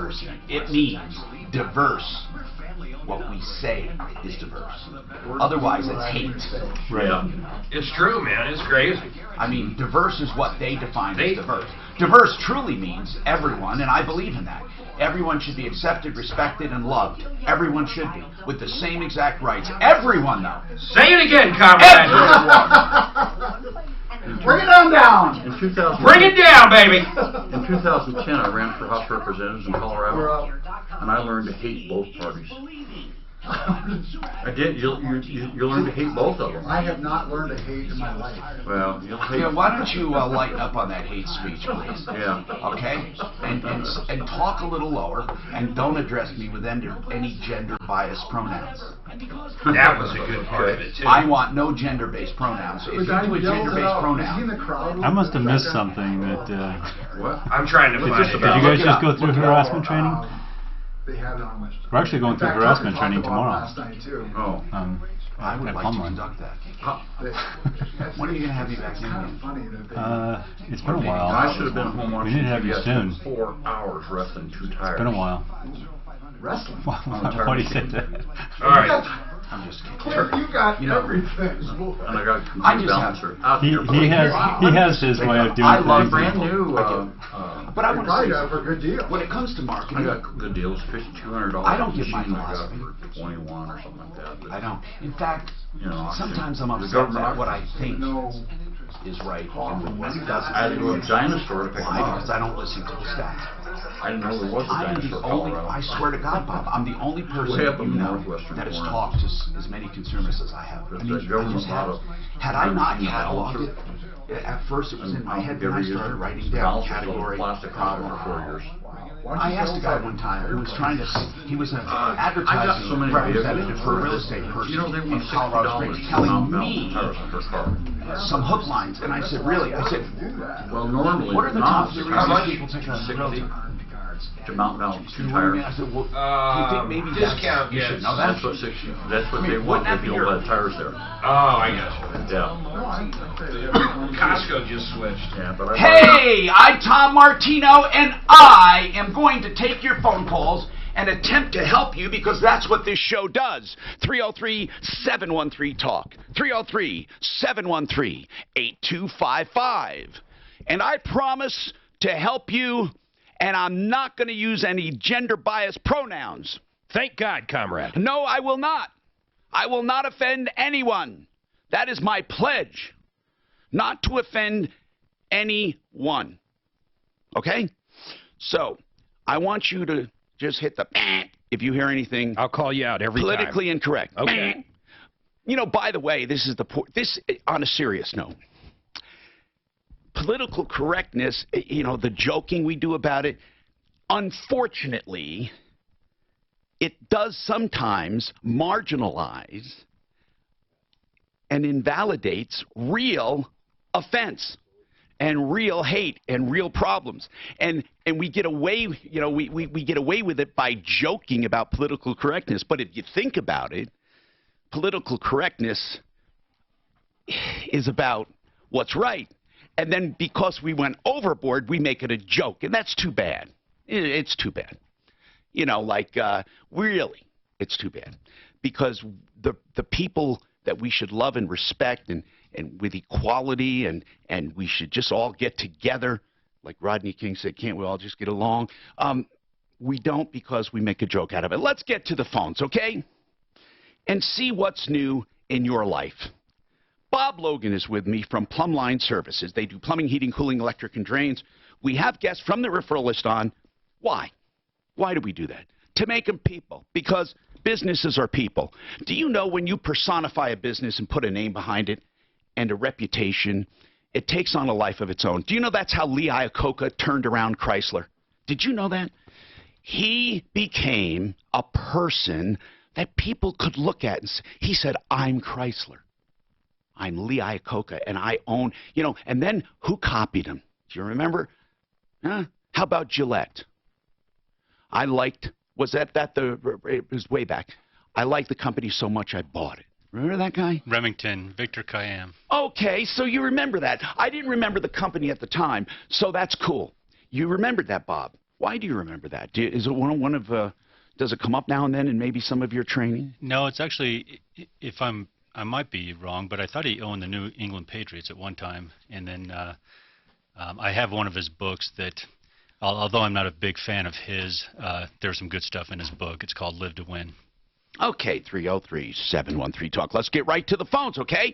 diversity. It means diverse. What we say is diverse. Otherwise, it's hate. Right. Yeah. It's true, man. It's crazy. I mean, diverse is what they define as diverse. Diverse truly means everyone, and I believe in that. Everyone should be accepted, respected, and loved. Everyone should be, with the same exact rights. Everyone, though. Say it again, comrade. Bring it on down. In 2000, Bring it down, baby. In 2010, I ran for House of Representatives in Colorado, and I learned to hate both parties. I did. You learn to hate both of them. I have not learned to hate in my life. Well, you'll hate. Yeah, why don't you lighten up on that hate speech, please? Yeah. Okay? And talk a little lower, and don't address me with any gender-biased pronouns. That was a good part of it, too. I want no gender-based pronouns. If you do a gender-based pronoun... I must have missed something that... What? I'm trying to find it. Did you guys just go through harassment training? They have it on my... We're actually going through harassment training tomorrow. Oh. I would like to conduct that. When are you going to have me back in again? It's been a while. I should have been home watching We need to have you soon. 4 hours wrestling 2 tires. It's been a while. Wrestling? Why do you say that? All right. I'm just kidding. Claire, you got everything. And I got a I complete just balancer. He has his way of doing I things. love brand new. But I want Probably to got it for a good deal. say, when it comes to I marketing, got good deals. $200. I don't give my machine I got philosophy. for 21 or something like that. But, I don't. In fact, you know, sometimes I'm the upset government that what I think No. is right and what doesn't. I had to go to a dinosaur to pick them Why? up. Because I don't listen to the staff. I didn't know there was a I am the dinosaur in only, Colorado. I swear to God, Bob, I'm the only person Way up in you the know northwestern that has corner. talked to as many consumers as I have. I There's mean, a government I just have. model. Had I not I've seen the cataloged it, balancer. at first it was in my head, then I Every year, started writing the down balancer sold category, plastic problem. for 4 years. I asked a guy one time who was trying to, he was an I got advertising so many representative vehicles for a real estate person You know, they in want Colorado $60 Springs, to telling mount me tires on her car. some hook lines, and I said, really? I said, Well, normally what are the top not. 3 How much? reasons people take a 60 realtor? to mount down 2 You know what I mean? I tires. said, well, do you think maybe discount, you should yes. know that? That's what 60. That's what I mean, they want. wouldn't that If be you'll your- have tires there. Oh, I got you. Yeah. Costco just switched. Yeah, but I. Hey, I'm Tom Martino, and I am going to take your phone calls and attempt to help you because that's what this show does. 303-713-TALK. 303-713-8255. And I promise to help you, and I'm not going to use any gender-biased pronouns. Thank God, comrade. No, I will not. I will not offend anyone. That is my pledge, not to offend anyone. Okay? So, I want you to just hit the if you hear anything I'll call you out every politically time. incorrect. Okay. You know, by the way, this on a serious note. Political correctness, you know, the joking we do about it, unfortunately, it does sometimes marginalize and invalidates real offense and real hate and real problems. And we get away, you know, we get away with it by joking about political correctness. But if you think about it, political correctness is about what's right. And then because we went overboard, we make it a joke. And that's too bad. It's too bad. You know, like, really, it's too bad. Because the people that we should love and respect and with equality and we should just all get together, like Rodney King said, can't we all just get along? We don't because we make a joke out of it. Let's get to the phones, okay? And see what's new in your life. Bob Logan is with me from Plumline Services. They do plumbing, heating, cooling, electric, and drains. We have guests from the referral list on. Why? Why do we do that? To make them people, because businesses are people. Do you know when you personify a business and put a name behind it and a reputation, it takes on a life of its own? Do you know that's how Lee Iacocca turned around Chrysler? Did you know that? He became a person that people could look at and say, he said, I'm Chrysler. I'm Lee Iacocca, and I own, you know, and then who copied him? Do you remember? Huh? How about Gillette? I liked, it was way back. I liked the company so much I bought it. Remember that guy? Remington, Victor Kayam. Okay, so you remember that. I didn't remember the company at the time, so that's cool. You remembered that, Bob. Why do you remember that? Is it one of does it come up now and then in maybe some of your training? No, it's actually, I might be wrong, but I thought he owned the New England Patriots at one time. And then I have one of his books that, although I'm not a big fan of his, there's some good stuff in his book. It's called Live to Win. Okay, 303-713-TALK. Let's get right to the phones, okay?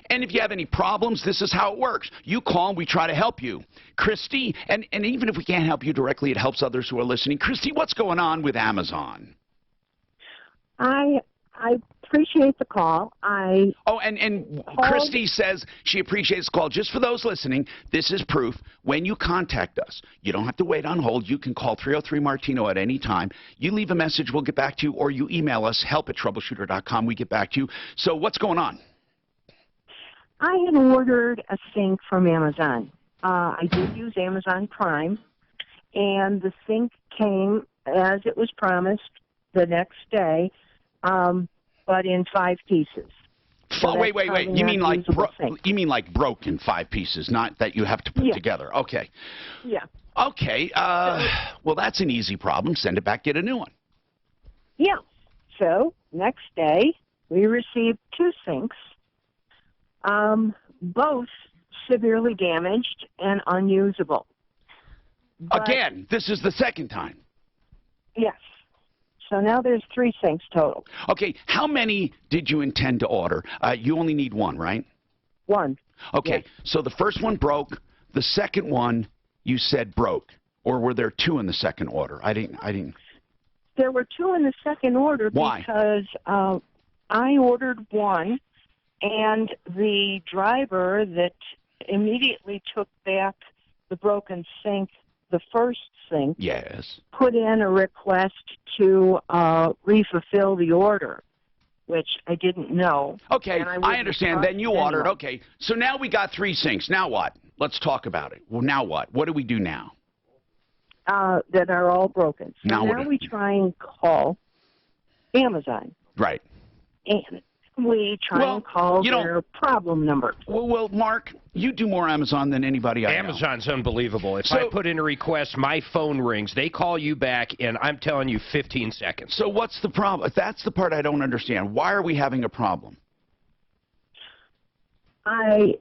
And if you have any problems, this is how it works. You call and we try to help you. Christy, and even if we can't help you directly, it helps others who are listening. Christy, what's going on with Amazon? I appreciate the call. And Christy says she appreciates the call. Just for those listening, this is proof. When you contact us, you don't have to wait on hold. You can call 303-MARTINO at any time. You leave a message, we'll get back to you, or you email us, help@troubleshooter.com. We get back to you. So what's going on? I had ordered a sink from Amazon. I did use Amazon Prime, and the sink came as it was promised the next day, but in 5 pieces. So wait. You mean like broke in 5 pieces, not that you have to put Yeah. together. Okay. Yeah. Okay. Well, that's an easy problem. Send it back. Get a new one. Yeah. So next day, we received 2 sinks, both severely damaged and unusable. But, Again, this is the second time. yes. So now there's 3 sinks total. Okay. How many did you intend to order? You only need 1, right? 1. Okay. Yes. So the first one broke. The second one you said broke, or were there 2 in the second order? I didn't. There were 2 in the second order. Why? Because I ordered 1, and the driver that immediately took back the broken sink, the first sink, Yes. put in a request to refulfill the order, which I didn't know. Okay, And I I wouldn't understand. trust Then you ordered. anyone. Okay, so now we got 3 sinks. Now what? Let's talk about it. Well, now what? What do we do now? That are all broken. So Now now what- we try and call Amazon, Right. and we try Well, and call you don't- their problem number. Well, Mark, you do more Amazon than anybody I know. Amazon's unbelievable. If So- I put in a request, my phone rings. They call you back, and I'm telling you 15 seconds. So what's the problem? That's the part I don't understand. Why are we having a problem? I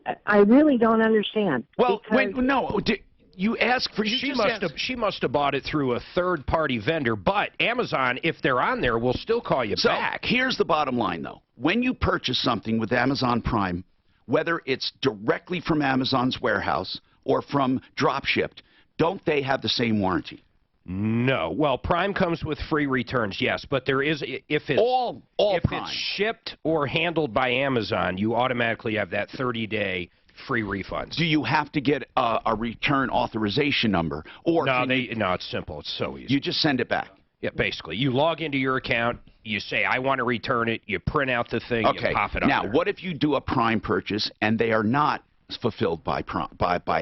really don't understand. Well, because you ask for. She must have bought it through a third-party vendor, but Amazon, if they're on there, will still call you So back. here's the bottom line, though. When you purchase something with Amazon Prime, whether it's directly from Amazon's warehouse or from drop shipped, don't they have the same warranty? No. Well, Prime comes with free returns, yes, but there is if it's All if Prime. it's shipped or handled by Amazon, you automatically have that 30-day free refunds. Do you have to get a return authorization number, or No, can no, it's simple. It's so easy. you just send it back? Yeah, basically, you log into your account, you say I want to return it, you print out the thing, Okay. you pop it on Now, there. what if you do a Prime purchase and they are not fulfilled by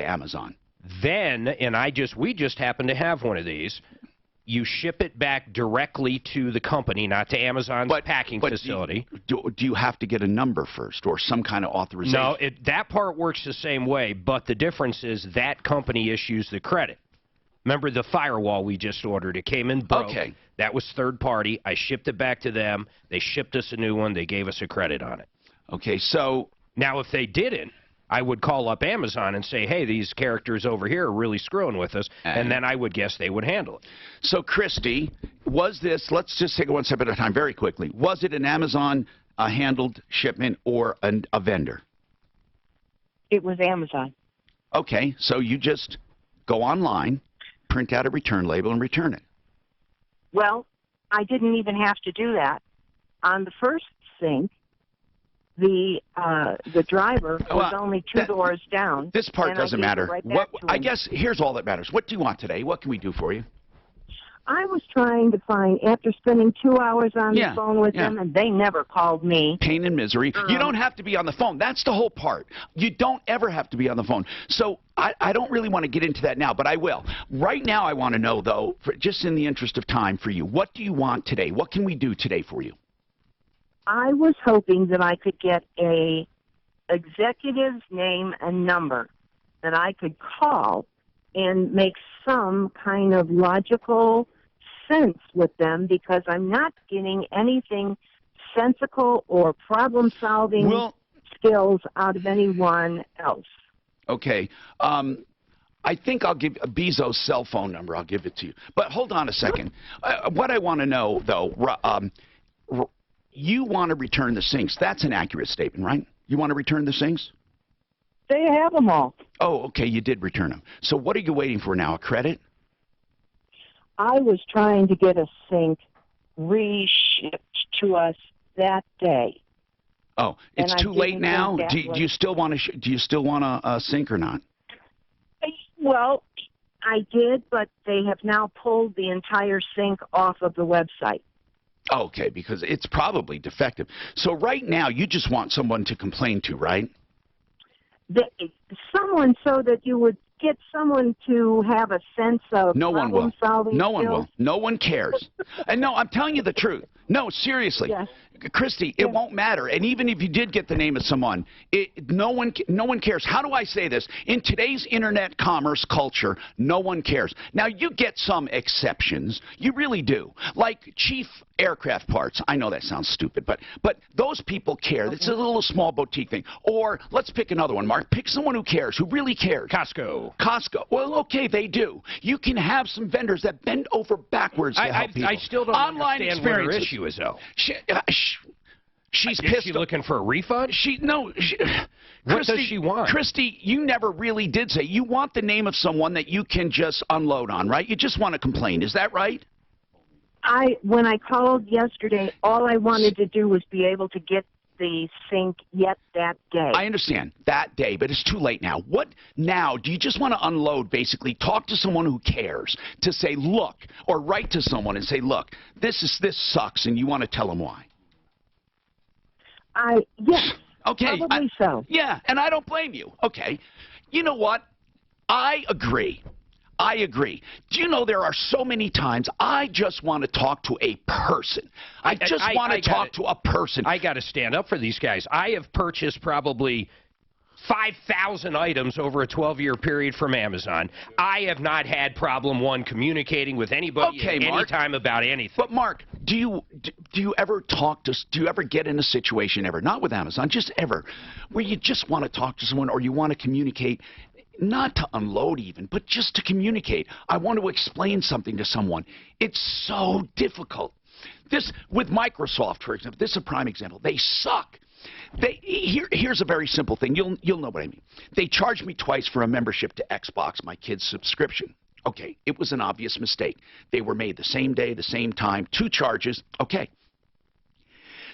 Amazon? Then, and we just happen to have one of these. You ship it back directly to the company, not to Amazon's packing facility. Do you have to get a number first or some kind of authorization? No, that part works the same way, but the difference is that company issues the credit. Remember the firewall we just ordered? It came in broke. Okay. That was third party. I shipped it back to them. They shipped us a new one. They gave us a credit on it. Okay, so Now, if they didn't, I would call up Amazon and say, hey, these characters over here are really screwing with us, and then I would guess they would handle it. So, Christy, was this, let's just take it one step at a time very quickly. Was it an Amazon handled shipment or a vendor? it was Amazon. Okay, so you just go online, print out a return label, and return it. Well, I didn't even have to do that. On the first sink, the driver was only two doors down. This part and I doesn't gave it matter. right back to I him. guess here's all that matters. What do you want today? What can we do for you? I was trying to find, after spending 2 hours on the phone with them, and they never called me. Pain and misery. You don't have to be on the phone. That's the whole part. You don't ever have to be on the phone. So I don't really want to get into that now, but I will. Right now I want to know, though, just in the interest of time for you, what do you want today? What can we do today for you? I was hoping that I could get a executive's name and number that I could call and make some kind of logical sense with them, because I'm not getting anything sensical or problem-solving skills out of anyone else. Okay. I think I'll give Bezo's cell phone number. I'll give it to you. But hold on a second. What I want to know, though, you want to return the sinks. That's an accurate statement, right? You want to return the sinks? They have them all. Oh, okay. You did return them. So what are you waiting for now? A credit? I was trying to get a sink reshipped to us that day. Oh, it's too late now. Do you still want to? Do you still want a sink or not? Well, I did, but they have now pulled the entire sink off of the website. Okay, because it's probably defective. So right now, you just want someone to complain to, right? Someone, so that you would get someone to have a sense of problem solving. No one will. No one cares. And no, I'm telling you the truth. No, seriously. Yes. Christy, it won't matter. And even if you did get the name of someone, no one cares. How do I say this? In today's internet commerce culture, no one cares. Now, you get some exceptions. You really do. Like Chief Aircraft Parts. I know that sounds stupid, but those people care. It's a little small boutique thing. Or let's pick another one, Mark. Pick someone who cares, who really cares. Costco. Well, okay, they do. You can have some vendors that bend over backwards to help people. I still don't understand what her issue is, though. She's pissed. Is she looking for a refund? What does she want? Christy, you never really did say. You want the name of someone that you can just unload on, right? You just want to complain. Is that right? When I called yesterday, all I wanted to do was be able to get the sink yet that day. I understand that day, but it's too late now. What now? Do you just want to unload, basically, talk to someone who cares, to say, look, or write to someone and say, look, this sucks, and you want to tell them why? Yes. Okay. Probably so. Yeah, and I don't blame you. Okay. You know what? I agree. Do you know there are so many times I just want to talk to a person. I just want to talk to a person. I got to stand up for these guys. I have purchased probably 5,000 items over a 12-year period from Amazon. I have not had problem communicating with anybody at any time about anything. But Mark, do you ever get in a situation ever, not with Amazon, just ever, where you just want to talk to someone or you want to communicate? Not to unload even, but just to communicate. I want to explain something to someone. It's so difficult. This, with Microsoft, for example, this is a prime example. They suck. Here's a very simple thing. You'll know what I mean. They charged me twice for a membership to Xbox, my kid's subscription. Okay, it was an obvious mistake. They were made the same day, the same time, 2 charges. Okay.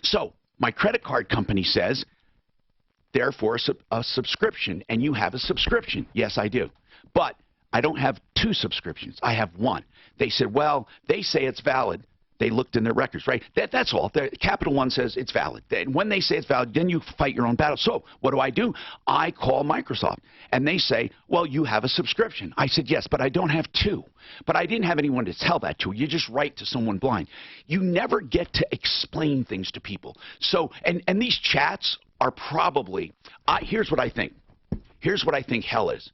So my credit card company says, therefore, a subscription, and you have a subscription. Yes, I do. But I don't have 2 subscriptions. I have 1. They said, well, they say it's valid. They looked in their records, right? That's all. The Capital One says it's valid. And when they say it's valid, then you fight your own battle. So what do? I call Microsoft, and they say, well, you have a subscription. I said, yes, but I don't have 2. But I didn't have anyone to tell that to. You just write to someone blind. You never get to explain things to people. So, and these chats are probably, here's what I think. Here's what I think hell is.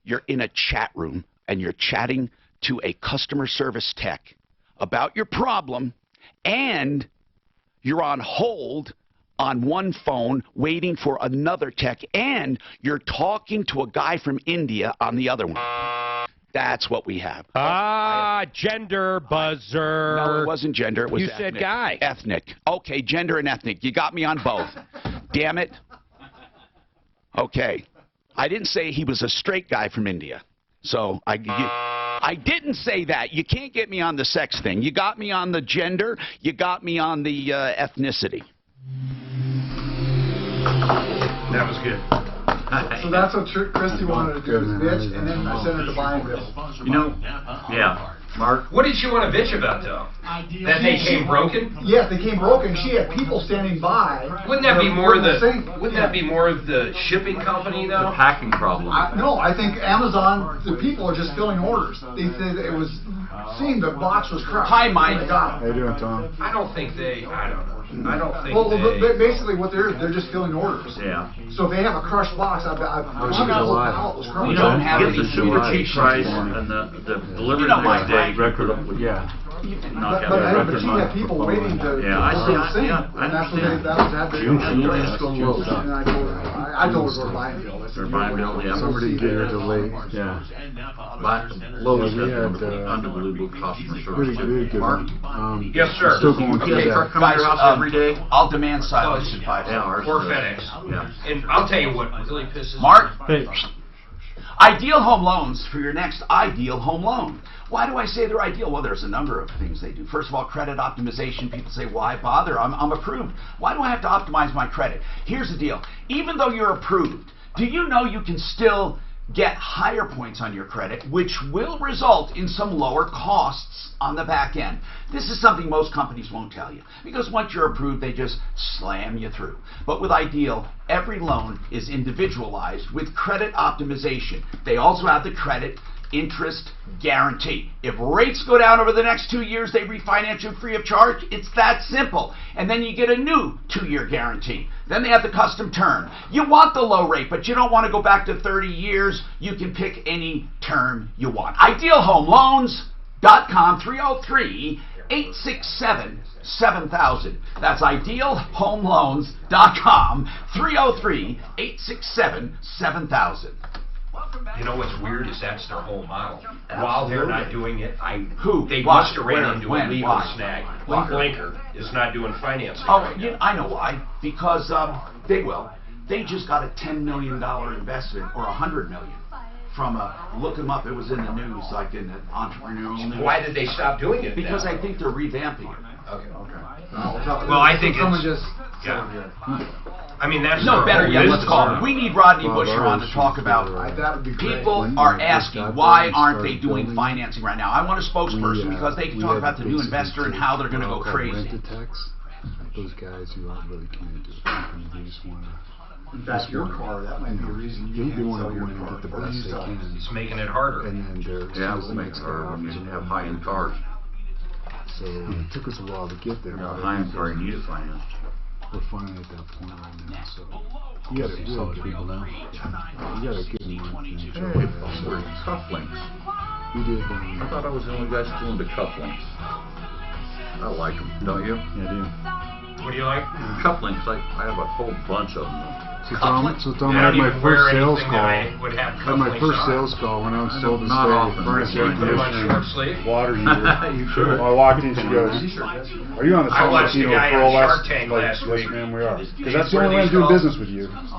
You're in a chat room, and you're chatting to a customer service tech about your problem, and you're on hold on one phone waiting for another tech, and you're talking to a guy from India on the other one. That's what we have. Gender buzzer. No, it wasn't gender. It was ethnic. You said guy. Ethnic. Okay, gender and ethnic. You got me on both. Damn it. Okay. I didn't say he was a straight guy from India. So I didn't say that. You can't get me on the sex thing. You got me on the gender. You got me on the ethnicity. That was good. So that's what Christy wanted to do, is bitch, and then I sent her to buy a bill. You know, yeah. Mark? What did she want to bitch about, though? That they came broken? Yes, they came broken. She had people standing by. Wouldn't that be more of the shipping company, though? The packing problem. No, I think Amazon, the people are just filling orders. They said it was, seeing the box was crushed. Hi, Mike. How you doing, Tom? I don't think I don't know. I don't think Well, they... basically what they're just filling orders. Yeah. So if they have a crushed box, I've pallet was crushed. You don't know, have get the any super cheap locations price anymore. and the delivery You know my next day. record, put up with- yeah. Knock out But the record you money. have people waiting to Yeah, I see. sing, Yeah, I and that's what understand. that was had to do. It's going low. And I told her, I told her we're buying Bill. I said, They're buying Bill, yeah. Somebody get her delayed. Yeah. But Lowe's Yeah, we got had, unbelievable customer Pretty service. good. Mark? Yes, sir. Still going Okay, through truck that. coming to your house every day? I'll demand silence in 5 Yeah, seconds. ours Or does. FedEx. Yeah. And I'll tell you what really pisses Mark? me. Ideal Home Loans for your next ideal home loan. Why do I say they're ideal? Well, there's a number of things they do. First of all, credit optimization. People say, why bother? I'm approved. Why do I have to optimize my credit? Here's the deal. Even though you're approved, do you know you can still get higher points on your credit, which will result in some lower costs on the back end? This is something most companies won't tell you, because once you're approved, they just slam you through. But with Ideal, every loan is individualized with credit optimization. They also have the credit interest guarantee. If rates go down over the next 2 years, they refinance you free of charge. It's that simple. And then you get a new 2-year guarantee. Then they have the custom term. You want the low rate, but you don't want to go back to 30 years. You can pick any term you want. IdealHomeLoans.com, 303-867-7000. That's IdealHomeLoans.com, 303-867-7000. You know what's weird is that's their whole model. While they're not doing it, they Why? must have ran Where? into When? a legal Why? snag. Why? Blinker is not doing financing. Oh, right now. I know why. Because they will. They just got a $10 million investment, or $100 million, from look them up. It was in the news, like in the entrepreneurial news. Why did they stop doing it? Because now? I think they're revamping it. Okay. Well, I think someone it's- just. yeah. I mean, that's No, their better whole yet, let's business call model. it. We need Rodney Bob Busher on to Irish talk is about. That would be great. People When are we asking, got why there and aren't they started doing building, financing right now? I want a spokesperson because they can talk about the new investor and how they're going to go crazy. Those guys who aren't really committed to the company, they just want to. In fact, your car, that might be a reason you They can't want sell to your go in and car. get the What do you best they sell? can. It's making it harder. And then they're Yeah, as soon as we'll the make next it guy harder when offers you them have more high-end money. cars. So it took us a while to get there. You know, but I high-end think car, you need to finance. we're finally at that point right now. So you got to Solid people now. You got to give them Hey, enjoy that. we're cufflinks. We did. I thought I was the only guy still into cufflinks. I like them, don't you? Yeah, I do. What do you like? Cufflinks, I have a whole bunch of them. So Tom, I I had don't my even wear first sales anything call. that I would have I had my cufflinks first on. sales call when I was sold this Not day. often. Furnace air Put them on short conditioning, sleeve. water heater. You could. I walked in, she goes, "Are you on the I phone watched with the Tino guy for on last?" Shark Tank Like, last yes, week. ma'am, we are. Because that's the Where only way I'm these doing called? business with you. That's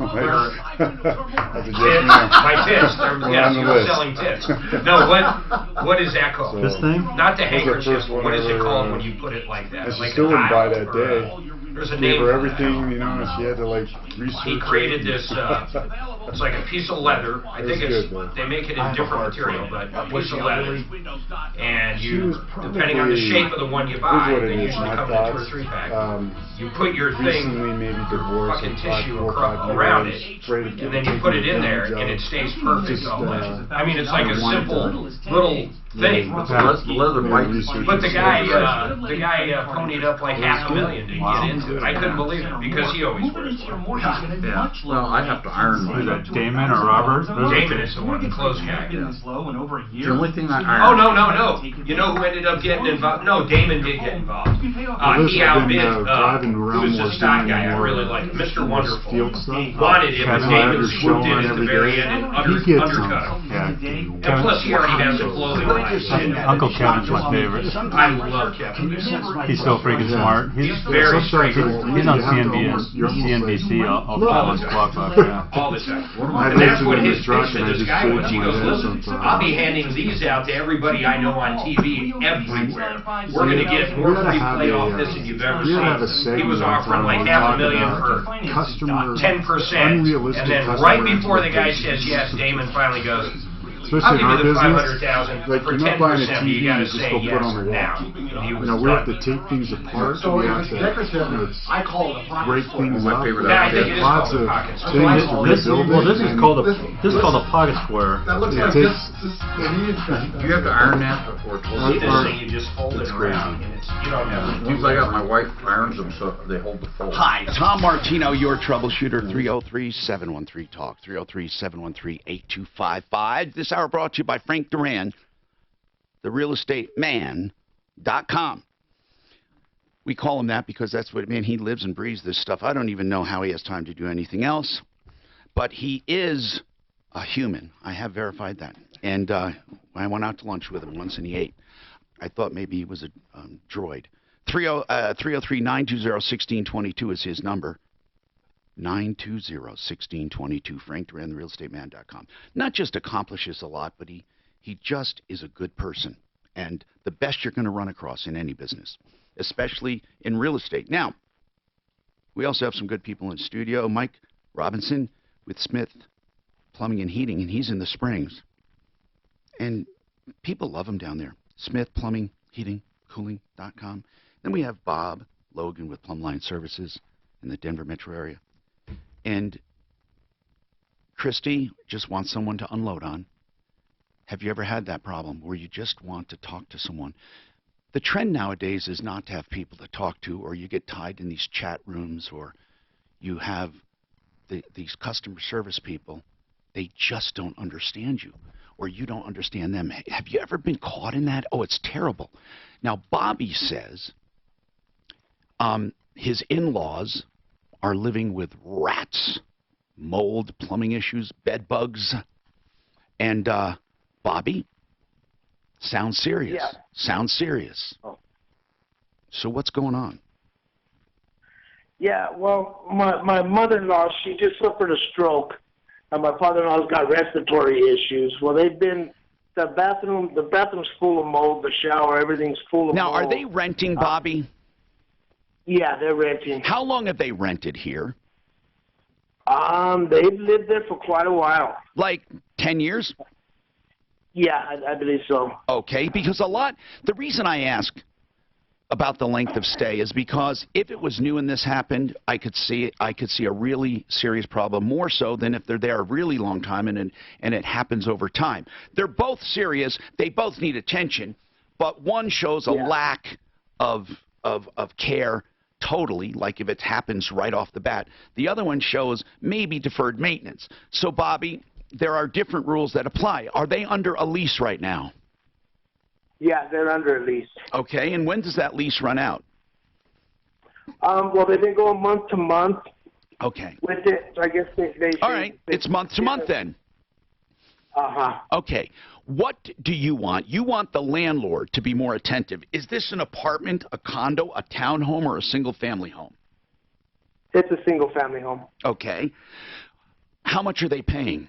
a yes, Tits. ma'am. My tits. We're Yes, on the you're list. selling tits. No, what is that called? This thing? Not the That's the handkerchief. first one What is it ever, called when you put it like that? And she Like still a wouldn't buy tile that or day. there's a Gave name her for that. everything, you know, and she had to like research. He created this, it's like a piece of leather. I think It was it's, good, though. they make it in I have a different hard material, time. but a piece of leather. And She you, was depending on the probably- shape of the one you Here's buy, what it they is, usually my come in a 2 or thoughts. 3 pack. You Um, put your thing, recently maybe your divorced fucking like tissue 4 or 5 around years, it, afraid of and then getting you put it taken in there, advantage and it of. stays perfect Just, all the way. uh, I mean, it's like a I wanted simple to- little thing. The leather Maybe bites. research But the guy, is ponied up like $500,000 to get into it. I couldn't believe it because he always wears it. Yeah. Well, I have to iron Is mine. that Damon or Robert? Damon is the one, the close guy. The only thing I Oh, iron. no. You know who ended up getting involved? No, Damon did get involved. Well, He I've been, outbid, driving around who's more the stock doing guy I more really like, Mr. Wonderful. field stuff. Wanted him, but Kevin Damon Ladders swooped in showing at the every very day. end and He gets undercut some. him. Yeah. And plus, he already has a clothing line. Uncle Kevin's my favorite. I love Kevin. He's so freaking smart. He's very straight. He's on CNBC all the time on Squawk Box. Yeah. All the time. I And that's listened what to his this truck pitch to and I this just guy was. shaved He my goes, head listen, sometimes. I'll be handing these out to everybody I know on TV everywhere. We're going to get more We gotta free have play a, off this than you've ever we gotta have a seen. He was segment offering where like we talk $500,000 about for customer 10%. unrealistic And then customer right before the guy says expectations. yes, Damon finally goes, especially in our give you the business, 500,000 like for you're not buying a 10%, TV, you gotta just say go put yes it on the or now. wall. And he You was know, we have done. to take things apart. So We if have it's to, decorative, you know, I call it a pocket break square. things My up. favorite Yeah, I think it is Lots called of a pocket square. things to rebuild Well, this it, is and called a this- pocket square. That looks Yeah, like it this, takes- the heating fan. Do you have to iron that before it's See, hold? this Or- thing, you just fold it it's around, crazy. and it's, you don't have to. Seems like my wife irons them so they hold the fold. Hi, Tom Martino, your troubleshooter, 303-713-TALK, 303-713-8255. This hour brought to you by Frank Duran, therealestateman.com. We call him that because that's what, man, he lives and breathes this stuff. I don't even know how he has time to do anything else, but he is a human. I have verified that. And I went out to lunch with him once and he ate. I thought maybe he was a droid. 303-920-1622 is his number. 920-1622. Frank Duran, therealestateman.com. Not just accomplishes a lot, but he just is a good person. And the best you're going to run across in any business, especially in real estate. Now, we also have some good people in the studio. Mike Robinson with Smith Plumbing and Heating, and he's in the Springs. And people love him down there. Smith Plumbing, Heating, Cooling.com. Then we have Bob Logan with Plumline Services in the Denver metro area. And Christy just wants someone to unload on. Have you ever had that problem where you just want to talk to someone? The trend nowadays is not to have people to talk to, or you get tied in these chat rooms, or you have these customer service people. They just don't understand you, or you don't understand them. Have you ever been caught in that? Oh, it's terrible. Now, Bobby says his in-laws are living with rats, mold, plumbing issues, bed bugs. And Bobby, sounds serious. Yeah. Sounds serious. Oh. So what's going on? Yeah, well, my mother-in-law, she just suffered a stroke, and my father-in-law's got respiratory issues. Well, the bathroom's full of mold, the shower, everything's full of Now, mold. are they renting, Bobby? Yeah, they're renting. How long have they rented here? They've lived there for quite a while. Like 10 years? Yeah, I believe so. Okay, because the reason I ask about the length of stay is because if it was new and this happened, I could see a really serious problem, more so than if they're there a really long time and it happens over time. They're both serious. They both need attention, but one shows a lack of care totally, like if it happens right off the bat. The other one shows maybe deferred maintenance. So, Bobby, there are different rules that apply. Are they under a lease right now? Yeah, they're under a lease. Okay, and when does that lease run out? Well, they've been going month to month. Okay. With it, so I guess they All right, it's month to month then. Uh-huh. Okay. What do you want? You want the landlord to be more attentive. Is this an apartment, a condo, a townhome, or a single-family home? It's a single-family home. Okay. How much are they paying?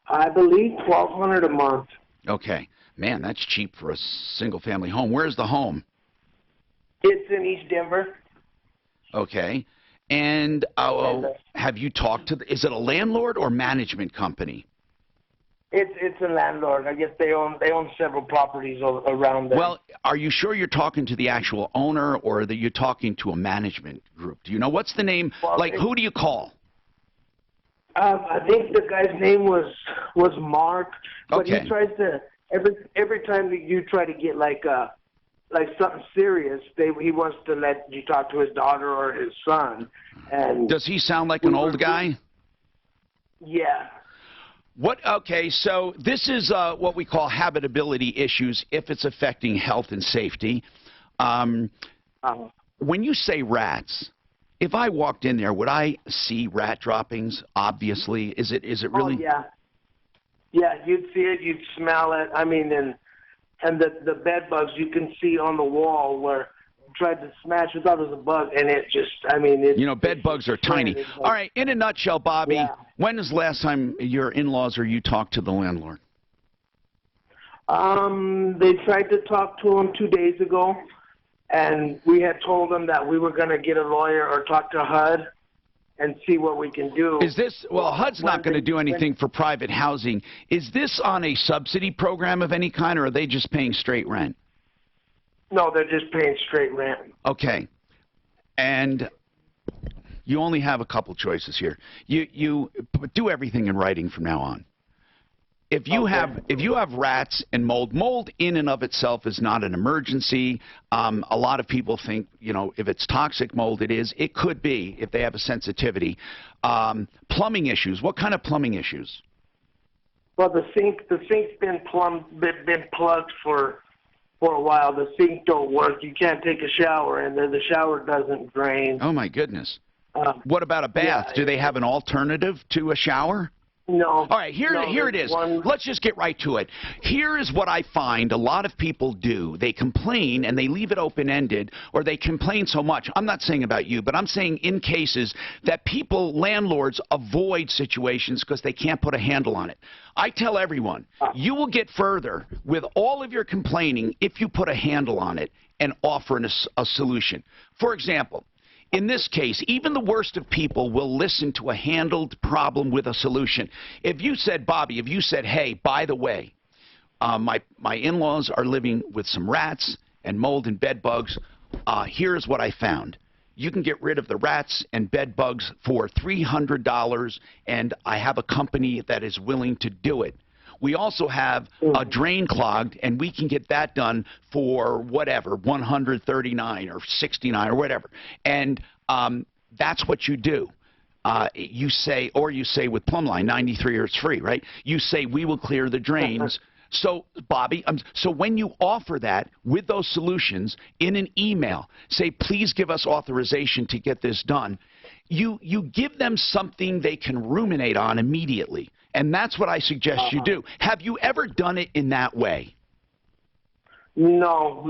I believe $1,200 a month. Okay. Man, that's cheap for a single-family home. Where's the home? It's in East Denver. Okay. And have you talked to is it a landlord or management company? It's a landlord. I guess they own several properties around there. Well, are you sure you're talking to the actual owner, or are you talking to a management group? Do you know what's the name? Well, who do you call? I think the guy's name was Mark, but Okay. he tries to every time that you try to get like something serious, he wants to let you talk to his daughter or his son. And does he sound like an old guy? Yeah. Okay, so this is what we call habitability issues if it's affecting health and safety. When you say rats, if I walked in there, would I see rat droppings? Obviously, is it really? Oh, yeah. Yeah, you'd see it, you'd smell it. I mean, and the bed bugs you can see on the wall where you tried to smash. We thought it was a bug, and it just, I mean, it. Bed bugs are tiny. All right, in a nutshell, Bobby, when was the last time your in-laws or you talked to the landlord? They tried to talk to him 2 days ago, and we had told them that we were going to get a lawyer or talk to HUD, and see what we can do. Is this, well, HUD's not going to do anything for private housing. Is this on a subsidy program of any kind, or are they just paying straight rent? No, they're just paying straight rent. Okay. And you only have a couple choices here. You do everything in writing from now on. If you have rats and mold in and of itself is not an emergency. A lot of people think, you know, if it's toxic mold, it is. It could be if they have a sensitivity. Plumbing issues. What kind of plumbing issues? Well, the sink's been plugged for a while. The sink don't work. You can't take a shower, and the shower doesn't drain. Oh my goodness. What about a bath? Do they have an alternative to a shower? No. All right, here it is. Let's just get right to it. Here is what I find a lot of people do. They complain and they leave it open-ended, or they complain so much. I'm not saying about you, but I'm saying in cases that landlords avoid situations because they can't put a handle on it. I tell everyone, you will get further with all of your complaining if you put a handle on it and offer a solution. For example, in this case, even the worst of people will listen to a handled problem with a solution. If you said, Bobby, if you said, hey, by the way, my in-laws are living with some rats and mold and bed bugs, here's what I found. You can get rid of the rats and bed bugs for $300, and I have a company that is willing to do it. We also have a drain clogged, and we can get that done for whatever, $139 or $69 or whatever. And that's what you do. You say with Plumline, 93 or it's free, right? You say we will clear the drains. So, Bobby, so when you offer that with those solutions in an email, say, please give us authorization to get this done, you give them something they can ruminate on immediately. And that's what I suggest you do. Have you ever done it in that way? No.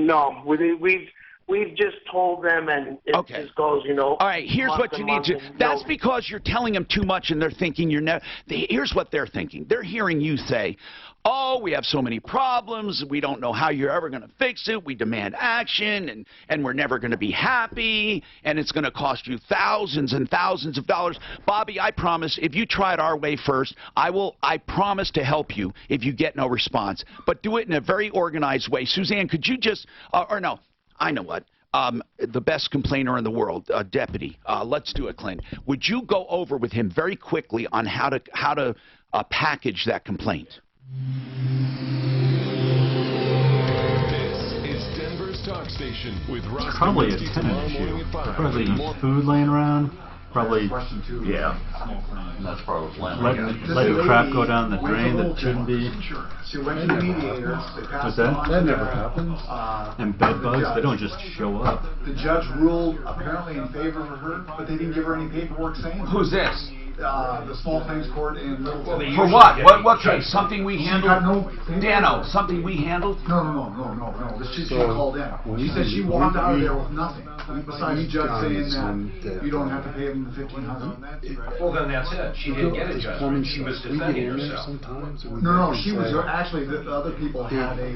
We've just told them, and it just goes, you know. All right, here's what you need to. That's because you're telling them too much, and they're thinking you're never. Here's what they're thinking. They're hearing you say, oh, we have so many problems. We don't know how you're ever going to fix it. We demand action, and we're never going to be happy, and it's going to cost you thousands and thousands of dollars. Bobby, I promise, if you try it our way first, I promise to help you if you get no response. But do it in a very organized way. Suzanne, could you just, or no, I know what. The best complainer in the world, Deputy. Let's do it, Clint. Would you go over with him very quickly on how to package that complaint? This is Denver's Talk Station with Ross. Probably a tenant issue. Probably food laying around. Probably, yeah, that's probably letting crap go down the drain that shouldn't be. She went to the mediators. What's that? That never happens. And bed bugs, they don't just show up. The judge ruled apparently in favor of her, but they didn't give her any paperwork saying. Who's this? The small claims court in Littleton. For what? What case? Something we handled? No Dano, something we handled? No. She called in. She said she walked out of there with nothing. Besides the judge saying that you don't have to pay them the $1,500. Well, then that's it. She didn't get a judgment. She was defending herself. No. She was actually the other people had a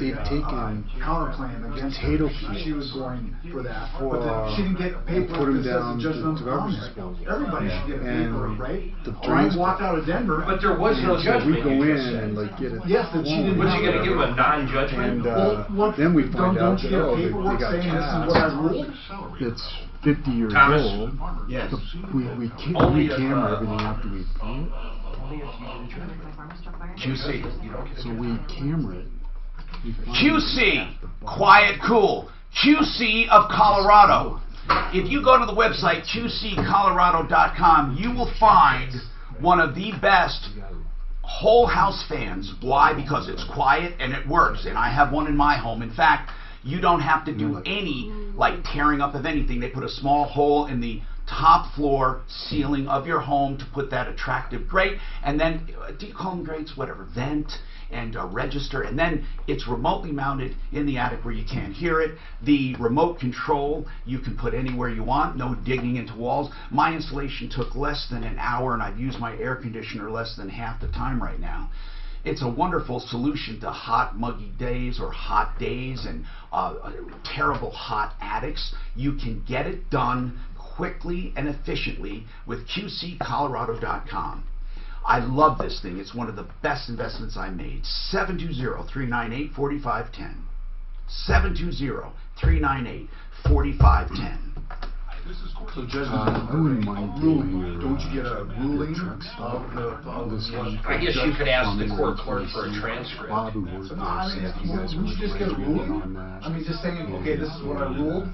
counterclaim against her. She was going for that, but she didn't get paperwork that says the judgment on there. Everybody should get paperwork, right? I walked out of Denver, but there was no judgment. We go in and get it. Yes, but she didn't. Was she going to give a non-judgment? And then we find out that they got taxed. What I ruled? It's 50 years old. Yes. We camera everything after we paint. QC. So we camera it. QC, quiet, cool. QC of Colorado. If you go to the website qccolorado.com, you will find one of the best whole house fans. Why? Because it's quiet and it works. And I have one in my home. In fact, you don't have to do any tearing up of anything. They put a small hole in the top floor ceiling of your home to put that attractive grate, and then, do you call them grates? Whatever, vent and a register, and then it's remotely mounted in the attic where you can't hear it. The remote control you can put anywhere you want, no digging into walls. My installation took less than an hour, and I've used my air conditioner less than half the time right now. It's a wonderful solution to hot, muggy days or hot days and terrible hot attics. You can get it done quickly and efficiently with QCcolorado.com. I love this thing. It's one of the best investments I made. 720-398-4510. 720-398-4510. So Judge, I wouldn't mind ruling. Don't you get a ruling of this one? I guess you could ask the court clerk for a transcript. Bob who worked No, I mean, you guys we should just get a ruling. on that. I mean, just saying, okay, this is what I ruled.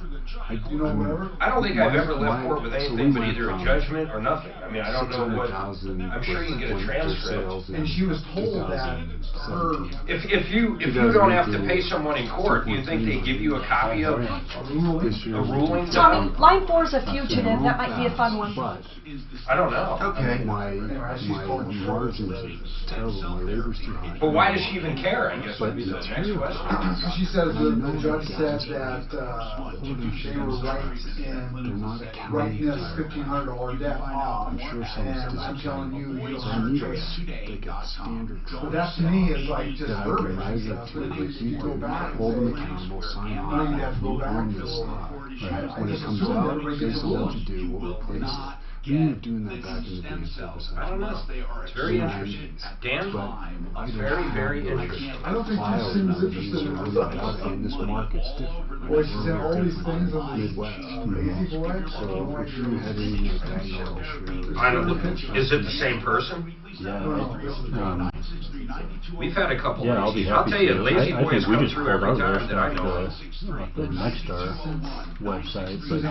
You know, whatever. I don't think I've ever left court with anything but either a judgment or nothing. I mean, I don't know what. 600,000 I'm sure you can get a transcript. And she was told that her If you don't have to pay someone in court, do you think they give you a copy of a ruling? Tommy, line 4 is a fugitive. That might be a fun one. But I don't know. Okay. my margins are terrible. My labor's too high. But why does she even care? I guess would be the next question. she says the judge said that they were right in writing this $1,500 debt off. I'm sure some And I'm telling you, you don't I have need a a choice. like a standard But that to me is like just that I can verbiage and measure stuff. to, But like you you go back and hold them say, accountable, sign now off, you have to go you back own to this stuff. I When it just comes assume out, everybody based gets a on what ruling. you do, we'll replace it. We were doing that back in the day in service. I don't know. It's very interesting. Dan, it's very, very interesting. I don't think Files Houston's nowadays interested are in really adopted, and this market's different. Boy, she's in all these things on the Midwest. Lazy Boy. So if you had anything like that, you know, sure. I don't know. Is it the same person? Yeah, We've had a couple. yeah, I'll be I'll happy tell you, to. Lazy I Boys think we come just through pulled every our time list that I off know of. the Nexstar website, but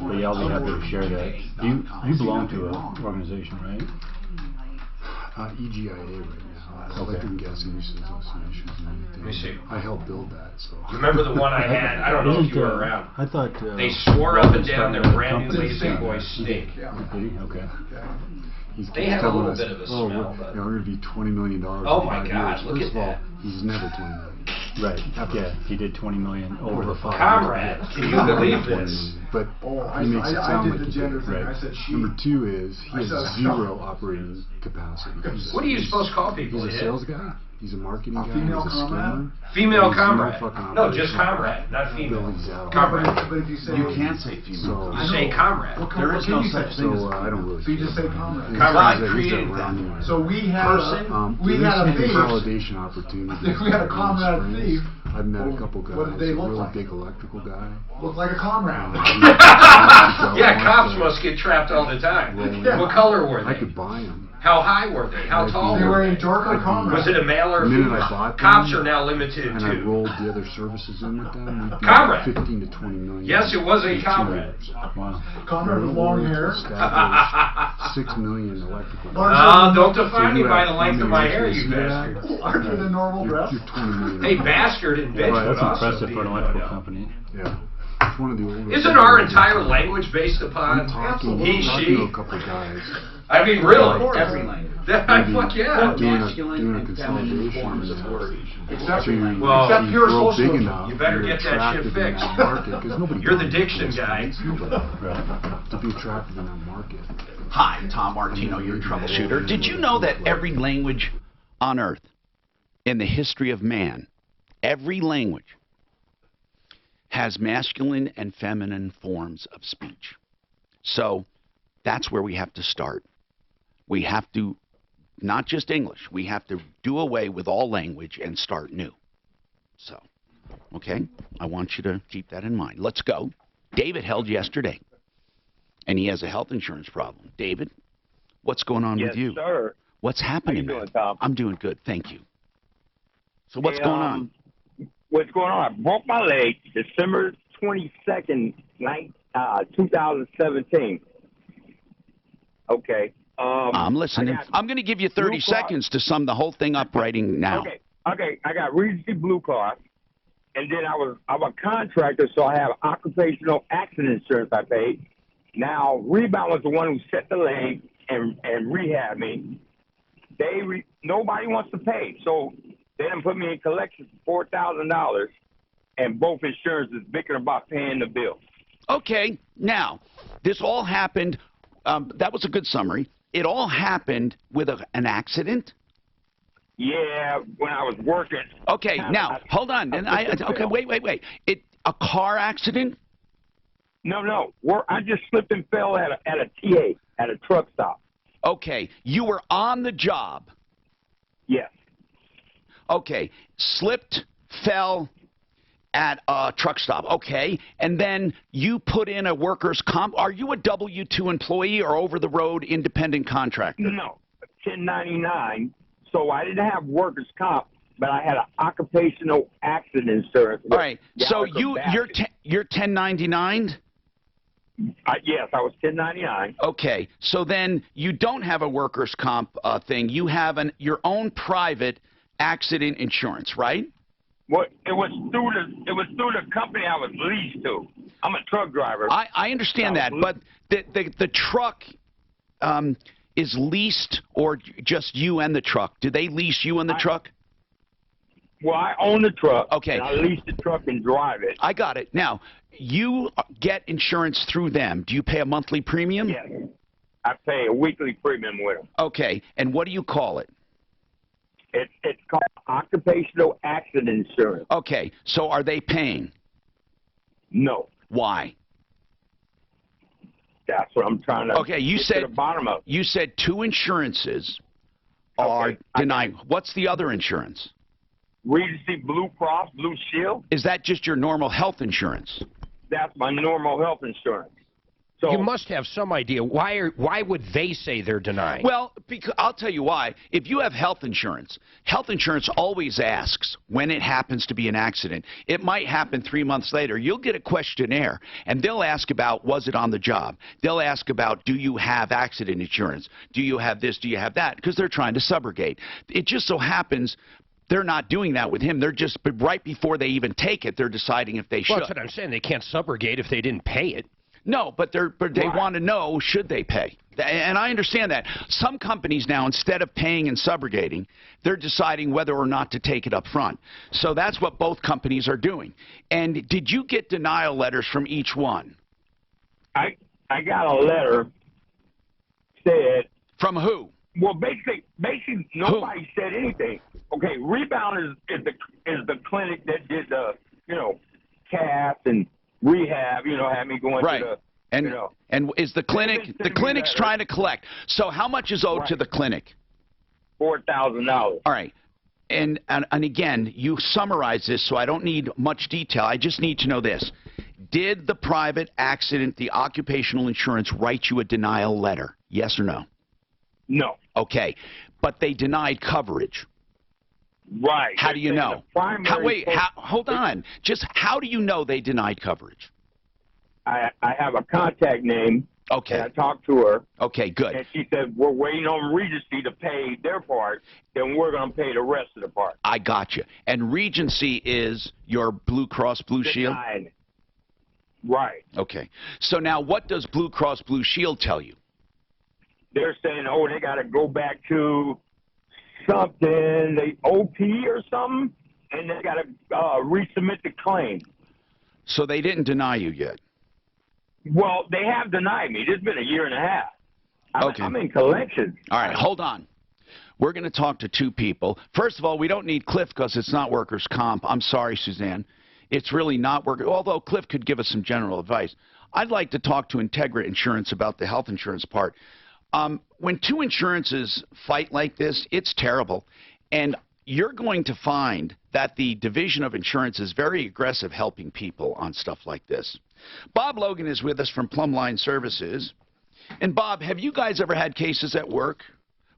But yeah, I'll be happy to share that. You belong to an organization, right? EGIA right now. Electric and Gas Industries Association. Let me see. I helped build that, so. You remember the one I had? I don't know if you were around. I thought They swore up and down their started a brand new company. Lazy Boy steak. Did he? Okay. He's They have a telling little us, bit of a oh, smell, we're, but- we're going to be $20 million. Oh in my 5 God, years. look First at of all, that. he's never 20 million. Right. Yeah, he did 20 million over 5 Comrade, years. can you believe this? But I he makes it sound did like the he gender did. thing. Right. I said she. Number 2 is he I has said- zero operating capacity. What are you supposed to call people? He's a Ed? sales guy. He's a marketing guy. female He's a comrade? schemer. Female He's no comrade. fucking No, just operation. comrade, not female. Buildings out. Comrade. But if you say You can't say So, female. You say comrade. There is no such thing as so I don't really. So you just say care. comrade. He's Comrade a- he's a created rounding that. error. So we had we there had is a some thief. consolidation opportunity. We had a comrade thief. I've met a couple guys. What did they a look really like? big electrical guy. Looked like a comrade. Yeah, cops must get trapped all the time. Yeah. What color were I they? could buy him. How high were they? How tall They were were in they? dark or comrade. Was it a male or a The minute I female? bought them, Cops are now limited And I to. rolled the other services in with them. we'd be Comrade. 15 to 20 million. Yes, it was a in 2 comrade. years. Wow. Comrade with long hair. Established 6 million electrical. Don't define me by the length of my hair, you bastard. Larger than normal dress. You're 20 million. Hey, bastard and bitch Wow, would that's also impressive be for an no electrical doubt. company. Yeah. It's one of the older. Isn't our entire language based upon I'm talking, he, talking she? to a couple guys. I mean, really? Every language. Fuck yeah. Doing a consolidation. Except, So you, Well, except you pure grow big socialism. enough. You better you're get that shit attractive in fixed. that market, 'cause nobody You're the buys diction those guy. things. Nobody. Right. To be attractive in that market. Hi, Tom Martino, your troubleshooter. Did you know that every language on earth in the history of man, every language has masculine and feminine forms of speech? So that's where we have to start. We have to, not just English, we have to do away with all language and start new. So, okay, I want you to keep that in mind. Let's go. David held yesterday, and he has a health insurance problem. David, what's going on with you? Yes, sir. What's happening, How you man? doing, Tom? I'm doing good, thank you. So what's going on? What's going on? I broke my leg December 22nd, 2017. Okay. I'm listening. I'm going to give you 30 seconds to sum the whole thing up writing now. Okay. I got Regency Blue Cross, and then I'm a contractor, so I have occupational accident insurance I paid. Now, Rebound was the one who set the leg and rehabbed me. Nobody wants to pay, so they done put me in collections for $4,000, and both insurances bickering about paying the bill. Okay, now, this all happened, that was a good summary. It all happened with an accident? Yeah, when I was working. Okay, now, hold on. And okay, wait. A car accident? No. I just slipped and fell at a TA, at a truck stop. Okay, you were on the job. Yes. Okay, slipped, fell at a truck stop. Okay, and then you put in a workers' comp. Are you a W-2 employee or over-the-road independent contractor? No, 1099. So I didn't have workers' comp, but I had an occupational accident insurance. All right, so you're 1099? Yes, I was 1099. Okay, so then you don't have a workers' comp thing. You have your own private accident insurance, right? Well, it was through the company I was leased to. I'm a truck driver. I understand that, but the truck is leased, or just you and the truck? Do they lease you and the truck? Well, I own the truck. Okay. And I lease the truck and drive it. I got it. Now, you get insurance through them. Do you pay a monthly premium? Yes. I pay a weekly premium with them. Okay. And what do you call it? It's called occupational accident insurance. Okay. So are they paying? No. Why? That's what I'm trying to you said, to the bottom of. You said two insurances are denying. What's the other insurance? Regency Blue Cross Blue Shield. Is that just your normal health insurance? That's my normal health insurance. So you must have some idea. Why would they say they're denying? Well, because I'll tell you why. If you have health insurance always asks when it happens to be an accident. It might happen 3 months later. You'll get a questionnaire, and they'll ask about, was it on the job? They'll ask about, do you have accident insurance? Do you have this? Do you have that? Because they're trying to subrogate. It just so happens they're not doing that with him. They're just, right before they even take it, they're deciding if they should. Well, that's what I'm saying. They can't subrogate if they didn't pay it. No, but they want to know, should they pay? And I understand that. Some companies now, instead of paying and subrogating, they're deciding whether or not to take it up front. So that's what both companies are doing. And did you get denial letters from each one? I got a letter said. From who? Well, basically nobody said anything. Okay, Rebound is the clinic that did the cast and rehab, had me going to the, and is the clinic's trying to collect. So how much is owed to the clinic? $4,000. All right. And again, you summarize this, so I don't need much detail. I just need to know this. Did the private accident, the occupational insurance, write you a denial letter? Yes or no? No. Okay. But they denied coverage. Right. How do you know? Hold on. Just how do you know they denied coverage? I have a contact name. Okay. And I talked to her. Okay, good. And she said, we're waiting on Regency to pay their part, then we're going to pay the rest of the part. I got you. And Regency is your Blue Cross Blue Shield? Right. Okay. So now what does Blue Cross Blue Shield tell you? They're saying, they got to go back to something, the OP or something, and they got to resubmit the claim. So they didn't deny you yet? Well, they have denied me. It's been a year and a half. Okay. I'm in collections. All right, hold on. We're going to talk to two people. First of all, we don't need Cliff because it's not workers' comp. I'm sorry, Suzanne. It's really not workers', although Cliff could give us some general advice. I'd like to talk to Integra Insurance about the health insurance part. When two insurances fight like this, it's terrible. And you're going to find that the Division of Insurance is very aggressive helping people on stuff like this. Bob Logan is with us from Plumline Services. And Bob, have you guys ever had cases at work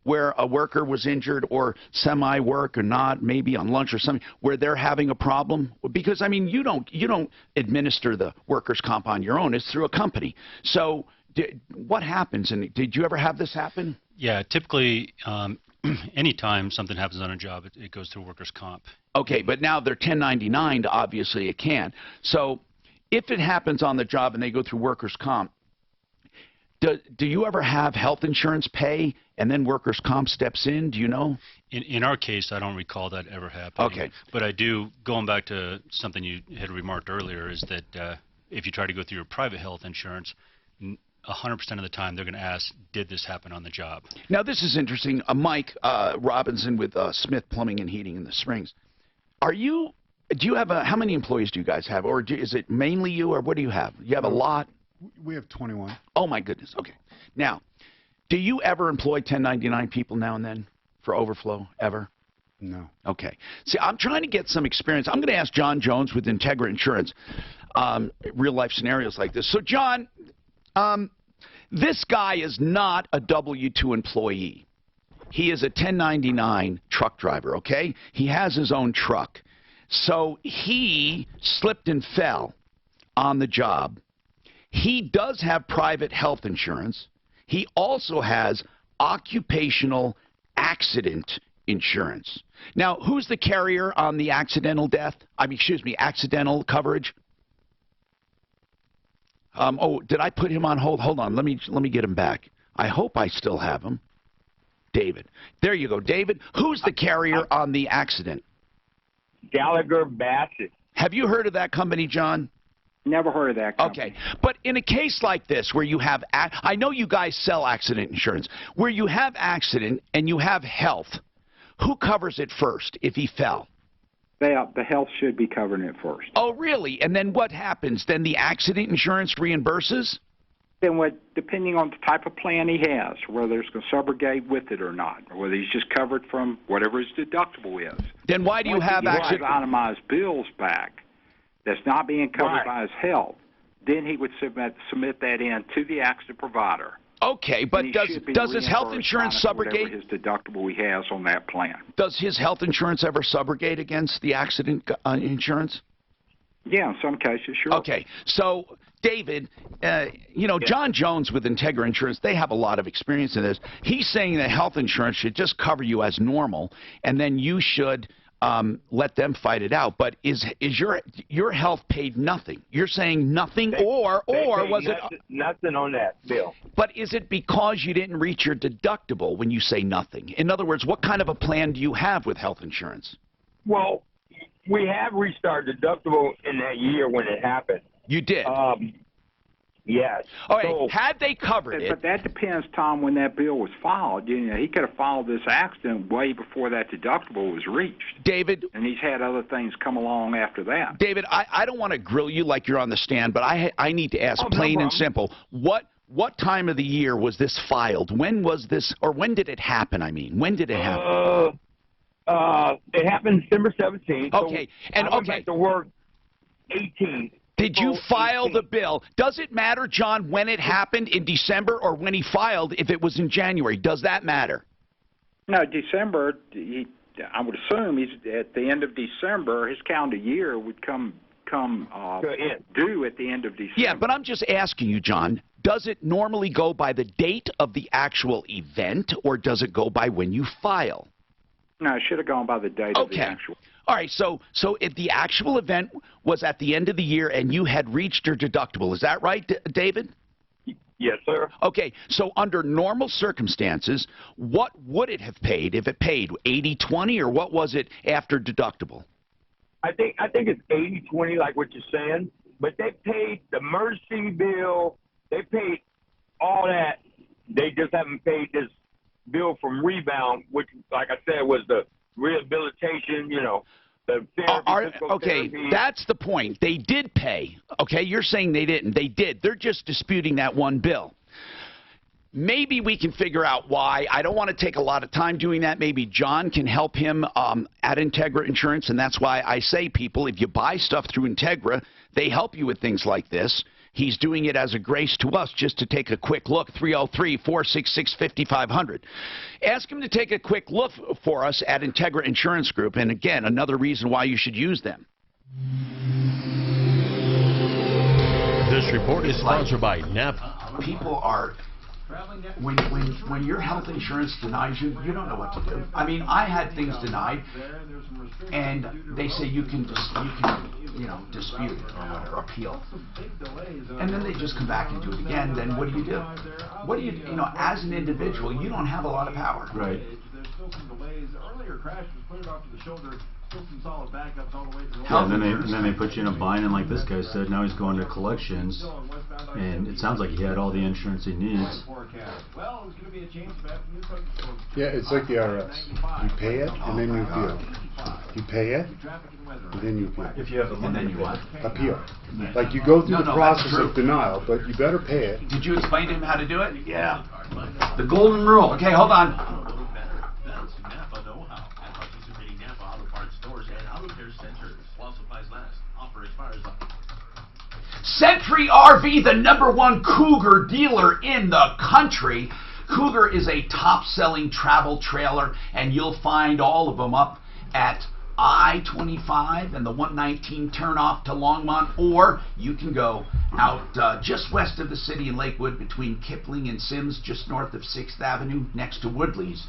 where a worker was injured or semi-work or not, maybe on lunch or something, where they're having a problem? Because, I mean, you don't administer the workers' comp on your own. It's through a company. So what happens? And did you ever have this happen? Yeah, typically anytime something happens on a job, it goes through workers' comp. Okay, but now they're 1099, obviously it can. So if it happens on the job and they go through workers' comp, do you ever have health insurance pay and then workers' comp steps in? Do you know? In our case, I don't recall that ever happening. Okay. But I do, going back to something you had remarked earlier, is that if you try to go through your private health insurance, 100% of the time they're going to ask, did this happen on the job? Now, this is interesting. Mike Robinson with Smith Plumbing and Heating in the Springs. Do you have how many employees do you guys have? Or is it mainly you, or what do you have? You have a lot? We have 21. Oh, my goodness. Okay. Now, do you ever employ 1099 people now and then for overflow, ever? No. Okay. See, I'm trying to get some experience. I'm going to ask John Jones with Integra Insurance, real-life scenarios like this. So, John, this guy is not a W-2 employee. He is a 1099 truck driver, okay? He has his own truck. So he slipped and fell on the job. He does have private health insurance. He also has occupational accident insurance. Now, who's the carrier on the accidental death? Accidental coverage? Oh, did I put him on hold? Hold on. Let me get him back. I hope I still have him. David. There you go. David, who's the carrier on the accident? Gallagher Bassett. Have you heard of that company, John? Never heard of that company. Okay. But in a case like this where you have, I know you guys sell accident insurance, where you have accident and you have health, who covers it first if he fell? The health should be covering it first. Oh, really? And then what happens? Then the accident insurance reimburses? Then depending on the type of plan he has, whether it's going to subrogate with it or not, or whether he's just covered from whatever his deductible is. Then why do you have accident? Itemized bills back that's not being covered by his health, then he would submit that in to the accident provider. Okay, but does his health insurance subrogate? His deductible he has on that plan. Does his health insurance ever subrogate against the accident insurance? Yeah, in some cases, sure. Okay, so David, John Jones with Integra Insurance, they have a lot of experience in this. He's saying that health insurance should just cover you as normal, and then you should let them fight it out. But is your health paid nothing? You're saying nothing, or was it nothing on that bill? But is it because you didn't reach your deductible when you say nothing? In other words, what kind of a plan do you have with health insurance? Well, we have reached our deductible in that year when it happened. You did? Yes. All right, had they covered it... But that depends, Tom, when that bill was filed. He could have filed this accident way before that deductible was reached. David... And he's had other things come along after that. David, I don't want to grill you like you're on the stand, but I need to ask plain and simple. What time of the year was this filed? When was this, or when did it happen, I mean? When did it happen? It happened December 17th. Okay, so I went back to work 18th. Did you file the bill? Does it matter, John, when it happened in December or when he filed if it was in January? Does that matter? No, December, I would assume he's at the end of December, his calendar year would come due at the end of December. Yeah, but I'm just asking you, John, does it normally go by the date of the actual event or does it go by when you file? No, it should have gone by the date of the actual. All right, so if the actual event was at the end of the year and you had reached your deductible, is that right, David? Yes, sir. Okay, so under normal circumstances, what would it have paid if it paid 80-20 or what was it after deductible? I think it's 80-20 like what you're saying, but they paid the emergency bill, they paid all that. They just haven't paid this bill from Rebound, which, like I said, was the rehabilitation, the therapy. Okay, that's the point. They did pay. Okay, you're saying they didn't. They did. They're just disputing that one bill. Maybe we can figure out why. I don't want to take a lot of time doing that. Maybe John can help him at Integra Insurance, and that's why I say, people, if you buy stuff through Integra, they help you with things like this. He's doing it as a grace to us just to take a quick look, 303-466-5500. Ask him to take a quick look for us at Integra Insurance Group, and again, another reason why you should use them. This report is sponsored by NAPA. People are... When your health insurance denies you, you don't know what to do. I mean, I had things denied, and they say you can dispute it or whatever, appeal. And then they just come back and do it again. Then what do? What do you, as an individual, you don't have a lot of power. Right. There's still some delays. The earlier crash was cleared off to the shoulder. Still some solid backups all the way through. Yeah, and then they put you in a bind, and like this guy said, now he's going to collections, and it sounds like he had all the insurance he needs. Well, it's going to be a chance of Yeah, it's like the IRS. You pay it, and then you feel. You pay it, and then you appeal. If you have the money, and then you what? Appeal. Like you go through the process of denial, but you better pay it. Did you explain to him how to do it? Yeah. The golden rule. Okay, hold on. Century RV, the #1 Cougar dealer in the country. Cougar is a top-selling travel trailer, and you'll find all of them up at I-25 and the 119 turnoff to Longmont, or you can go out just west of the city in Lakewood between Kipling and Sims, just north of 6th Avenue, next to Woodley's.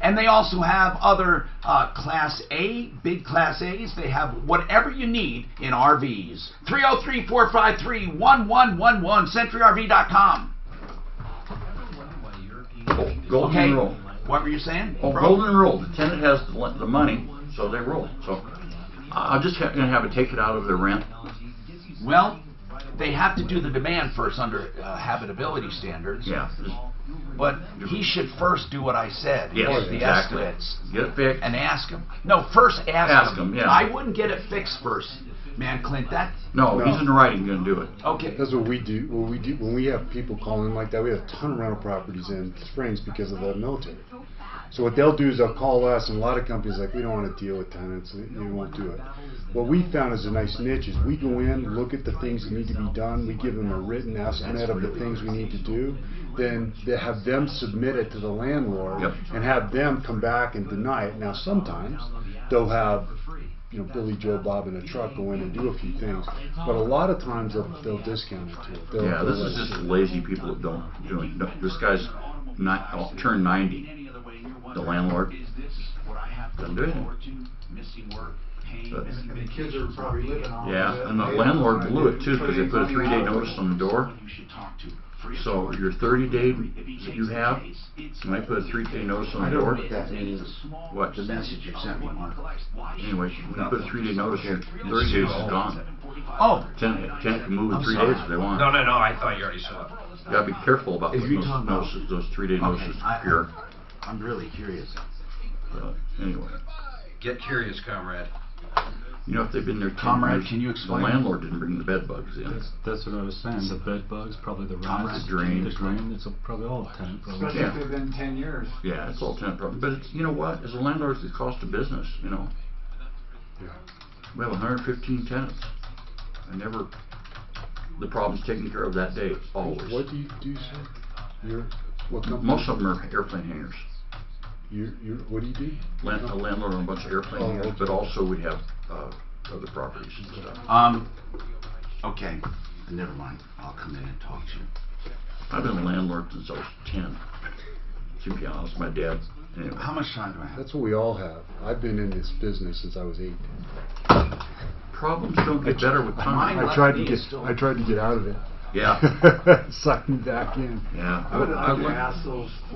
And they also have other Class A, big Class A's. They have whatever you need in RVs. 303-453-1111, CenturyRV.com. Golden rule. What were you saying? Oh, golden rule. The tenant has the money, so they roll. So I'm just going to have to take it out of their rent. Well, they have to do the demand first under habitability standards. Yeah. But he should first do what I said. Yes, the exactly. estimates. Get it fixed. And ask him. No, first ask him. Yeah. I wouldn't get it fixed first, man, Clint. No, he's in the writing going to do it. Okay. That's what we do. When we have people calling like that, we have a ton of rental properties in Springs because of the military. So what they'll do is they'll call us, and a lot of companies are like, we don't want to deal with tenants, we won't do it. What we found is a nice niche is we go in, look at the things that need to be done, we give them a written estimate of the things we need to do, then they have them submit it to the landlord, and have them come back and deny it. Now sometimes they'll have Billy Joe Bob in a truck go in and do a few things, but a lot of times they'll discount it too. This is just lazy people that don't do it. No, this guy's turned 90. The landlord doesn't do anything. And the kids are probably living on it. And the landlord blew it too because they put a 3-day notice on the door. So your 30-day that you have, you might put a 3-day notice on the door. I don't know what that means. What? The message you sent me, Mark. Anyway, when you put a 3-day notice, your 30 days is gone. Oh. Tenant can move in 3 days if they want. No, I thought you already saw it. You gotta be careful about putting those 3-day notices here. I'm really curious. Anyway. Get curious, comrade. If they've been there 10 years, can you explain? The landlord didn't bring the bed bugs in. That's what I was saying. The bed bugs, probably the rats, the drain. It's probably all tenant problems. Especially if they've been 10 years. Yeah, it's all tenant problem. But it's, you know what? As a landlord, it's the cost of business. We have 115 tenants. The problem's taken care of that day, always. What do you do, sir? What company? Most of them are airplane hangars. What do you do? A landlord on a bunch of airplane hangars, but also we have other properties and stuff. Okay, never mind. I'll come in and talk to you. I've been a landlord since I was 10. To be honest, my dad. Anyway. How much time do I have? That's what we all have. I've been in this business since I was 8. Problems don't get better with time. I tried to get out of it. Yeah. Sucked me back in. Yeah.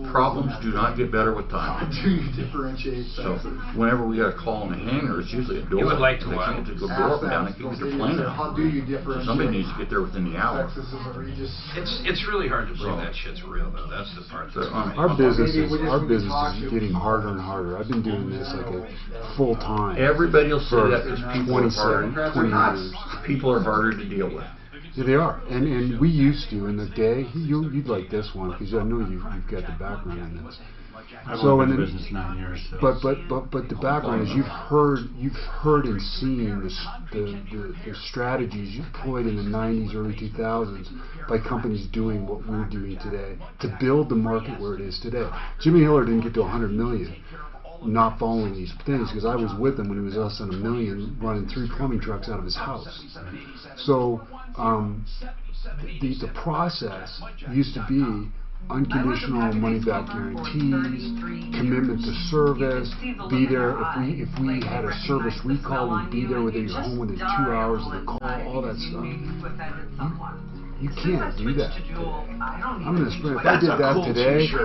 Problems do not get better with time. Do you differentiate so whenever we got a call in the hangar, it's usually a door. You would like to they can't get the door up and down. They can't get their plane out. How do you differentiate? Somebody needs to get there within the hour. It's really hard to believe that shit's real though. That's the part. Our business is getting harder and harder. I've been doing this like a full time. Everybody will say that because people are 20 years. People are harder to deal with. Yeah, they are, and we used to in the day. You'd like this one because I know you've got the background in this. I've been in business 9 years. So but the background is you've heard and seen the strategies you deployed in the 90s, early 2000s by companies doing what we're doing today to build the market where it is today. Jimmy Hiller didn't get to 100 million. Not following these things because I was with him when he was less than $1 million running 3 plumbing trucks out of his house. So the process used to be unconditional money back guarantees, commitment to service, be there if we had a service recall, we'd be there within your home within 2 hours of the call, all that stuff. You can't do that. I'm in the spring. If I did that today, you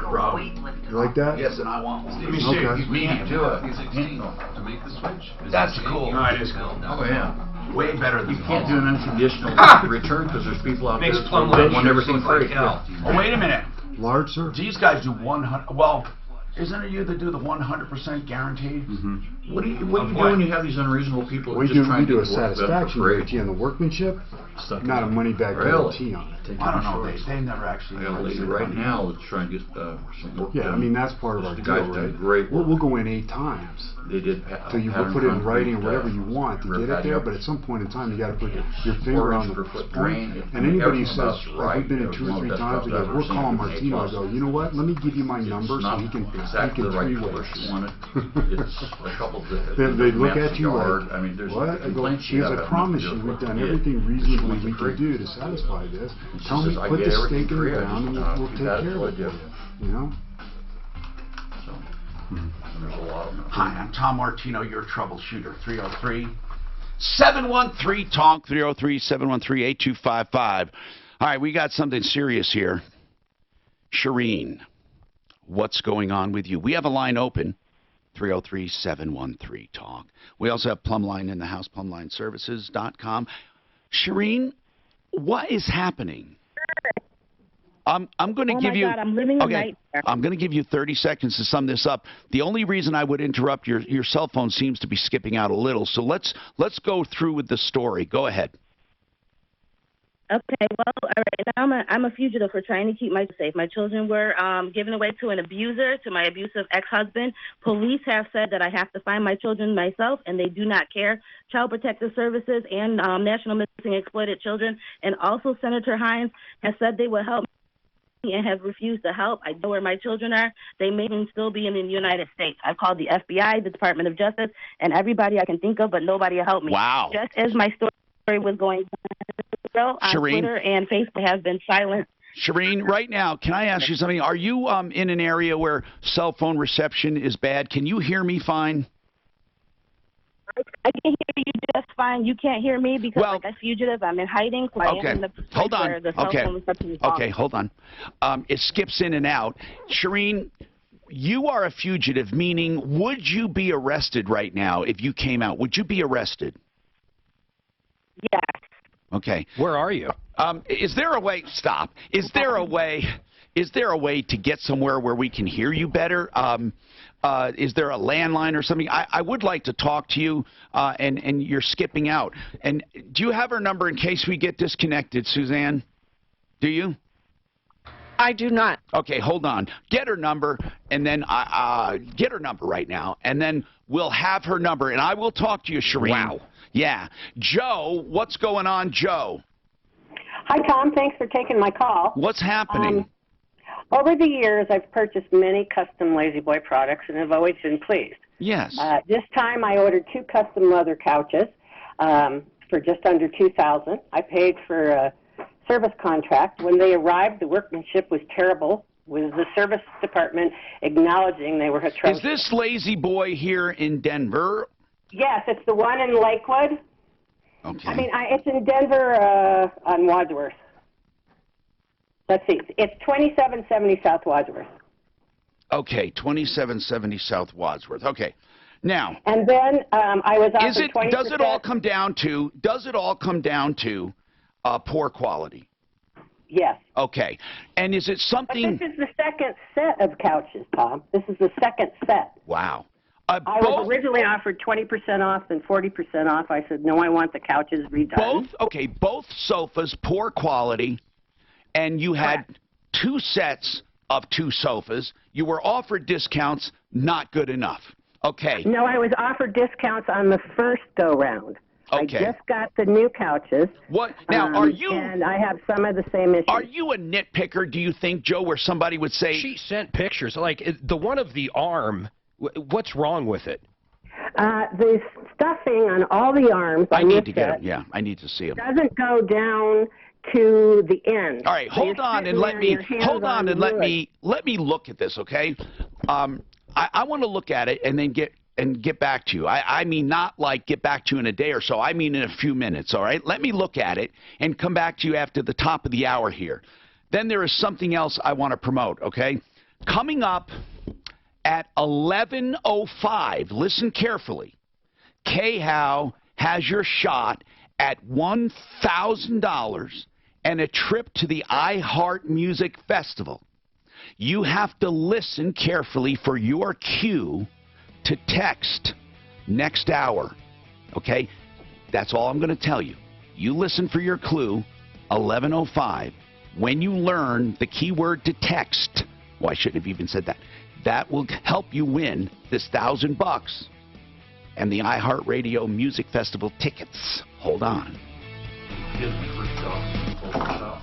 like that? Yes, and I want one. Let me see if you can't do it. To make the switch. That's cool. No, it is cool. Oh yeah. Way better than you can't do an unconditional return because there's people out there that want everything free. Oh, wait a minute. Large, sir? These guys do 100. Well, isn't it you that do the 100% guaranteed? What do you do when you have these unreasonable people We just do, trying we do to a get work done satisfaction for free? guarantee on the workmanship, not a money back guarantee on it. I don't know, they never actually. I got a lady right now that's trying to get some work done. Yeah, I mean, that's part of our The deal, guy's done right? great work. We'll go in 8 times. They did So you will put it in writing or whatever you want to get it there, but at some point in time, you got to put your finger on the point. And anybody who says, like, we've been in 2 or 3 times, they go, we're calling Martino. I go, you know what, let me give you my number so he can exactly the right three-way. course you want it. It's a couple of They look at you like, I mean, there's what? I go, complaints because I promise you, we've done everything reasonably we can do to satisfy this. Tell me, put the stake in the ground and we'll take care of it for you. You know? There's a lot of them. Hi, I'm Tom Martino, your troubleshooter. 303-713-TALK, 303-713-8255. All right, we got something serious here. Shireen, what's going on with you? We have a line open, 303-713-TALK. We also have Plumline in the house, plumlineservices.com. Shireen, what is happening? I'm going to give you. God, I'm living a nightmare. I'm going to give you 30 seconds to sum this up. The only reason I would interrupt, your cell phone seems to be skipping out a little. So let's go through with the story. Go ahead. Okay, well, all right. Now I'm a fugitive for trying to keep my safe. My children were given away to an abuser, to my abusive ex-husband. Police have said that I have to find my children myself, and they do not care. Child Protective Services and National Missing Exploited Children, and also Senator Hines has said they will help me and have refused to help. I know where my children are. They may even still be in the United States. I've called the FBI, the Department of Justice, and everybody I can think of, but nobody will help me. Wow. Just as my story was going on Shireen, Twitter and Facebook have been silent. Shireen, right now, can I ask you something? Are you in an area where cell phone reception is bad? Can you hear me fine? I can hear you just fine. You can't hear me because, like a fugitive, I'm in hiding. So I am in the place hold on. where the cell phone reception is Okay, hold on. It skips in and out. Shireen, you are a fugitive, meaning would you be arrested right now if you came out? Would you be arrested? Yes. Okay. Where are you? Is there a way? Stop. Is there a way? Is there a way to get somewhere where we can hear you better? Is there a landline or something? I would like to talk to you, and you're skipping out. And do you have her number in case we get disconnected, Suzanne? Do you? I do not. Okay, hold on. Get her number, and then get her number right now, and then we'll have her number, and I will talk to you, Shireen. Wow. Yeah. Joe, what's going on, Joe? Hi, Tom. Thanks for taking my call. What's happening? Over the years, I've purchased many custom Lazy Boy products and have always been pleased. Yes. This time, I ordered 2 custom leather couches for just under $2,000. I paid for a service contract. When they arrived, the workmanship was terrible, with the service department acknowledging they were atrocious. Is this Lazy Boy here in Denver? Yes, it's the one in Lakewood. Okay. I mean, it's in Denver on Wadsworth. Let's see. It's 2770 South Wadsworth. Okay, 2770 South Wadsworth. Okay. Now. And then I was offered 20%. Does it all come down to poor quality? Yes. Okay. And is it something? But this is the second set of couches, Tom. This is the second set. Wow. I was originally offered 20% off and 40% off. I said, no, I want the couches redone. Both sofas, poor quality, and you had 2 sets of 2 sofas. You were offered discounts, not good enough. Okay. No, I was offered discounts on the first go-round. Okay. I just got the new couches. What? Now, are you... And I have some of the same issues. Are you a nitpicker, do you think, Joe, where somebody would say... She sent pictures. Like, the one of the arm... What's wrong with it? The stuffing on all the arms. I need to get them. Yeah, I need to see them. Doesn't go down to the end. All right, hold on and let me look at this, okay? I want to look at it and then get back to you. I mean, not like get back to you in a day or so. I mean in a few minutes. All right, let me look at it and come back to you after the top of the hour here. Then there is something else I want to promote. Okay, coming up. At 11:05, listen carefully, K-How has your shot at $1,000 and a trip to the iHeart Music Festival. You have to listen carefully for your cue to text next hour. Okay? That's all I'm going to tell you. You listen for your clue, 11:05. When you learn the keyword to text, well, I shouldn't have even said that. That will help you win this $1,000 and the iHeartRadio Music Festival tickets. Hold on. Get the first job, full shop.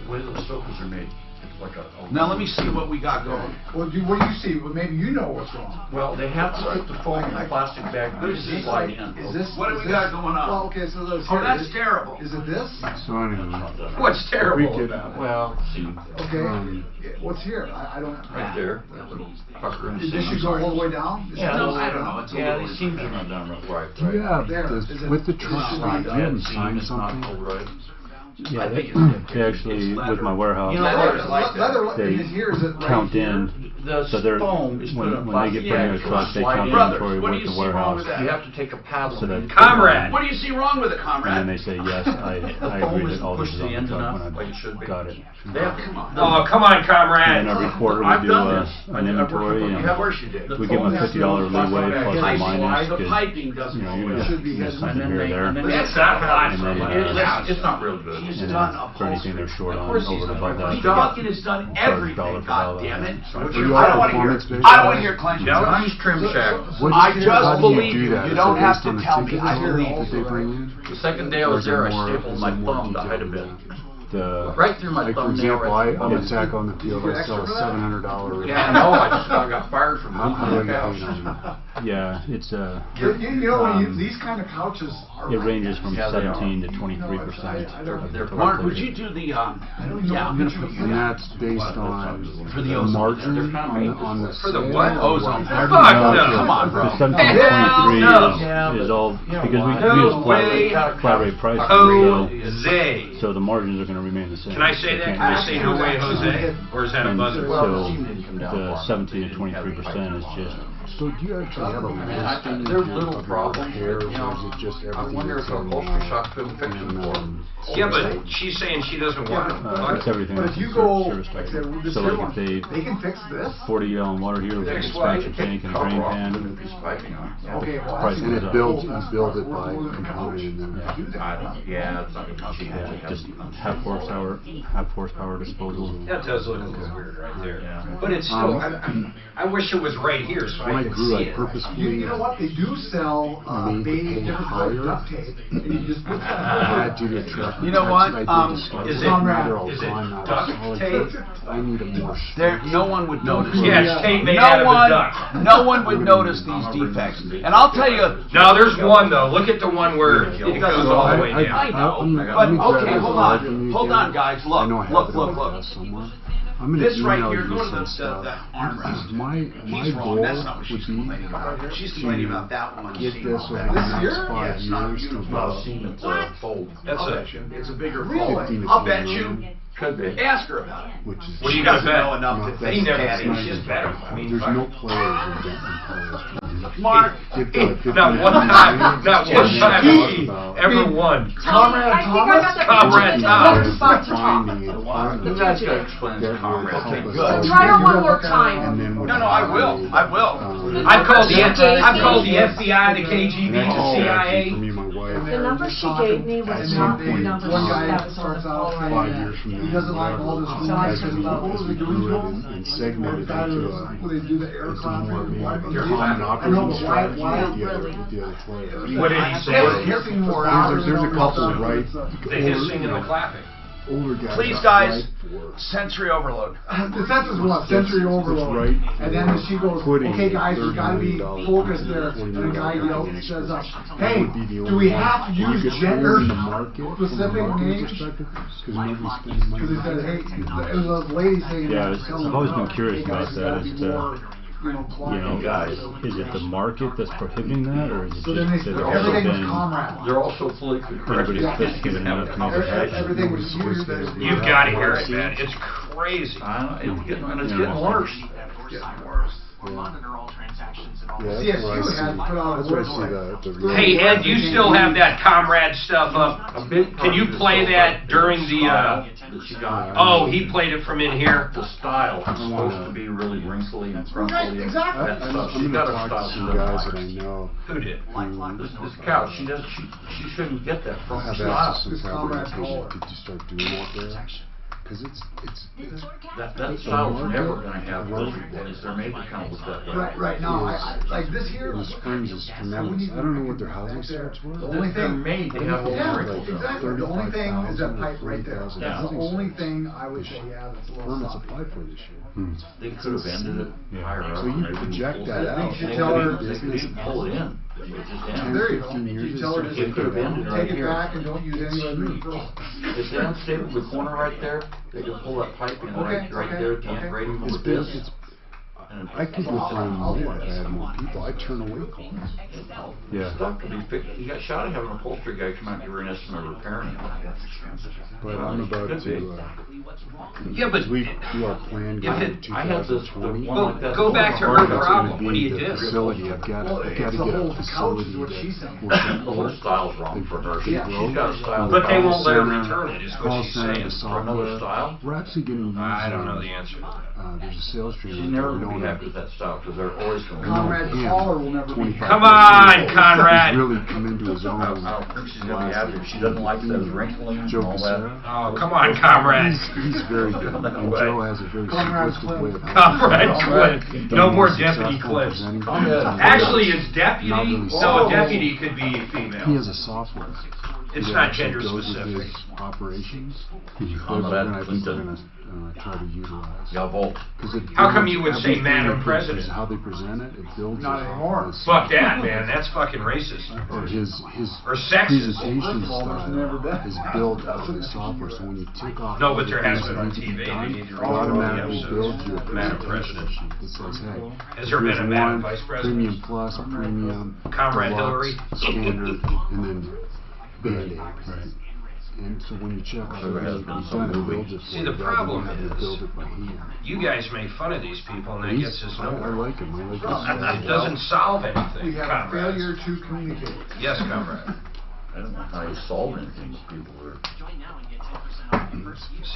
The way those sofas are made, it's like a... Now let me see what we got going. Well, what do you see? Well, maybe you know what's wrong. Well, they have to put the foam in a plastic bag and slide in. Is this? What do we got going on? Well, okay, so let's Oh, that's terrible. Is it this? So anyway, What's terrible we could, about it? Well, see, Okay. What's here? I don't. right there, that little pucker in the This should go all the way down? This should Yeah, go all the way I don't down? know. It's a yeah, little they seem to run down right. do you have There. this, Is it- with the is it truck slide stop, do you down? have them sign something? Right. Yeah, they actually, with my warehouse, You know, Leather they in here, is it right count here? in, The so they're, foam is put in a when they plastic get put in a bag, truck, they slide count in. inventory What do with you the see wrong warehouse. with that? You have to take a paddle. So that- and- Comrade! What do you see wrong with it, And comrade? then they say, yes, I agree that all this is on the truck when I got it. They have, come on. Oh, come on, comrade. And every quarter we I've do done this. an inventory, and Of course you did. we give them a $50 leeway plus or Piping, minus, the because, piping doesn't you know, you're always. gonna miss something here or there. That's not hot. And then, It's not real good. He's and done then for anything they're short on, Of course he's over and done. above that, He fucking has done charge everything. dollar for God dollar. damn it! Are I you don't all want to hear. performance-based? I don't want to hear claims. Johnny's Trim Shack. I just How do you believe do you. that? You Is don't it have based to on the tell me. tickets I believe that you. they bring in? The second day I Or was is there there, I more- stapled is my there more thumb to hide a bit. detail? Right through my Like, for thumbnail. example, I'm a tack on the field, I sell a $700. Yeah, I know, I just got fired from How do I the get house. paid on that? yeah, it's You know, when these kind of couches are. it ranges from Yeah, they are. 17 to 23%. They're Mark, would you do the? Yeah, I'm gonna put you And down. that's based on For the the ozone. margin on the For the sale, what? or Ozone. how do Fuck you no. know? Come on, bro. The 17 to 23 is all, because we use flat rate pricing, Jose. so the margins are going to remain the same. Can I say that? Can I say no way, Jose? Or is that a And buzzer? so the 17 to 23% is just, So do you actually have a listing There's little of problems, repairs, you know, or is it just I everything wonder that's if a in upholstery shop couldn't fix it for them. Yeah, but she's saying she doesn't want them. it's everything. But if you that's go, service like I type. said, this So here like one, if they they can fix this? 40-gallon water heater with an Fix what? expansion tank and a drain pan, Okay, well, price that's And goes it up. builds, you build it by component and then. Yeah, it's not gonna be cheap. Yeah, just half horsepower disposal. That does look a little weird right there. Yeah. But it's still, I wish it was right here so When I I could grew, see I it. purposefully You know what, they do sell, made the beige, paint different color higher. duct tape, and you just put I had to get truck. You know what, is it- is it duct tape? I need a more. There, no one would notice. Yeah, it's tape made out of a duct. No one would notice these defects. And I'll tell you. No, there's one though. Look at the one where it goes all the way down. I know. But okay, hold on. Hold on, guys. Look. Look. I'm gonna This right email here, you go to some the stuff. armrest. My He's wrong. goal That's not what would she's be complaining about. She's complaining about that one. get this over This the next year? 5 Yeah, it's not years to beautiful. about It's fold. That's I'll it. bet you. It's a bigger Really? fold. 15 to I'll 20 bet you. million, Could be. Ask her about it. which is. What do you She got doesn't bet? know enough to Not think He never that thinks is. she's better. I mean, There's fuck. no players in Denton players. Mark. Not one time, not one time has she ever won. Comrade I think I got that Comrade Thomas. spot to talk. You guys gotta explain this comrade. Okay, Good. good. Try her one more time. And then No, I will. I will. I've called the FBI, the KGB, the CIA. For me, my wife. The number she gave me was not the number One guy that was on starts the out phone. 5 years from now. he doesn't like all this So I noise, said, and well, what was we he doing grew to it him? and segmented That into is, a, when they do the air into more contract, why of they a do common that? I know, operating but strategy why with the other, really? with the other players. What did he say? Hissing more hours. There's a couple right. The hissing and the clapping. Older guys. Please, up guys. right for Sensory overload. The sentence was sensory overload. right And then she goes, putting okay guys, you gotta be $30 focused there. $40 And the guy yells, says, hey, would be the do we only have to one. use You could gender clear the market from a specific marketing names? perspective, 'cause nobody's spending money. Because he said, hey, it was a lady saying, Yeah, I've always been curious about that as to, you know, guys, is it the market that's prohibiting that, or is it So then they just said, that it's everything was been comrade. They're also politically correct. everybody's sophisticated enough to make a decision? Everything was used as. You've got to hear it, man. It's crazy. It's getting worse. Getting worse. Or monitor all transactions Yeah, that's where I see the Hey, Ed, do you still have that comrade stuff up? Can you play that during the, oh, he played it from in here? The style is supposed to be really wrinkly and crunkly. Exactly. I'm going to talk to some guys that I know. Who did? This couch, she shouldn't get that from the style. Have asked some fabrication. Could you start doing that there? Because that style's never going to have visibles. They're made to kind of look that way. Right now, like this here. The springs is tremendous. I don't know what their housing starts were. The only thing they're made to have those wrinkles. Exactly. The only thing is that pipe right there. That's the only thing I would say. Yeah, that's a little permits applied for this year. They could have ended it higher up. So you project that out. You should tell her. They could pull it in. There you go. You tell her to take it back and don't use any other referral. If they unstable the corner right there, they can pull that pipe in right there at the end, right even with this. I could go find more if I had more people. I turn away calls. Yeah. Stuff could be fixed. You got shot at having an upholstery guy come out and give her an estimate of repairing it. But I'm about to. Yeah, but we do our plan going to 2020. Go back to her problem. What do you do? Facility. I've got to get a facility that the whole style's wrong for her. She's got a style. But they won't let her return it, is what she's saying. For another style? We're actually going to use. I don't know the answer. There's a sales training. She's never going to be happy with that style because they're always going to. Conrad's caller will never be. Come on, Conrad. Really come into his own. I don't think she's going to be happy. She doesn't like those wrinkling and all that. Oh, come on, Conrad. He's very good. And Joe has a very simplistic way of Conrad Clint. No more Deputy Cliffs. Actually, it's Deputy. So a deputy could be female. He has a software. It's not gender specific. Operations. I think we're going to try to utilize. How come you would say Madam President? How they present it, it builds. Not anymore. Fuck that, man. That's fucking racist. Or his or sexist. Presentation style is built out of the software. So when you tick off. No, but there has been on TV. They need to automatically build you a Madam President. That says, hey, has there been a Madam Vice President? Premium Plus, a premium, Comrade Hillary, standard, and then Band-Aid. Right. And so when you check out everything you've done, it builds it for See, the problem is, build it by hand. You guys make fun of these people, and that gets us nowhere. I like him. I like it doesn't solve anything. We have a failure to communicate. Yes, Comrade. I don't know how you solve anything with people are.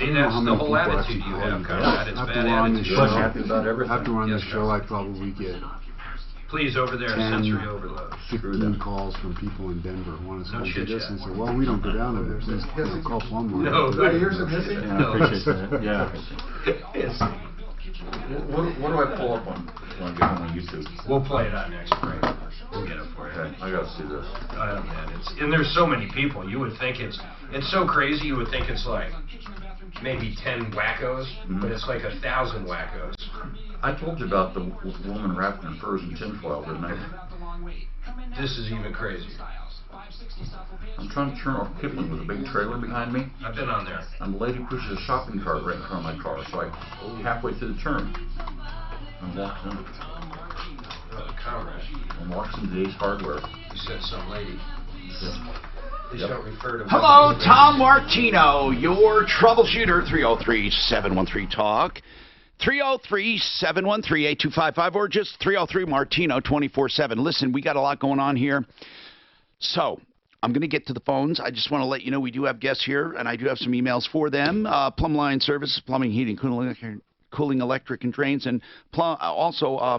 See, that's the whole attitude you have, Comrade. It's bad attitude. After we're on the show, I probably get. Please, over there, 10, sensory overload. 15 calls from people in Denver who want us to do this, and say, well, we don't go down there. Please call Plumber. No, here's some hissing. Yeah, I appreciate that. Yeah. What do I pull up on when I get on YouTube? We'll play it on next break. We'll get it for you. Okay, I gotta see this. Man, and there's so many people. You would think it's so crazy. You would think it's like maybe 10 wackos, but it's like 1,000 wackos. I told you about the woman wrapped in furs and tinfoil, didn't I? This is even crazier. I'm trying to turn off Kipling with a big trailer behind me. I've been on there. And the lady pushes a shopping cart right in front of my car, so I halfway through the turn, and walks into and walks into Ace Hardware. You said some lady. Please don't refer to. Hello, Tom Martino, your troubleshooter. 303-713-TALK. 303-713-8255 or just 303-MARTINO 24/7. Listen, we got a lot going on here. So I'm going to get to the phones. I just want to let you know we do have guests here, and I do have some emails for them. Plumb Line Services, plumbing, heating, cooling, electric, and drains. And also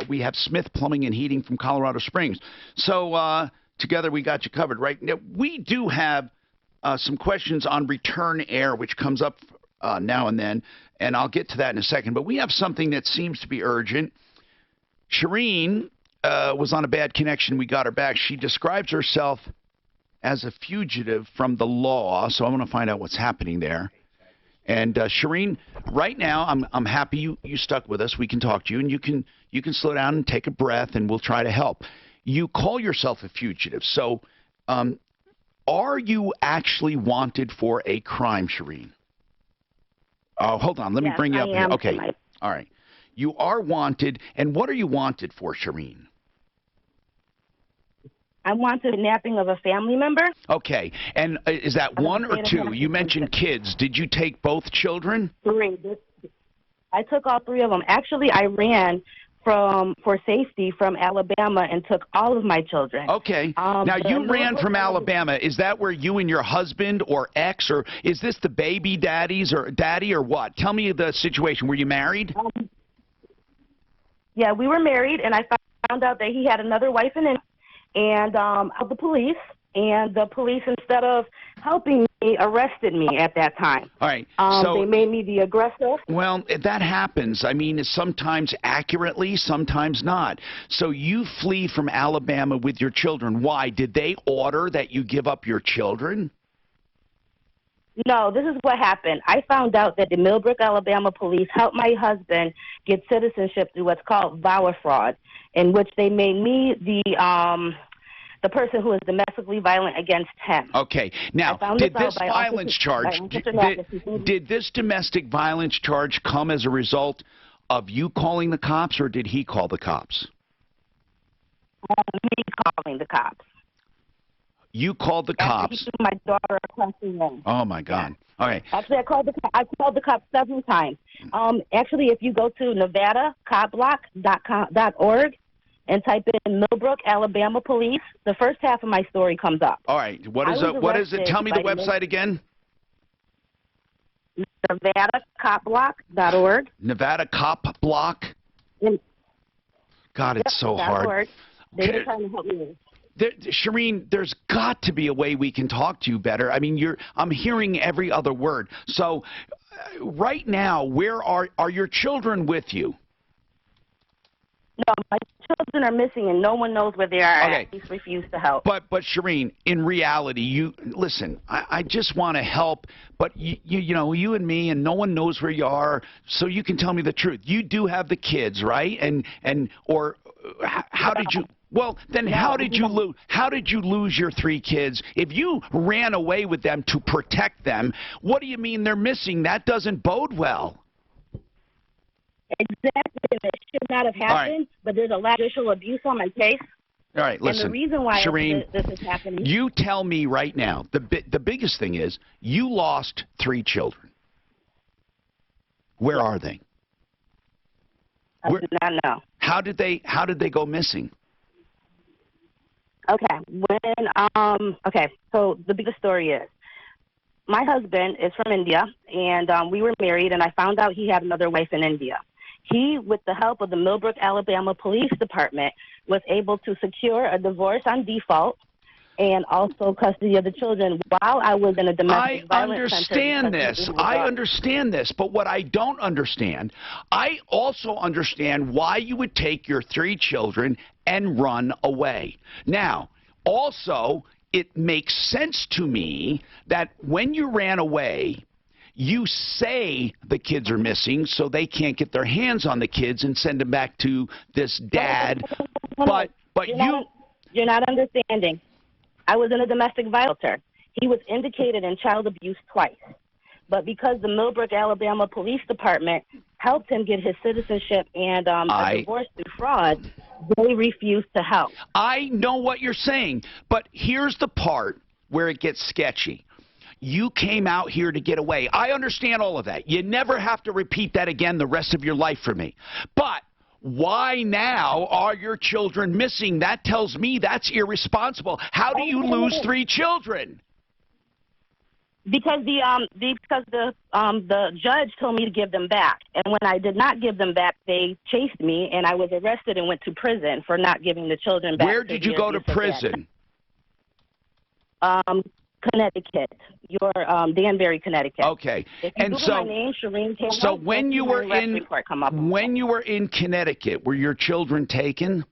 we have Smith Plumbing and Heating from Colorado Springs. So together we got you covered, right? Now, we do have some questions on return air, which comes up now and then. And I'll get to that in a second. But we have something that seems to be urgent. Shireen was on a bad connection. We got her back. She describes herself as a fugitive from the law. So I'm going to find out what's happening there. And Shireen, right now, I'm happy you stuck with us. We can talk to you, and you can slow down and take a breath, and we'll try to help. You call yourself a fugitive. So are you actually wanted for a crime, Shireen? Oh, hold on. Let me bring you up here. Okay. Tonight. All right. You are wanted. And what are you wanted for, Shireen? I wanted kidnapping of a family member. Okay. And is that one or two? You mentioned kids. Did you take both children? 3. I took all 3 of them. Actually, I ran for safety from Alabama and took all of my children. Okay. Now, you ran from Alabama. Is that where you and your husband or ex, or is this the baby daddies or daddy or what? Tell me the situation. Were you married? Yeah, we were married, and I found out that he had another wife and the police. And the police, instead of helping me, arrested me at that time. All right. They made me the aggressor. Well, that happens. I mean, sometimes accurately, sometimes not. So you flee from Alabama with your children. Why? Did they order that you give up your children? No, this is what happened. I found out that the Millbrook, Alabama police helped my husband get citizenship through what's called vower fraud, in which they made me the person who is domestically violent against him. Okay. Now, did this violence charge, did this domestic violence charge come as a result of you calling the cops, or did he call the cops? Me calling the cops. You called the cops. He threw my daughter across the room. Oh my God! All right. Actually, I called the cops several times. Actually, if you go to NevadaCopBlock.org and type in Millbrook, Alabama police, the first half of my story comes up. All right. What is it? What is it? Tell me the website again. NevadaCopBlock.org. NevadaCopBlock. God, it's so hard. They were trying to help me. Shireen, there's got to be a way we can talk to you better. I mean, I'm hearing every other word. So, right now, where are your children with you? No, my children are missing, and no one knows where they are. Okay. I just refuse to help. But Shireen, in reality, listen. I just want to help, but you know, you and me, and no one knows where you are. So you can tell me the truth. You do have the kids, right? Or how did you? Well, then how did you lose? How did you lose your 3 kids? If you ran away with them to protect them, what do you mean they're missing? That doesn't bode well. Exactly. It should not have happened, but there's a lot of judicial abuse on my case. All right, listen, and the reason why Shireen, this is happening. You tell me right now. The biggest thing is you lost 3 children. Where are they? I do not know. How did they go missing? Okay. So the biggest story is my husband is from India, and we were married, and I found out he had another wife in India. He, with the help of the Millbrook, Alabama Police Department, was able to secure a divorce on default and also custody of the children while I was in a domestic violence center. I understand this, but what I don't understand, I also understand why you would take your 3 children and run away. Now, also, it makes sense to me that when you ran away, you say the kids are missing so they can't get their hands on the kids and send them back to this dad. But you're not understanding. I was in a domestic violence center. He was indicated in child abuse twice. But because the Millbrook, Alabama Police Department helped him get his citizenship and a divorce through fraud, they refused to help. I know what you're saying, but here's the part where it gets sketchy. You came out here to get away. I understand all of that. You never have to repeat that again the rest of your life for me. But why now are your children missing? That tells me that's irresponsible. How do you lose 3 children? Because the judge told me to give them back, and when I did not give them back, they chased me, and I was arrested and went to prison for not giving the children back. Where did you go to prison? Connecticut. Danbury, Connecticut. Okay. If you Google my name, Shireen Taylor, so when you were in Connecticut, were your children taken?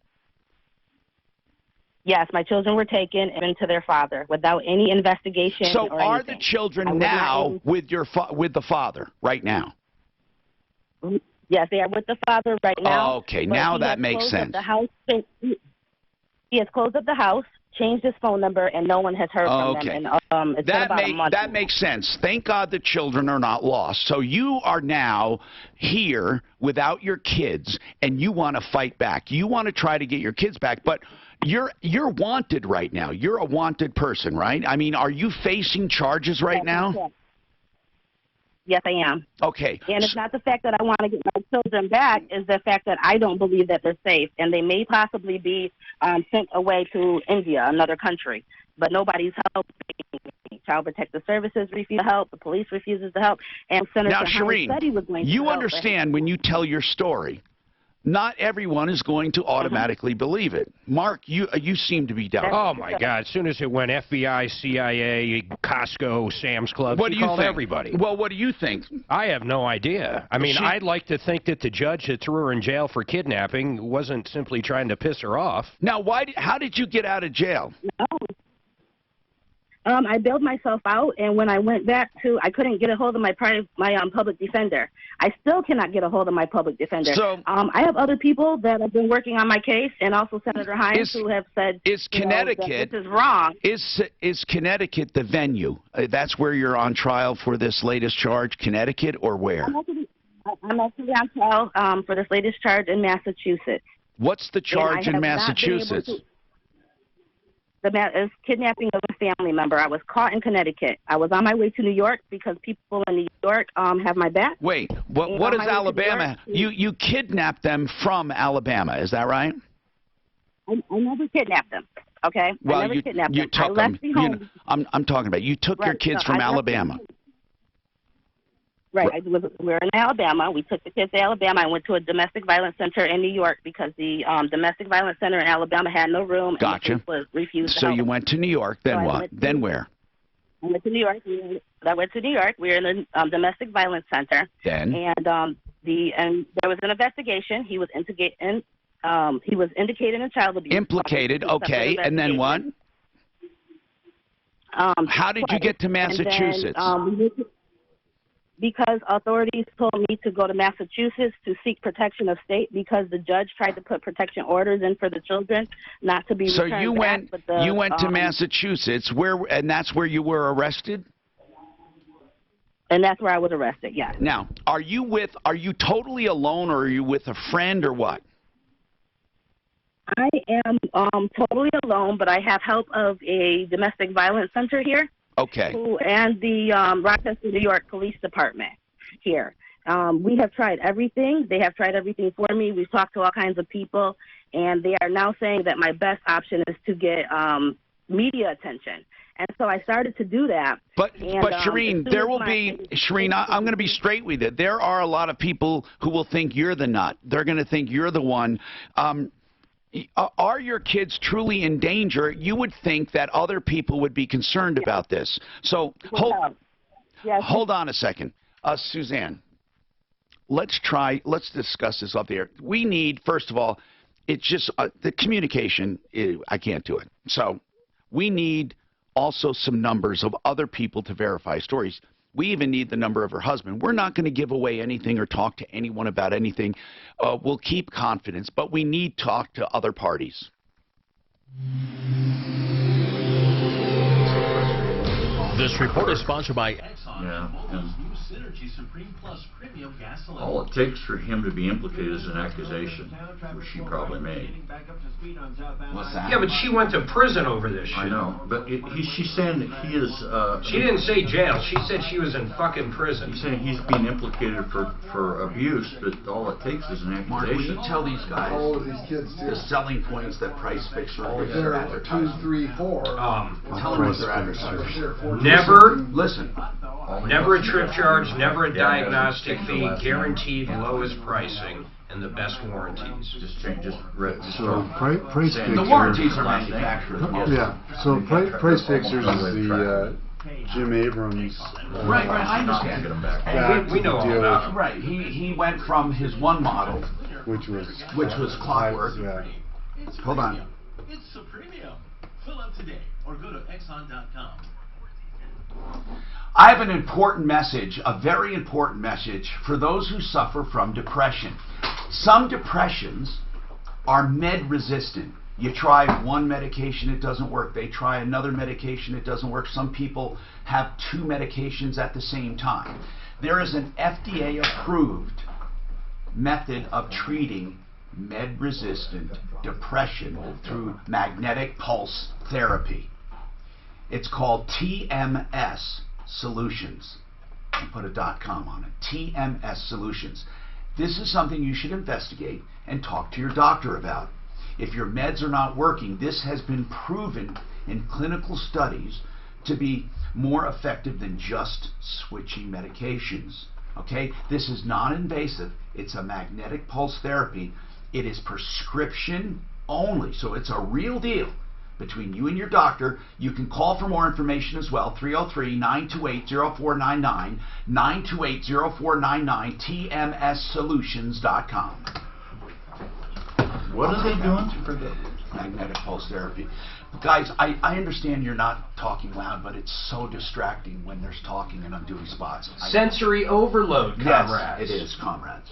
Yes, my children were taken into their father without any investigation. So or are anything. the children now with the father right now? Yes, they are with the father right now. Oh, okay, now that makes sense. He has closed up the house, changed his phone number, and no one has heard from them. And, it's been about a month. That makes sense. Thank God the children are not lost. So you are now here without your kids, and you want to fight back. You want to try to get your kids back, but you're wanted right now. You're a wanted person, right? I mean, are you facing charges right now? Yes, I am. Okay. And it's not the fact that I want to get my children back, it's the fact that I don't believe that they're safe, and they may possibly be sent away to India, another country. But nobody's helping. Child Protective Services refuse to help. The police refuses to help. And Senator Now, Hines said he was going to you help, understand when you tell your story, not everyone is going to automatically believe it. Mark, you seem to be doubting. Oh my God! As soon as it went FBI, CIA, Costco, Sam's Club, what do you called think? Everybody. Well, what do you think? I have no idea. I mean, I'd like to think that the judge that threw her in jail for kidnapping wasn't simply trying to piss her off. Now, how did you get out of jail? I bailed myself out, and when I went back to, I couldn't get a hold of my public defender. I still cannot get a hold of my public defender. So, I have other people that have been working on my case, and also Senator Hines, who have said Connecticut, that this is wrong. Is Connecticut the venue? That's where you're on trial for this latest charge, Connecticut, or where? I'm actually on trial for this latest charge in Massachusetts. What's the charge in Massachusetts? Is kidnapping of a family member. I was caught in Connecticut. I was on my way to New York because people in New York have my back. Wait, what is Alabama? You kidnapped them from Alabama, is that right? I never kidnapped them. Okay. Well, I never kidnapped them. took I left them. the home. I'm talking about you took your kids from Alabama. Right. We were in Alabama. We took the kids to Alabama. I went to a domestic violence center in New York because the domestic violence center in Alabama had no room. Gotcha. And the police refused to So help. you went to New York. Then what? Then where? I went to New York. I went to New York. We were in the domestic violence center. Then? And there was an investigation. He was indicated in child abuse. Implicated. Okay. And then what? How did you get to Massachusetts? Because authorities told me to go to Massachusetts to seek protection of state because the judge tried to put protection orders in for the children not to be returned So you went to Massachusetts, and that's where you were arrested? And that's where I was arrested, yes. Now, are you totally alone, or are you with a friend, or what? I am totally alone, but I have help of a domestic violence center here. Okay. And the Rochester, New York Police Department here. We have tried everything. They have tried everything for me. We've talked to all kinds of people, and they are now saying that my best option is to get media attention. And so I started to do that. But Shireen, there will be, Shireen, I'm going to be straight with you. There are a lot of people who will think you're the nut. They're going to think you're the one. Are your kids truly in danger? You would think that other people would be concerned about this. So hold on a second. Suzanne, let's discuss this up there. We need, first of all, it's just the communication, I can't do it. So we need also some numbers of other people to verify stories. We even need the number of her husband. We're not going to give away anything or talk to anyone about anything. We'll keep confidence, but we need to talk to other parties. This report is sponsored by all it takes for him to be implicated is an accusation, which she probably made. What's that? Yeah, but she went to prison over this shit. I know, but she's saying that he is... she didn't say jail. She said she was in fucking prison. He's saying he's being implicated for abuse, but all it takes is an accusation. Mark, will you tell these guys the selling points that Price Fixer is advertising? 2, 3, 4. Tell them what they're advertising. Never a trip charge, never a diagnostic fee, guaranteed lowest pricing, and the best warranties. Price Fixer. The warranties are manufactured. Yeah. So Price Fixers is the Jim Abrams. Right. I understand. We know all about it. Right. He went from his one model, which was Clockwork. Yeah. Hold on. It's Supremio. Fill up today or go to Exxon.com. I have an important message, a very important message for those who suffer from depression. Some depressions are med resistant. You try one medication, it doesn't work. They try another medication, it doesn't work. Some people have 2 medications at the same time. There is an FDA approved method of treating med resistant depression through magnetic pulse therapy. It's called TMS Solutions. and put a .com on it. TMS Solutions. This is something you should investigate and talk to your doctor about. If your meds are not working, this has been proven in clinical studies to be more effective than just switching medications. Okay? This is non-invasive. It's a magnetic pulse therapy. It is prescription only, so it's a real deal between you and your doctor. You can call for more information as well, 303-928-0499, 928-0499, tmssolutions.com. What are they doing for the magnetic pulse therapy? Guys, I understand you're not talking loud, but it's so distracting when there's talking and I'm doing spots. Sensory overload, comrades. Yes, it is, comrades.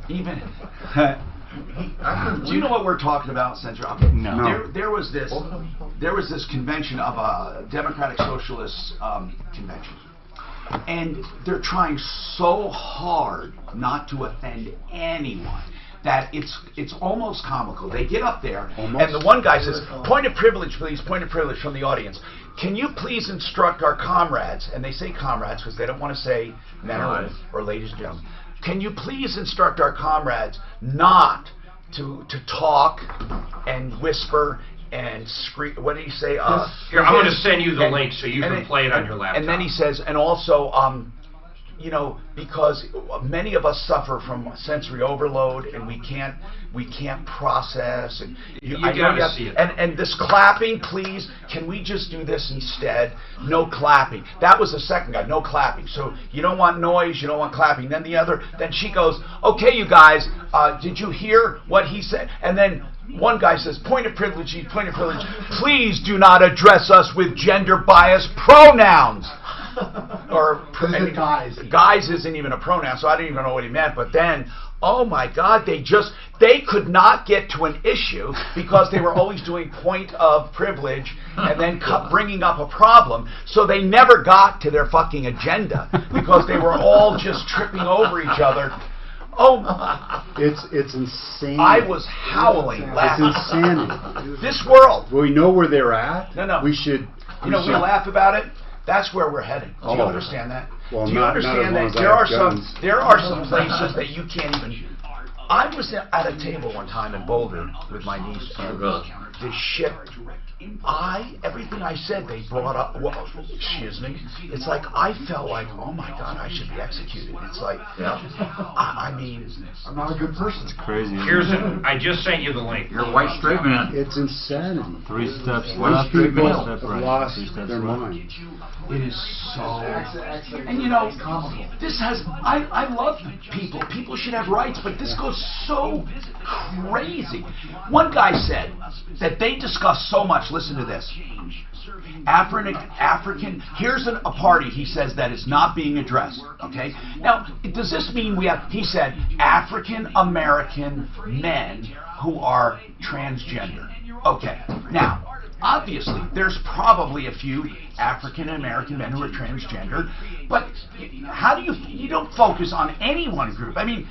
Even do you know what we're talking about, Sensory? Okay. No. There was this convention of a Democratic Socialist convention, and they're trying so hard not to offend anyone that it's almost comical. They get up there, and the one guy says, "Point of privilege, please. Point of privilege from the audience. Can you please instruct our comrades?" And they say comrades because they don't want to say men or ladies and gentlemen. Can you please instruct our comrades not to talk and whisper and scream? What did he say? Here, I'm going to send you the link so you can play it on your laptop. And then he says, and also, you know, because many of us suffer from sensory overload and we can't process. And you gotta see it. And this clapping, please, can we just do this instead? No clapping. That was the second guy, no clapping. So you don't want noise, you don't want clapping. Then she goes, okay, you guys, did you hear what he said? And then one guy says, point of privilege, please do not address us with gender-biased pronouns. Or guys isn't even a pronoun, so I didn't even know what he meant. But then, oh my God, they could not get to an issue because they were always doing point of privilege and then bringing up a problem. So they never got to their fucking agenda because they were all just tripping over each other. Oh, it's insane. I was howling laughing. It's insanity. This world. We know where they're at. No. We should. We laugh about it. That's where we're heading. Do you understand that? Well, do you understand that there are some places that you can't even. I was at a table one time in Boulder with my niece, and this shit. Everything I said, they brought up. Well, excuse me. It's like I felt like, oh my God, I should be executed. It's like, I mean, I'm not a good person. It's crazy. I just sent you the link. You're a white straight man. It's insanity. 3 steps These left, 3 people steps have right. lost their mind. it is so. And you know, this has. I love people. People should have rights, but this goes so crazy. One guy said that they discuss so much. Listen to this. African, here's a party, he says, that is not being addressed, okay? Now, does this mean we have, he said, African American men who are transgender? Okay, now, obviously, there's probably a few African American men who are transgender, but how do you don't focus on any one group. I mean,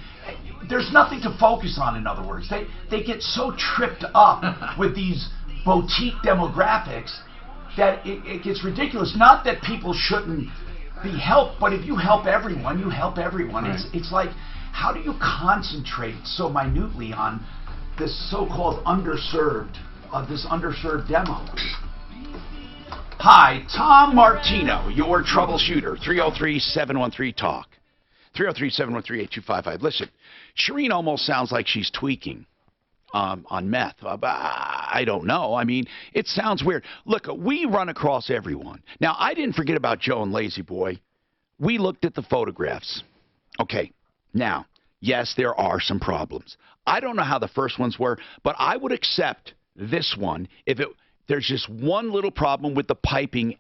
there's nothing to focus on, in other words. They get so tripped up with these boutique demographics that it gets ridiculous. Not that people shouldn't be helped, but if you help everyone, you help everyone. Right. It's like, how do you concentrate so minutely on this so-called underserved demo? Hi, Tom Martino, your troubleshooter. 303-713-TALK. 303-713-8255. Listen, Shireen almost sounds like she's tweaking on meth. I don't know. I mean, it sounds weird. Look, we run across everyone. Now, I didn't forget about Joe and Lazy Boy. We looked at the photographs. Okay, now, yes, there are some problems. I don't know how the first ones were, but I would accept this one if there's just one little problem with the piping.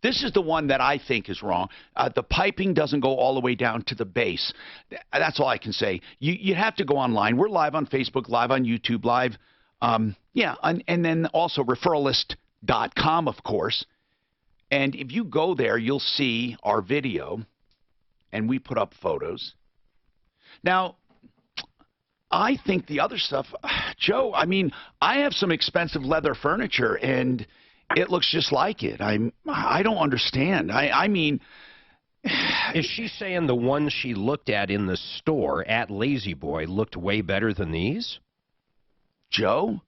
This is the one that I think is wrong. The piping doesn't go all the way down to the base. That's all I can say. You have to go online. We're live on Facebook, live on YouTube, live, and then also referralist.com, of course. And if you go there, you'll see our video, and we put up photos. Now, I think the other stuff, Joe, I mean, I have some expensive leather furniture, and It looks just like it. I don't understand. I mean, is she saying the ones she looked at in the store at Lazy Boy looked way better than these? Joe?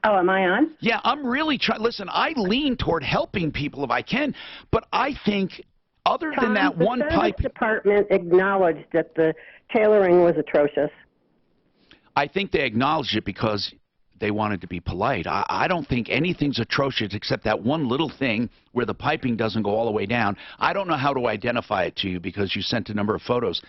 Oh, am I on? Yeah, I'm really trying. Listen, I lean toward helping people if I can, but I think other than that one pipe... The service department acknowledged that the tailoring was atrocious. I think they acknowledged it because they wanted to be polite. I don't think anything's atrocious except that one little thing where the piping doesn't go all the way down. I don't know how to identify it to you because you sent a number of photos.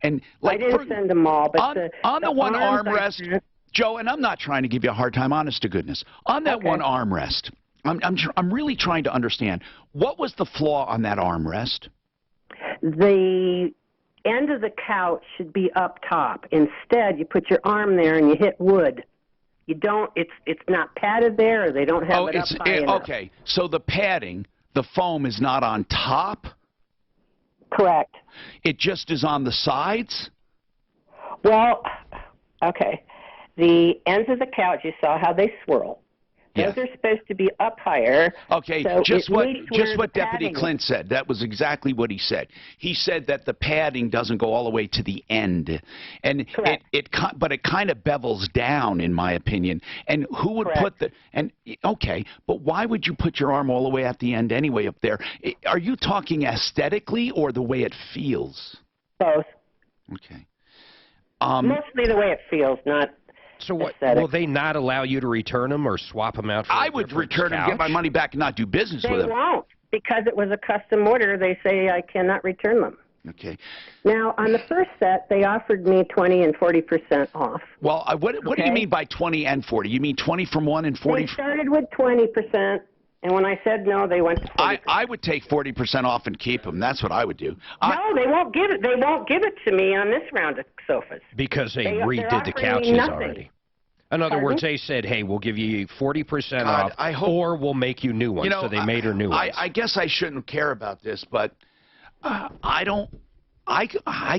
And like, I didn't send them all, but on the one armrest, Joe, and I'm not trying to give you a hard time, honest to goodness. On that one armrest, I'm really trying to understand, what was the flaw on that armrest? The end of the couch should be up top. Instead, you put your arm there and you hit wood. You don't. It's not padded there, or they don't have it up high enough. Okay, so the padding, the foam is not on top? Correct. It just is on the sides? Well, okay. The ends of the couch, you saw how they swirl. Those are supposed to be up higher. Okay, so just what Deputy Clint said. That was exactly what he said. He said that the padding doesn't go all the way to the end, and but it kind of bevels down, in my opinion. And who would put the okay? But why would you put your arm all the way at the end anyway up there? Are you talking aesthetically or the way it feels? Both. Okay. Mostly the way it feels, not. So what, will they not allow you to return them or swap them out for I would return them, get my money back, and not do business with them. They won't, because it was a custom order. They say I cannot return them. Okay. Now, on the first set, they offered me 20 and 40% off. Well, what do you mean by 20 and 40? You mean 20 from one and 40 They started with 20%, and when I said no, they went to 40%. I would take 40% off and keep them. That's what I would do. No, they won't give it. They won't give it to me on this round of sofas. Because they redid the couches already. In other words, they said, hey, we'll give you 40% off, or we'll make you new ones. So they made her new ones. I guess I shouldn't care about this, but I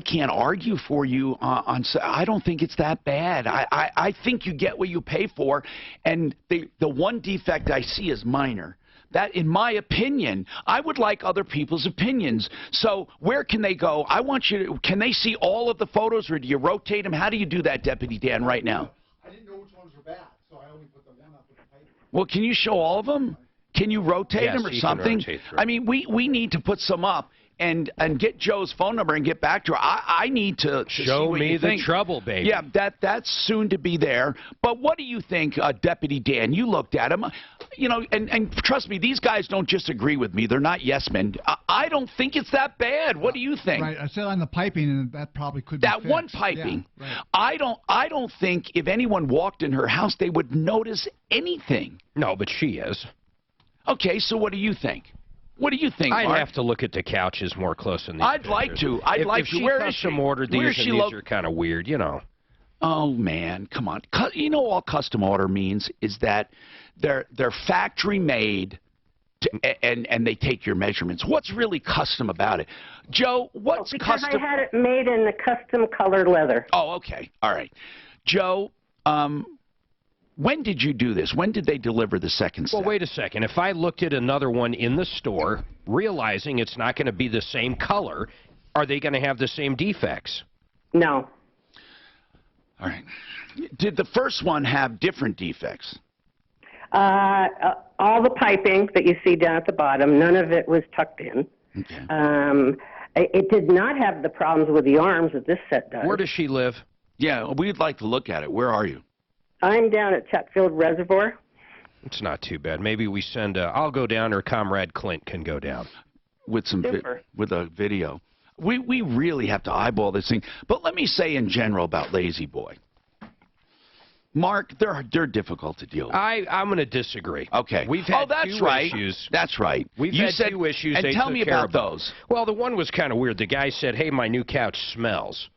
can't argue for you on. I don't think it's that bad. I think you get what you pay for, and the one defect I see is minor. That, in my opinion, I would like other people's opinions. So where can they go? I want you to. Can they see all of the photos, or do you rotate them? How do you do that, Deputy Dan, right now? I didn't know which ones were bad, so I only put the one up with the pipe. Well, can you show all of them? Can you rotate them or something? I mean, we need to put some up and get Joe's phone number and get back to her. I need to show me the trouble, baby. Yeah, that's soon to be there. But what do you think, Deputy Dan? You looked at him, you know, and trust me, these guys don't just agree with me. They're not yes men. I don't think it's that bad. What do you think? Right, I said on the piping, and that probably could be that fixed. one piping. Yeah, right. I don't think if anyone walked in her house they would notice anything. No, but she is. Okay, so what do you think? What do you think, Mark? I'd have to look at the couches more close in these I'd like to. I'd like to. Where is she? Ordered these, and these are kind of weird, you know. Oh man, come on. You know, all custom order means is that they're factory made, and they take your measurements. What's really custom about it, Joe? What's because custom? I had it made in the custom colored leather. Oh, okay, all right, Joe. When did you do this? When did they deliver the second set? Well, wait a second. If I looked at another one in the store, realizing it's not going to be the same color, are they going to have the same defects? No. All right. Did the first one have different defects? All the piping that you see down at the bottom, none of it was tucked in. Okay. It did not have the problems with the arms that this set does. Where does she live? Yeah, we'd like to look at it. Where are you? I'm down at Chatfield Reservoir. It's not too bad. Maybe we send I'll go down, or Comrade Clint can go down. With some with a video. We really have to eyeball this thing. But let me say in general about Lazy Boy. Mark, they're difficult to deal with. I'm going to disagree. Okay. We've had that's two right. issues. That's right. We've had two issues. And tell me about those. Well, the one was kind of weird. The guy said, hey, my new couch smells.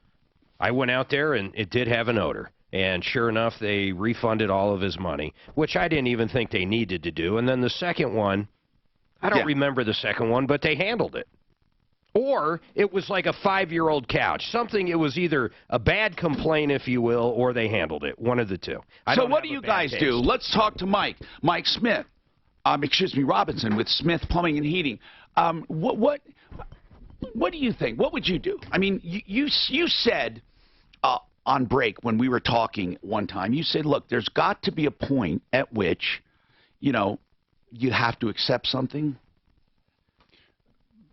I went out there, and it did have an odor. And sure enough, they refunded all of his money, which I didn't even think they needed to do. And then the second one, I don't remember the second one, but they handled it. Or it was like a 5-year-old couch. Something, it was either a bad complaint, if you will, or they handled it. One of the two. So what do you guys do? Let's talk to Mike. Mike Smith. excuse me, Robinson with Smith Plumbing and Heating. What do you think? What would you do? I mean, you said on break when we were talking one time, you said, look, there's got to be a point at which, you know, you have to accept something.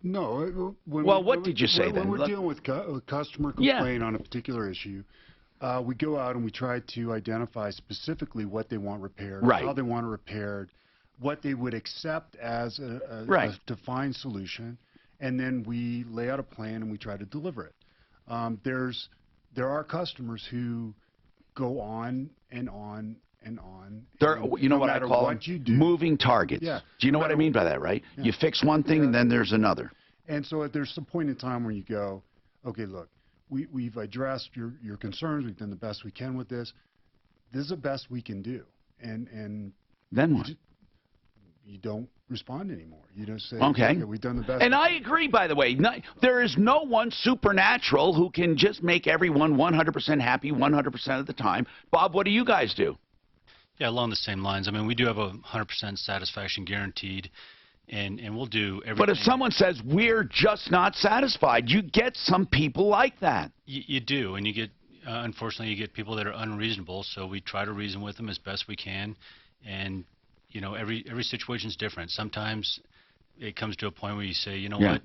No. What did you say then? When we're dealing with a customer complaint on a particular issue, we go out and we try to identify specifically what they want repaired, how they want it repaired, what they would accept as a defined solution, and then we lay out a plan and we try to deliver it. There are customers who go on and on and on. You know what I call them? Moving targets. Yeah. Do you know what I mean by that, right? Yeah. You fix one thing and then there's another. And so there's some point in time where you go, okay, look, we've addressed your concerns. We've done the best we can with this. This is the best we can do. And then what? You don't respond anymore. You don't say, okay, we've done the best. And I agree, by the way. There is no one supernatural who can just make everyone 100% happy 100% of the time. Bob, what do you guys do? Yeah, along the same lines. I mean, we do have a 100% satisfaction guaranteed, and we'll do everything. But if someone says, we're just not satisfied, you get some people like that. You do, and you get, unfortunately, you get people that are unreasonable, so we try to reason with them as best we can, and, you know, every situation's different. Sometimes it comes to a point where you say, you know what?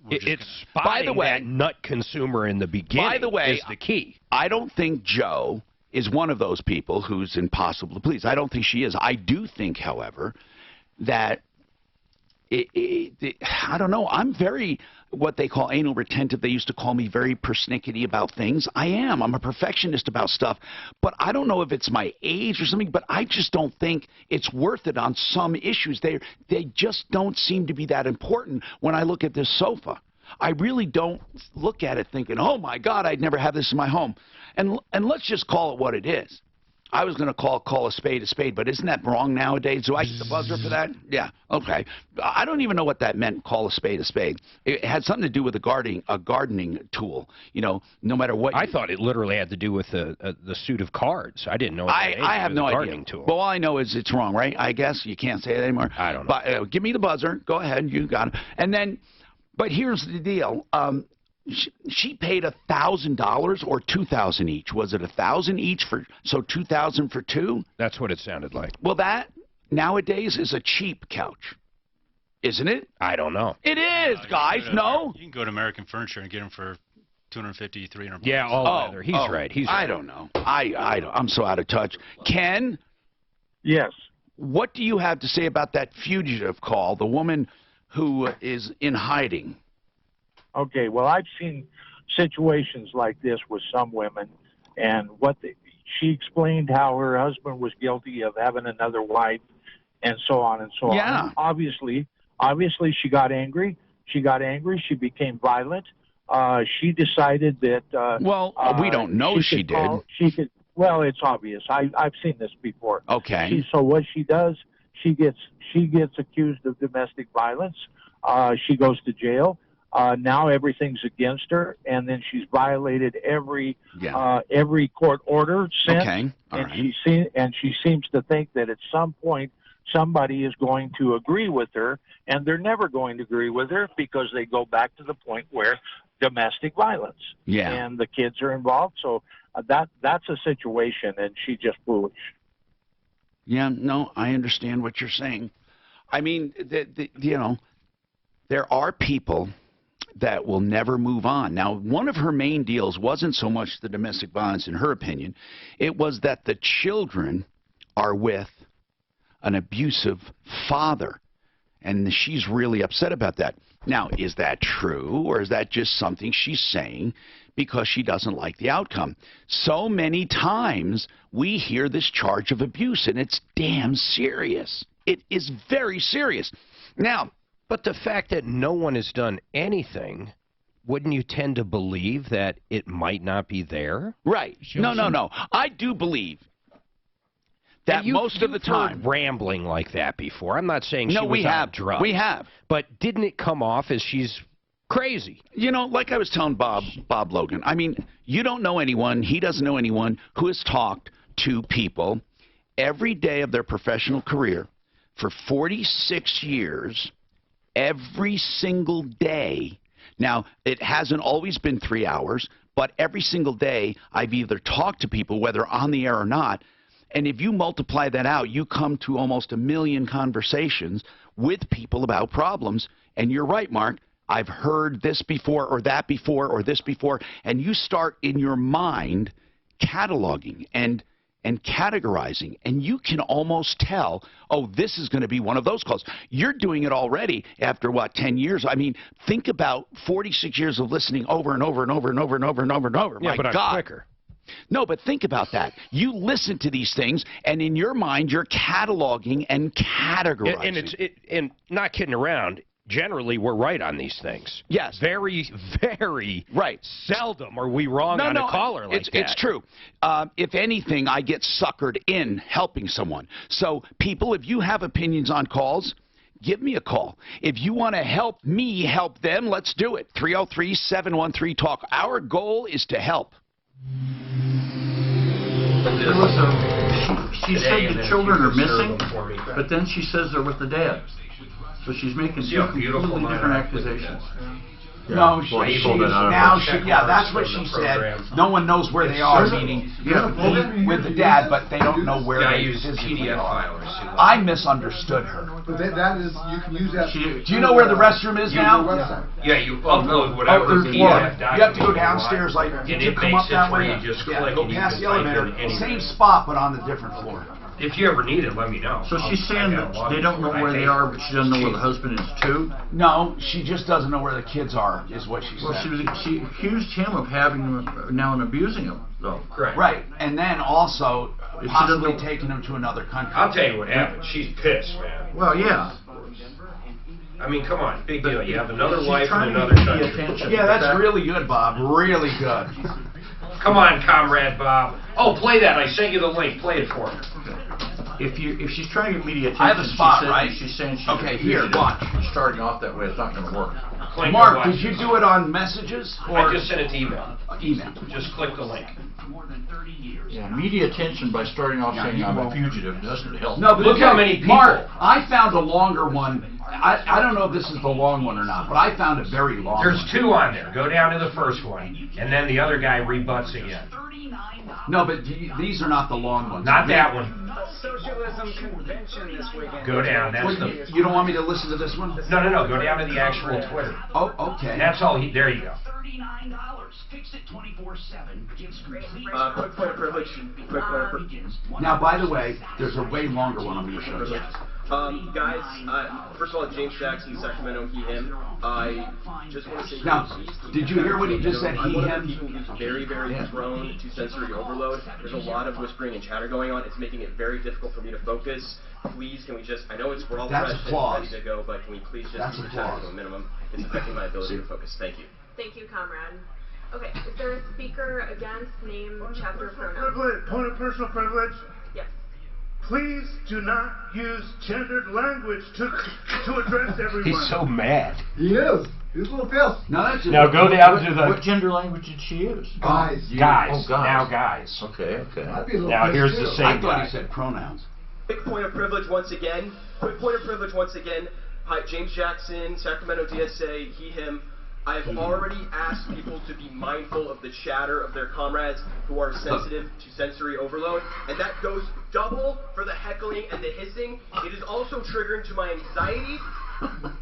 It's spotting that nut consumer in the beginning. By the way, is the key. I don't think Joe is one of those people who's impossible to please. I don't think she is. I do think, however, that I don't know. I'm very what they call anal retentive. They used to call me very persnickety about things. I am. I'm a perfectionist about stuff. But I don't know if it's my age or something, but I just don't think it's worth it on some issues. They just don't seem to be that important when I look at this sofa. I really don't look at it thinking, oh, my God, I'd never have this in my home. And let's just call it what it is. I was going to call a spade, but isn't that wrong nowadays? Do I get the buzzer for that? Yeah, okay. I don't even know what that meant, call a spade a spade. It had something to do with a gardening tool. You know, no matter what. I thought it literally had to do with the suit of cards. I didn't know. I have no idea. Tool. Well, all I know is it's wrong, right? I guess you can't say it anymore. I don't know. But give me the buzzer. Go ahead. You got it. And then, but here's the deal. She paid $1,000 or $2,000 each. Was it $1,000 each so $2,000 for two? That's what it sounded like. Well, that nowadays is a cheap couch, isn't it? I don't know. It is, guys. No. You can go to American Furniture and get them for $250, $300. Yeah, all leather. He's right. I don't know. I'm so out of touch. Ken? Yes. What do you have to say about that fugitive call, the woman who is in hiding? Okay, well, I've seen situations like this with some women, and she explained how her husband was guilty of having another wife, and so on and so on. Obviously, she got angry. She became violent. She decided that. We don't know she did. Well, it's obvious. I've seen this before. Okay. So what she does, she gets accused of domestic violence. She goes to jail. Now everything's against her, and then she's violated every court order since. Okay. All right. And she seems to think that at some point somebody is going to agree with her, and they're never going to agree with her because they go back to the point where domestic violence. Yeah. And the kids are involved, so that's a situation, and she's just foolish. Yeah. No, I understand what you're saying. I mean, you know, there are people that will never move on. Now, one of her main deals wasn't so much the domestic violence, in her opinion. It was that the children are with an abusive father, and she's really upset about that. Now, is that true, or is that just something she's saying because she doesn't like the outcome? So many times we hear this charge of abuse, and it's damn serious. It is very serious. Now, but the fact that no one has done anything, wouldn't you tend to believe that it might not be there? Right. No. I do believe that most of the time. Heard rambling like that before. I'm not saying she was on drugs. We have. But didn't it come off as she's crazy? You know, like I was telling Bob Logan, I mean, you don't know anyone, he doesn't know anyone who has talked to people every day of their professional career for 46 years, every single day. Now, it hasn't always been 3 hours, but every single day I've either talked to people, whether on the air or not, and if you multiply that out, you come to almost 1 million conversations with people about problems. And you're right, Mark, I've heard this before or that before or this before, and you start in your mind cataloging and categorizing, and you can almost tell, oh, this is going to be one of those calls. You're doing it already after, what, 10 years? I mean, think about 46 years of listening over and over and over and over and over and over and over. Yeah, My but I'm God. quicker. No, but think about that. You listen to these things, and in your mind, you're cataloging and categorizing. And not kidding around, generally we're right on these things. Yes. Very, very right. Seldom are we wrong on a caller like that. It's true. If anything, I get suckered in helping someone. So, people, if you have opinions on calls, give me a call. If you want to help me help them, let's do it. 303-713-TALK. Our goal is to help. She said the children are missing, but then she says they're with the dad. So she's making two completely different accusations. No, that's what she said. No one knows where they are, meaning with the dad, but they don't know where they physically are. I misunderstood her. But that is, you can use that. Do you know where the restroom is now? Yeah, you upload whatever PDF document you have to go downstairs, like, and you it come up makes that it where way. you just Yeah, click go and you past can the type elevator. in anywhere. Same spot, but on the different floor. If you ever need it, let me know. So she's saying that they don't know where they are, but she doesn't know where the husband is too? No, she just doesn't know where the kids are, is what she said. Well, she accused him of having them now and abusing him, though. Correct. Right, and then also possibly taking him to another country. I'll tell you what happened. She's pissed, man. Well, yeah. I mean, come on, big deal. You have another wife in another country. Yeah, that's really good, Bob. Really good. Come on, Comrade Bob. Oh, play that. I sent you the link. Play it for me. If she's trying to get media attention, I have a spot, right? She's saying she's okay. Here, watch. Starting off that way, it's not going to work. Mark, did you do it on messages? I just sent it to email. Email. Just click the link. Yeah, media attention by starting off saying I'm a fugitive doesn't help. No, but look how many people. Mark, I found a longer one. I don't know if this is the long one or not, but I found a very long There's one. 2 on there. Go down to the first one, and then the other guy rebuts again. No, but these are not the long ones. Not that one. Socialism convention this weekend. Go down. That's You don't want me to listen to this one? No. Go down to the actual Twitter. Oh, okay. That's all. There you go. Fix it 24/7. Gives quick point of privilege. Quick point of privilege. Now, by the way, there's a way longer one I'm going to show you. Guys, first of all, James Jackson, Sacramento, he, him. I just want to say. Now, did you hear what he just said? I'm He, one him. of the people who's very, very prone to sensory overload. There's a lot of whispering and chatter going on. It's making it very difficult for me to focus. Please, can we just? I know we're all That's fresh and applause. ready to go, but can we please just keep the chatter to a minimum? It's affecting my ability to focus. Thank you. Thank you, comrade. Okay, is there a speaker against name, chapter, pronoun? Point of personal privilege. Yes. Please do not use gendered language to address everyone. He's so mad. He is. He's a little pissed. Now go down to the. What gender language did she use? Guys. Guys. Oh, guys. Now guys. Okay. I'd be a little Now pissed here's too. the same I thought guy. he said pronouns. Quick point of privilege once again. Hi, James Jackson, Sacramento DSA, he, him. I have already asked people to be mindful of the chatter of their comrades who are sensitive to sensory overload, and that goes double for the heckling and the hissing. It is also triggering to my anxiety.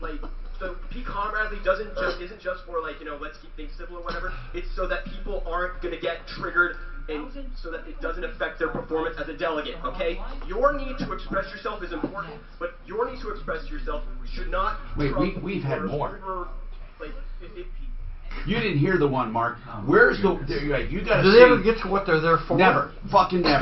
Like, so be comradely isn't just for, like, let's keep things civil or whatever. It's so that people aren't gonna get triggered, and so that it doesn't affect their performance as a delegate, okay? Your need to express yourself is important, but your need to express yourself should not Wait, trump we've had or more. over, like, You didn't hear the one, Mark. Where's the? You got to Do see. they ever get to what they're there for? Never. Fucking never.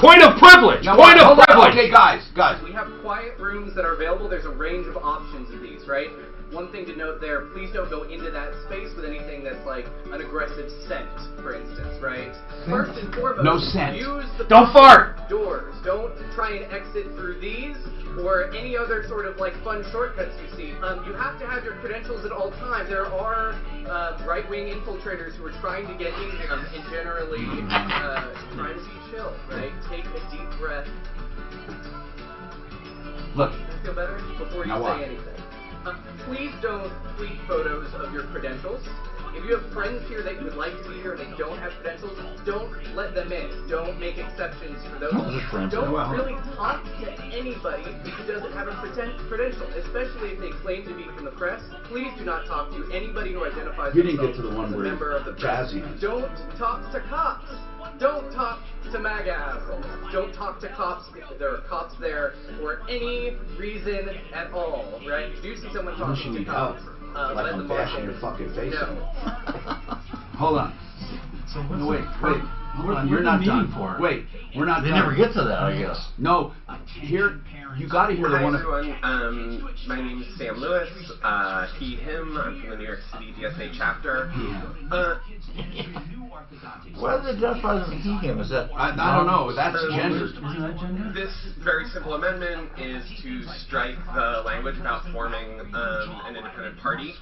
Point of privilege. Now, Point of hold on. privilege. Okay, guys. We have quiet rooms that are available. There's a range of options of these, right? One thing to note there, please don't go into that space with anything that's like an aggressive scent, for instance, right? First and foremost, No scent. use the Don't fart. doors. Don't try and exit through these or any other sort of like fun shortcuts you see. You have to have your credentials at all times. There are right-wing infiltrators who are trying to get in there and generally trying to be chill, right? Take a deep breath. Look. Feel better before you Now what? say anything. Please don't tweet photos of your credentials. If you have friends here that you would like to be here and they don't have credentials, don't let them in. Don't make exceptions for those. Don't really talk to anybody who doesn't have a credential, especially if they claim to be from the press. Please do not talk to anybody who identifies themselves as a member of the press. Don't talk to cops. Don't talk to MAGA assholes. Don't talk to cops if there are cops there for any reason at all, right? If you see someone talking to cops, like let I'm them bashing your fucking face no. in. Hold on. No, wait. Hold on. You're not done. Wait, we're not done. They never get to that, I guess. No, here, you got to hear the Hi one. everyone, my name is Sam Lewis, he, him, I'm from the New York City DSA chapter. What is identified as he, him? Is that? I don't know, that's gendered. Isn't that gendered? This very simple amendment is to strike the language about forming an independent party.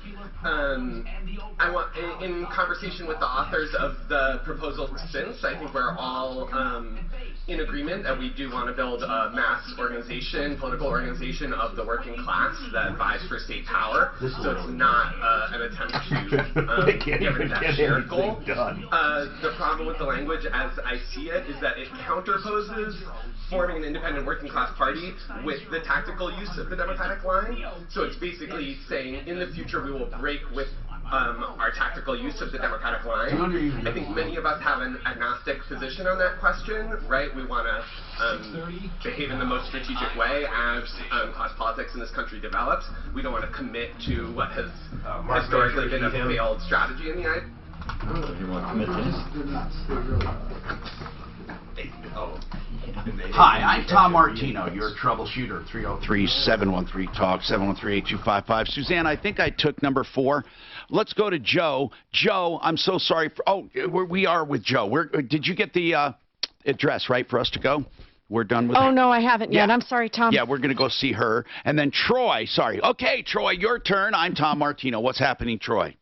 I want, in conversation with the authors of the proposal since, I think we're all in agreement that we do want to build a mass organization, political organization of the working class that vies for state power. So it's not an attempt to get rid of that shared goal. The problem with the language, as I see it, is that it counterposes forming an independent working class party with the tactical use of the Democratic line. So it's basically saying in the future we will break with our tactical use of the Democratic line. I think many of us have an agnostic position on that question, right? We want to behave in the most strategic way as class politics in this country develops. We don't want to commit to what has historically been a failed strategy in the United States. You want to commit Hi, I'm Tom Martino, your troubleshooter, 303-713-TALK, 713-8255. Suzanne, I think I took number 4. Let's go to Joe. Joe, I'm so sorry. We are with Joe. Did you get the address, right, for us to go? We're done with Oh, no, I haven't yet. I'm sorry, Tom. Yeah, we're going to go see her. And then Troy, sorry. Okay, Troy, your turn. I'm Tom Martino. What's happening, Troy?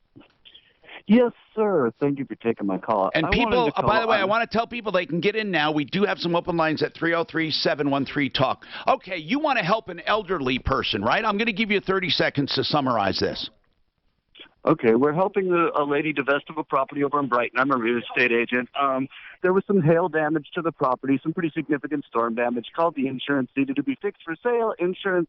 Yes, sir. Thank you for taking my call. And people, by the way, I want to tell people they can get in now. We do have some open lines at 303-713-TALK. Okay, you want to help an elderly person, right? I'm going to give you 30 seconds to summarize this. Okay, we're helping a lady divest of a property over in Brighton. I'm a real estate agent. There was some hail damage to the property, some pretty significant storm damage. Called the insurance, needed to be fixed for sale. Insurance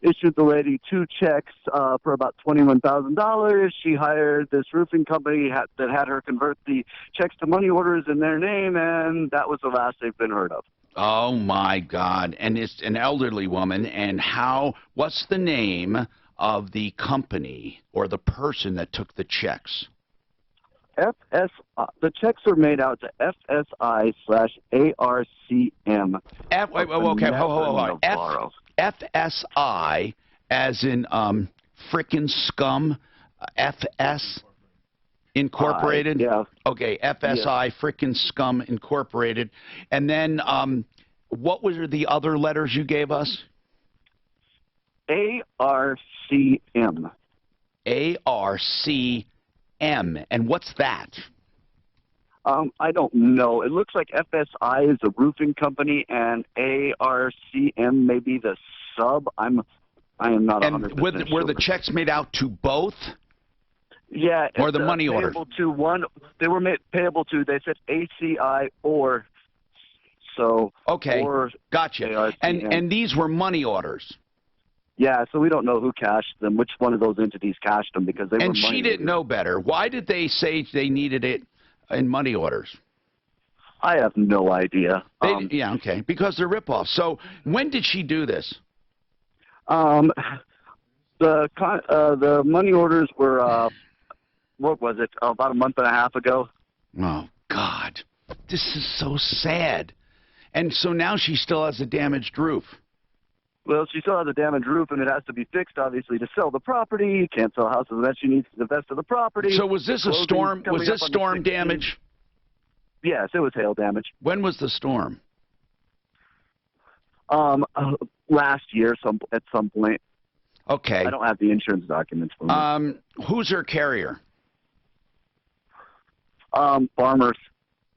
issued the lady 2 checks for about $21,000. She hired this roofing company that had her convert the checks to money orders in their name, and that was the last they've been heard of. Oh, my God. And it's an elderly woman. And what's the name of the company or the person that took the checks? The checks are made out to FSI/ARCM. Okay, hold on. FSI, as in frickin' scum, FS Incorporated? Yeah. Okay, FSI, yeah. Frickin' scum Incorporated. And then what were the other letters you gave us? ARCM. ARCM. And what's that? I don't know. It looks like FSI is a roofing company, and ARCM may be the sub. I am not 100% sure. And were the checks made out to both? Yeah. Or the money order? To one. They were payable to. They said ACI or so. Okay. Or gotcha. ARCM. And these were money orders. Yeah, so we don't know who cashed them, which one of those entities cashed them, because they were money. And she didn't know better. Why did they say they needed it in money orders? I have no idea. Yeah, okay, because they're ripoffs. So when did she do this? The money orders were, what was it, about a month and a half ago. Oh, God. This is so sad. And so now she still has a damaged roof. Well, she still has a damaged roof, and it has to be fixed, obviously, to sell the property. You can't sell houses unless she needs to divest of the property. So was this a storm? Was this storm damage? Yes, it was hail damage. When was the storm? Last year, at some point. Okay. I don't have the insurance documents for me. Who's her carrier? Farmers.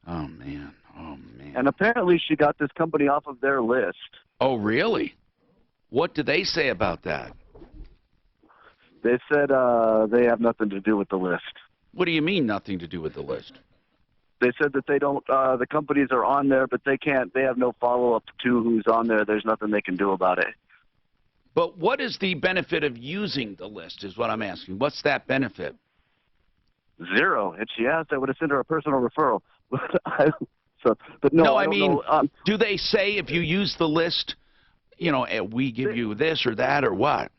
Oh, man. Oh, man. And apparently she got this company off of their list. Oh, really? What do they say about that? They said they have nothing to do with the list. What do you mean nothing to do with the list? They said that they don't, the companies are on there, but they have no follow-up to who's on there. There's nothing they can do about it. But what is the benefit of using the list is what I'm asking. What's that benefit? Zero. And she asked, I would have sent her a personal referral. But no, I don't mean, know. Do they say if you use the list, you know, we give you this or that or what?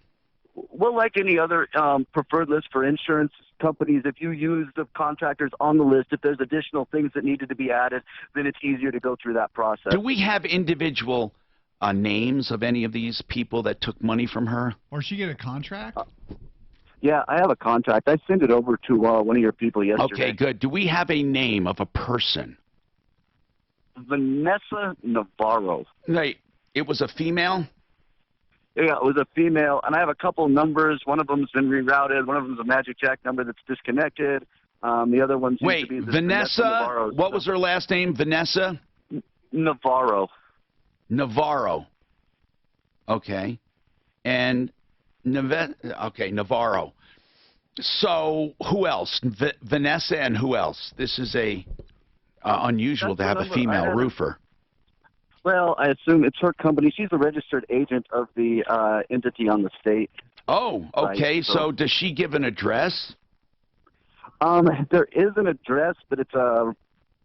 Well, like any other preferred list for insurance companies, if you use the contractors on the list, if there's additional things that needed to be added, then it's easier to go through that process. Do we have individual names of any of these people that took money from her? Or she get a contract? Yeah, I have a contract. I sent it over to one of your people yesterday. Okay, good. Do we have a name of a person? Vanessa Navarro. Right. It was a female? Yeah, it was a female, and I have a couple numbers. One of them's been rerouted. One of them's a Magic Jack number that's disconnected. The other one seems to be this Vanessa Navarro. What was her last name? Vanessa? Navarro. Navarro. Okay. And Navarro. So who else? Vanessa and who else? This is a unusual to have a female roofer. Well, I assume it's her company. She's a registered agent of the entity on the state. Oh, okay. Right, so does she give an address? There is an address, but it's a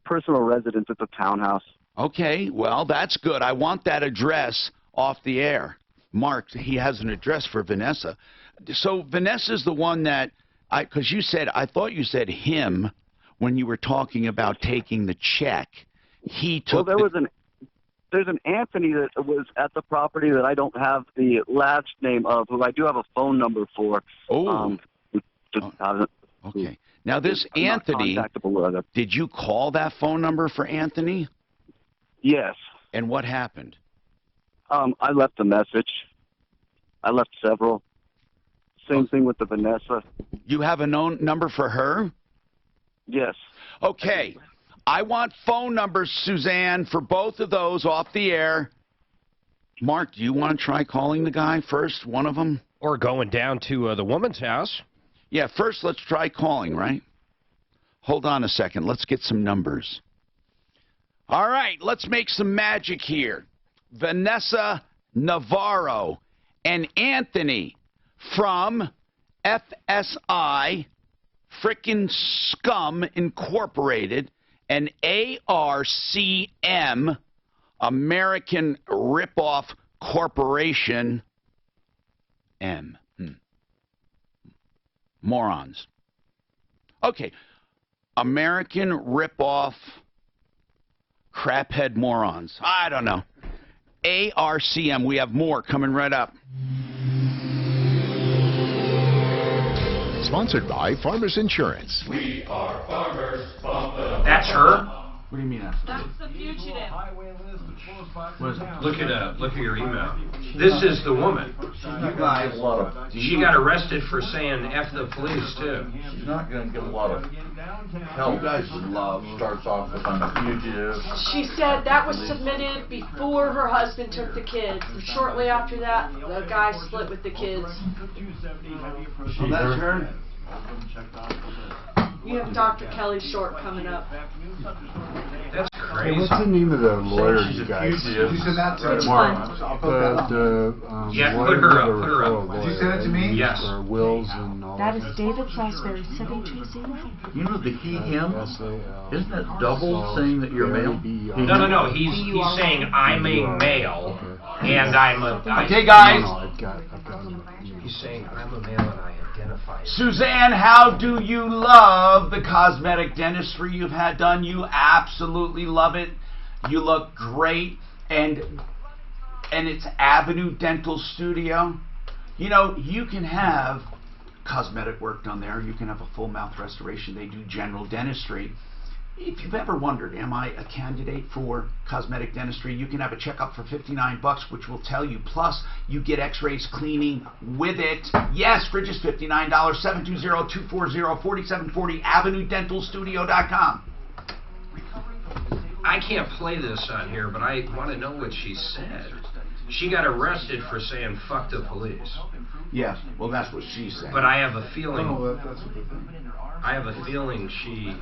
personal residence. It's a townhouse. Okay, well, that's good. I want that address off the air. Mark, he has an address for Vanessa. So Vanessa's the one that, because you said, I thought you said him when you were talking about taking the check. He took Well, there's an Anthony that was at the property that I don't have the last name of, who I do have a phone number for. Oh. Okay. Now, this Anthony, did you call that phone number for Anthony? Yes. And what happened? I left a message. I left several. Same thing with the Vanessa. You have a known number for her? Yes. Okay. I want phone numbers, Suzanne, for both of those off the air. Mark, do you want to try calling the guy first, one of them? Or going down to the woman's house. Yeah, first let's try calling, right? Hold on a second. Let's get some numbers. All right, let's make some magic here. Vanessa Navarro and Anthony from FSI, Frickin' Scum Incorporated, and ARCM, American Ripoff Corporation, M. Morons. Okay, American Ripoff Craphead Morons. I don't know. ARCM. We have more coming right up. Sponsored by Farmers Insurance. We are farmers. That's her? What do you mean That's the fugitive. Look at your email. This is the woman. You guys, She got arrested for saying F the police, too. she's not going to get a lot of help. You guys' love starts off with I'm a fugitive. She said that was submitted before her husband took the kids. And shortly after that, the guy split with the kids. Oh, that's her? You have Dr. Kelly Short coming up. That's Hey, crazy. what's the name of the lawyer, you guys? Fugitive. You send that to Which Mark. one? Yeah, lawyer put her up, for put her up. referral Did you lawyer, send it to me? Yes. For wills and all That is David Salisbury, 720. You know the he, him? Isn't that double saying that you're male? No. He's saying I'm a male, and I'm a... Okay, guys. No, I've got them. He's saying I'm a male and I identify as... Suzanne, how do you love the cosmetic dentistry you've had done? You absolutely love it. You look great. And it's Avenue Dental Studio. You know, you can have cosmetic work done there. You can have a full mouth restoration. They do general dentistry. If you've ever wondered, am I a candidate for cosmetic dentistry, you can have a checkup for $59, which will tell you. Plus, you get x-rays, cleaning with it. Yes, fridge is $59, 720-240-4740, AvenueDentalStudio.com. I can't play this on here, but I want to know what she said. She got arrested for saying "fuck the police." Yes, well, that's what she said. But I have a feeling. No, that's what the thing. I have a feeling she.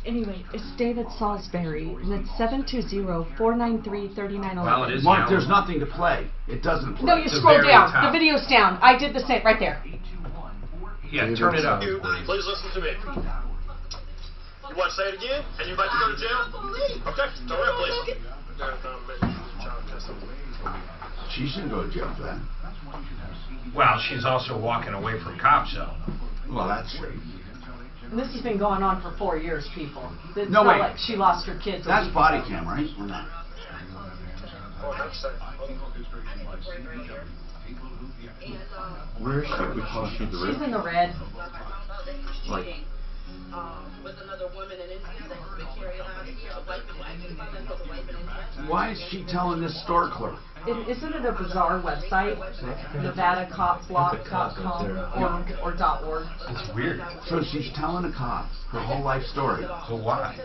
Anyway, it's David Salisbury, and it's 720-493-3911. Well, it is. Mark, there's nothing to play. It doesn't play. No, you scroll down. The video's down. I did the same right there. Yeah, turn it up. Please listen to me. You want to say it again? And you'd like to go to jail? Okay, turn it up, please. She shouldn't go to jail for that. Well, she's also walking away from cops, though. Well, that's true. And this has been going on for 4 years, people. It's No, not wait. like she lost her kids. a That's week body ago. cam, right? Or not? Where is she? Which is she, the She's red? in the red. Like, Why is she telling this store clerk? Isn't it a bizarre website? NevadaCopBlock.com or .org. It's weird. So she's telling a cop her whole life story. So why?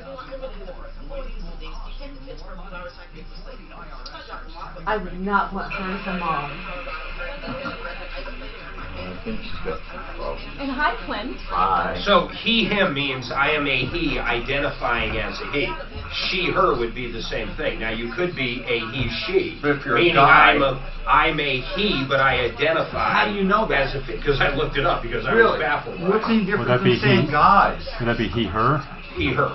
I would not want her as a mom. I think she's got problems. And hi, Clint. Bye. So he, him means I am a he identifying as a he. She, her would be the same thing. Now you could be a he, she. But if you're a meaning guy- I'm a he, but I identify. How do you know that? As a because I looked it up because I was Really? baffled. by What's it. any different that from be saying he? guys? Would that be he, her? He, her.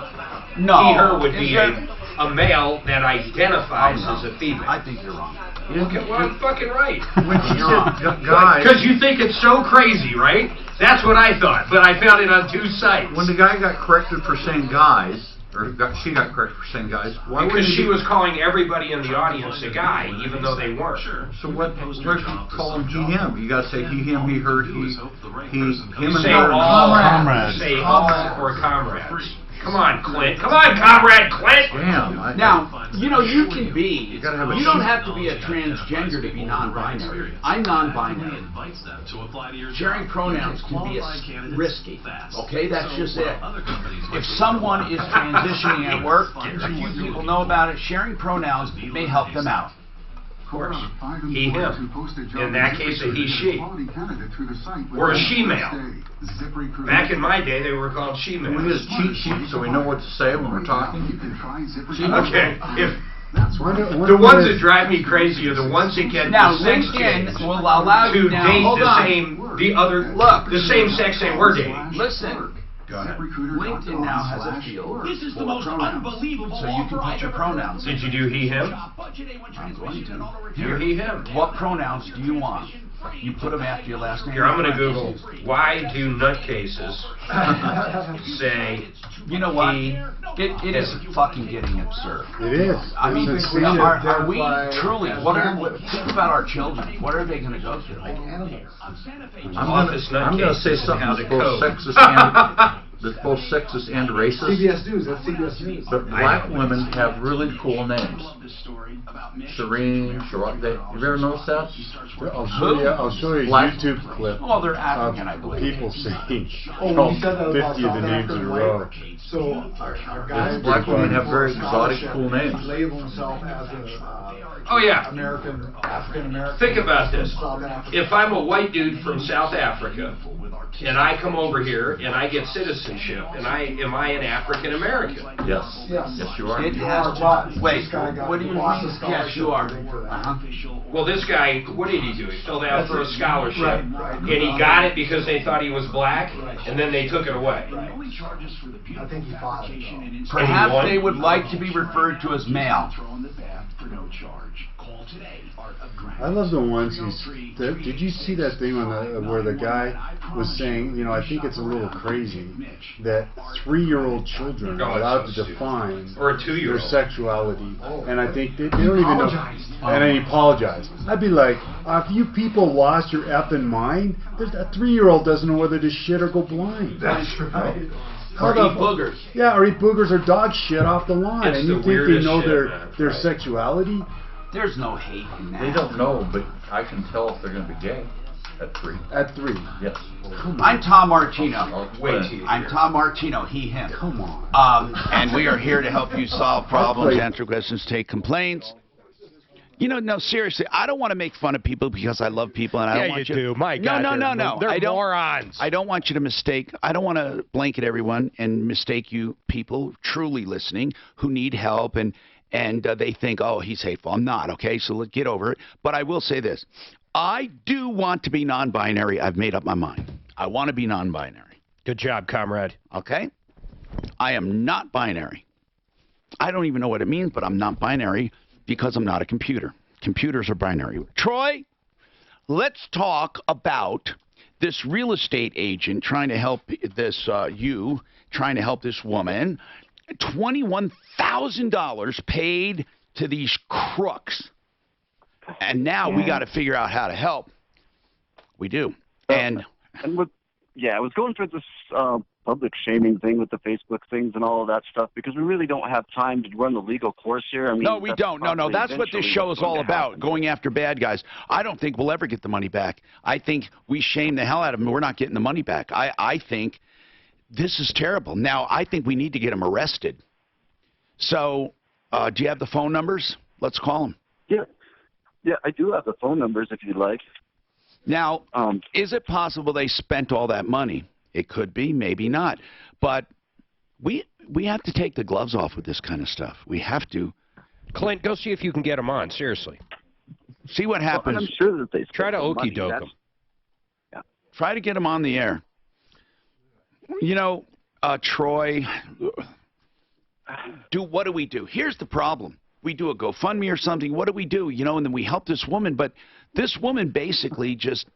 No. He, her would Is be there- a male that identifies Oh, no. as a female. I think you're wrong. Okay, well, I'm fucking right. When she You're wrong. said guys, Because you think it's so crazy, right? That's what I thought, but I found it on 2 sites. when the guy got corrected for saying guys, she got corrected for saying guys, why Because wouldn't she he- was calling everybody in the audience a guy, even though they weren't. So what? Where's he call him he him? You gotta say he him, he her, he him and Say her. all, Comrades. say all or comrades. Come on, Clint. Come on, comrade Clint. Damn. Now, you know, you can be, You gotta have a you don't sheep. have to be a transgender to be non-binary. I'm non-binary. Sharing pronouns can be risky, okay? That's just it. If someone is transitioning at work, a few people know about it, sharing pronouns may help them out. Of course. He, him. In that case, a he, she. Or a she-male. Back in my day, they were called We she-males. use cheat sheets so we know what to say when we're talking. Okay, if One the ones that drive me crazy are the ones that get Now, the sex LinkedIn change will allow to you now, date hold the on. same sex they were dating. Listen, LinkedIn now has a field for pronouns, so you can put your pronouns in. Did you do he, him? I'm going to. Do he, him. What pronouns do you want? You put them after your last name. Here, I'm going to Google, why do nutcases say You know what? he, It is fucking getting absurd. It is. I mean, It's are we identified- truly, think about our children. What are they going to go through? Office I'm gonna nutcases say and something how that's to both code. sexist and that's both sexist and racist. CBS News, that's CBS News. But black women have really cool names. Shireen, Sharad. Have you ever noticed that? I'll show you a Black- YouTube clip Well, they're African, I of believe. people saying Oh, you said that 50 about of the South names in a African row. white. So our guys, Black women have very exotic, cool names. label himself as a Oh, yeah. American, African American. Think about this. South Africa. If I'm a white dude from South Africa, and I come over here and I get citizenship, and am I an African American? Yes. Yes. Yes, you are. It You has are, to. but Wait, this guy got what do you lots of mean? Yes, you are. scholarship for that. Uh-huh. Well, this guy, what did he do? He filled out for a scholarship, Right. and he got it because they thought he was black, and then they took it away. I think he fought it, though. Perhaps Anyone? they would like to be referred to as male. I love the ones did you see that thing on where the guy was saying, you know, I think it's a little crazy that 3-year-old children are allowed to define Or a their 2-year-old. sexuality, and I think they don't even know. And then he apologized. I'd be like, if you people lost your effing mind, a 3-year-old doesn't know whether to shit or go blind. That's right. Or eat boogers. Yeah, or eat boogers or dog shit off the lawn, It's and the you think they weirdest know shit, their man. their Right. sexuality? There's no hate in that. They don't know, but I can tell if they're going to be gay at 3. At 3. Yes. Come on. I'm Tom Martino. Wait till you I'm hear. Tom Martino, he, him. Come on. And we are here to help you solve problems, answer questions, take complaints. You know, no, seriously, I don't want to make fun of people because I love people, and I don't want you do. My God, no. They're I don't, morons. I don't want you to mistake. I don't want to blanket everyone and mistake you people truly listening who need help and they think, oh, he's hateful. I'm not. Okay, so let's get over it. But I will say this: I do want to be non-binary. I've made up my mind. I want to be non-binary. Good job, comrade. Okay, I am not binary. I don't even know what it means, but I'm not binary because I'm not a computer. Computers are binary. Troy, let's talk about this real estate agent trying to help this trying to help this woman. $21,000 paid to these crooks, and now we got to figure out how to help. We do, I was going through this public shaming thing with the Facebook things and all of that stuff because we really don't have time to run the legal course here. I mean, no, we don't. No, that's what this show is all about, going after bad guys. I don't think we'll ever get the money back. I think we shame the hell out of them. We're not getting the money back. I think this is terrible. Now, I think we need to get them arrested. So, do you have the phone numbers? Let's call them. Yeah, I do have the phone numbers if you'd like. Now, is it possible they spent all that money? It could be, maybe not. But we have to take the gloves off with this kind of stuff. We have to. Clint, go see if you can get them on, seriously. See what happens. Well, I'm sure that they try to okey-doke them. Yeah. Try to get them on the air. You know, Troy, what do we do? Here's the problem. We do a GoFundMe or something. What do we do? You know, and then we help this woman. But this woman basically just...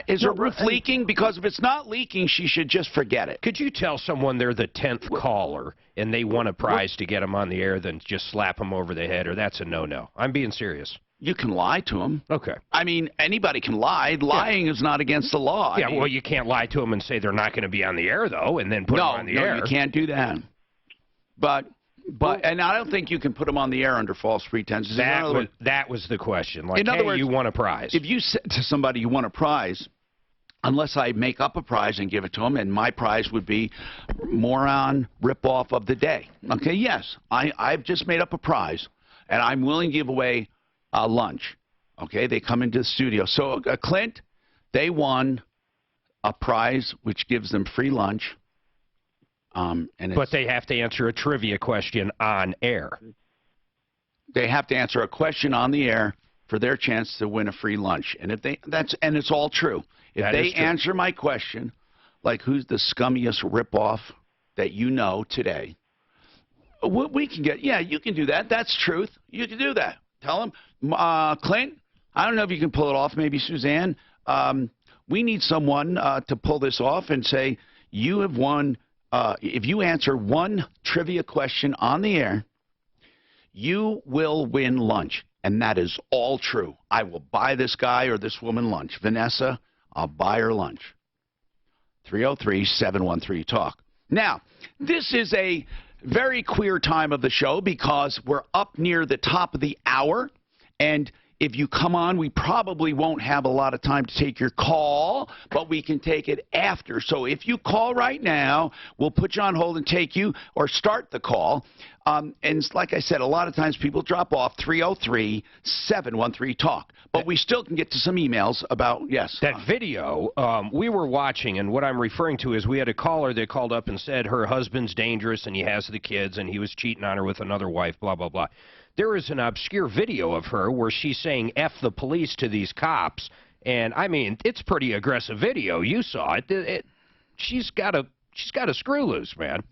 is her roof leaking? Because if it's not leaking, she should just forget it. Could you tell someone they're the 10th caller and they want a prize to get them on the air, then just slap them over the head, or that's a no-no? I'm being serious. You can lie to them. Okay. I mean, anybody can lie. Lying is not against the law. Yeah, well, you can't lie to them and say they're not going to be on the air, though, and then put them on the air. No, you can't do that. But and I don't think you can put them on the air under false pretenses. That was the question. Like, in other words, you want a prize. If you said to somebody you want a prize, unless I make up a prize and give it to them, and my prize would be moron ripoff of the day. Okay, yes, I've just made up a prize, and I'm willing to give away lunch. Okay, they come into the studio. So, Clint, they won a prize which gives them free lunch. But they have to answer a trivia question on air. They have to answer a question on the air for their chance to win a free lunch. And if it's all true. If they answer my question, like who's the scummiest ripoff that you know today, we can get. Yeah, you can do that. That's truth. You can do that. Tell them, Clint. I don't know if you can pull it off. Maybe Suzanne. We need someone to pull this off and say you have won. If you answer one trivia question on the air, you will win lunch. And that is all true. I will buy this guy or this woman lunch. Vanessa, I'll buy her lunch. 303-713-TALK. Now, this is a very queer time of the show because we're up near the top of the hour. And if you come on, we probably won't have a lot of time to take your call, but we can take it after. So if you call right now, we'll put you on hold and take you or start the call. And like I said, a lot of times people drop off 303-713-TALK. But we still can get to some emails about, yes. That video we were watching, and what I'm referring to is we had a caller that called up and said her husband's dangerous and he has the kids and he was cheating on her with another wife, blah, blah, blah. There is an obscure video of her where she's saying F the police to these cops. And, I mean, it's pretty aggressive video. You saw it. She's got a screw loose, man.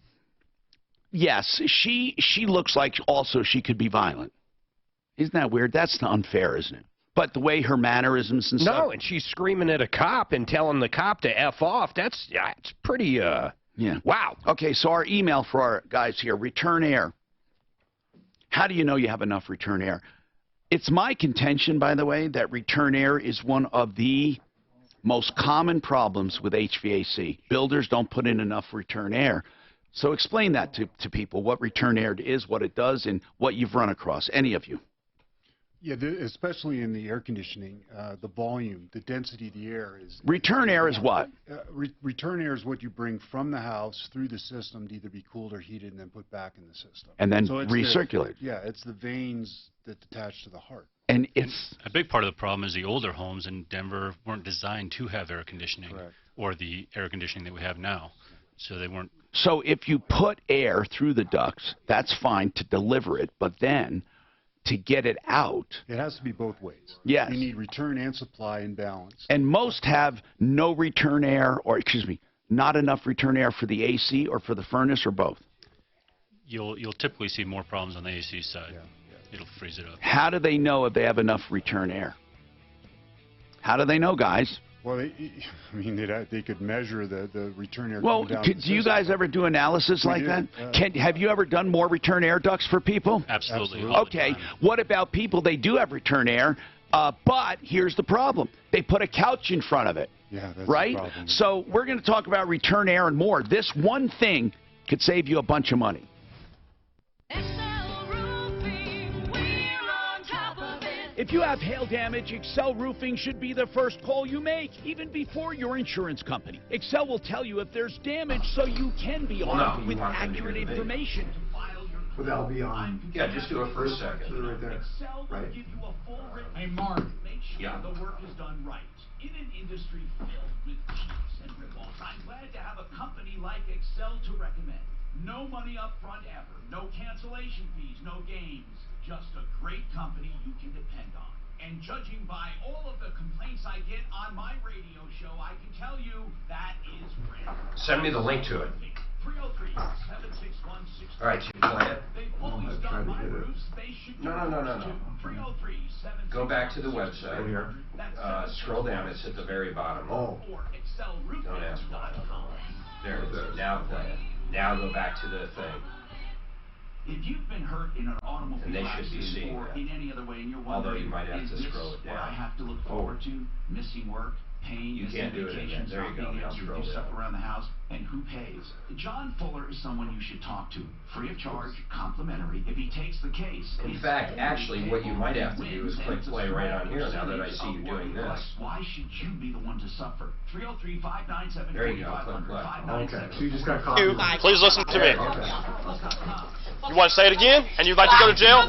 Yes, she looks like also she could be violent. Isn't that weird? That's unfair, isn't it? But the way her mannerisms and stuff. No, and she's screaming at a cop and telling the cop to F off. It's pretty, yeah. Wow. Okay, so our email for our guys here, return air. How do you know you have enough return air? It's my contention, by the way, that return air is one of the most common problems with HVAC. Builders don't put in enough return air. So explain that to people, what return air is, what it does, and what you've run across, any of you. Yeah, especially in the air conditioning, the volume, the density of the air is... Return air is what? Return air is what you bring from the house through the system to either be cooled or heated and then put back in the system. And then so it's recirculate. It's the veins that attach to the heart. And it's... A big part of the problem is the older homes in Denver weren't designed to have air conditioning. Correct. Or the air conditioning that we have now. So they weren't... So if you put air through the ducts, that's fine to deliver it, but then to get it out... It has to be both ways. Yes. You need return and supply in balance. And most have no return air, or excuse me, not enough return air for the AC or for the furnace, or both. You'll typically see more problems on the AC side. It'll freeze it up. How do they know if they have enough return air? How do they know, guys? Well, they could measure the return air. Well, coming down do you guys ever do analysis like that? Have you ever done more return air ducts for people? Absolutely. Okay. What about people? They do have return air, but here's the problem: they put a couch in front of it. Yeah, that's right. the problem. So we're going to talk about return air and more. This one thing could save you a bunch of money. If you have hail damage, Excel Roofing should be the first call you make, even before your insurance company. Excel will tell you if there's damage so you can be armed with accurate information. But that'll be on. Yeah, just do it for a second. Right there. Right. Hey, Mark. Yeah. The work is done right. In an industry filled with cheats and rip-offs, I'm glad to have a company like Excel to recommend. No money up front ever. No cancellation fees. No games. Just a great company you can depend on. And judging by all of the complaints I get on my radio show, I can tell you that is rare. Send me the link to it. 303-761-6. All right, you play it. They've always done my roofs. They should do No. yours too. 303-761-6. Go back to the website. Here. Scroll down. It's at the very bottom. Or excelroofing.com. Don't ask why. There it is. Now play it. Now go back to the thing. If you've been hurt in an automobile And they should be accident seeing or that. in any other way, and you're Although wondering, you might have is to this scroll it what down. I have to look forward to? Missing work, pain, You missing can't do it again. vacations, There you not go. being Now able to scroll do stuff down. around the house, and who pays? John Fuller is someone you should talk to. Free of charge, complimentary. If he takes the case. In fact, actually, what you might have to do is click play right on here now that I see you doing this. Why should you be the one to suffer? 303-597-4500. There you go. Click play. Okay, so you just got caught. Please listen to me. You want to say it again? And you'd like to go to jail?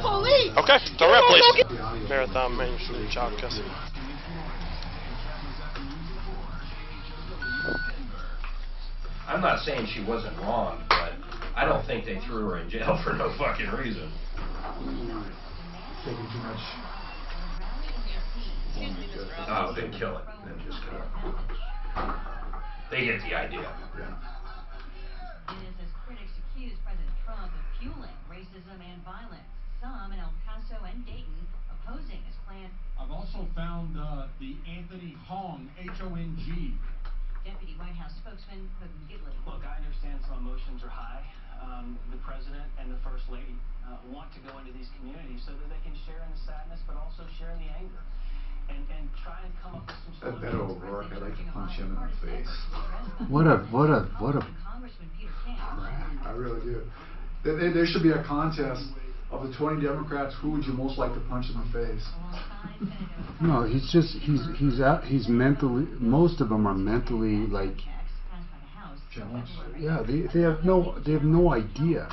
Okay, turn around, please. Marathon Main Street Child Custody. I'm not saying she wasn't wrong, but I don't think they threw her in jail for no fucking reason. Taking too much. Oh, then kill it. Then just kill it. They get the idea. As critics accuse President Trump of fueling racism and violence. Some in El Paso and Dayton opposing his plan. I've also found the Anthony Hong, H-O-N-G. Deputy White House spokesman Hogan Gidley. Look, I understand some emotions are high. The President and the First Lady want to go into these communities so that they can share in the sadness but also share in the anger. And try and come up with some solutions. That Beto O'Rourke, I'd like to punch him in the face. What a Congressman Peter King. I really do. There should be a contest of the 20 Democrats. Who would you most like to punch in the face? No, he's mentally, most of them are mentally like, Challenged. yeah, they have no idea.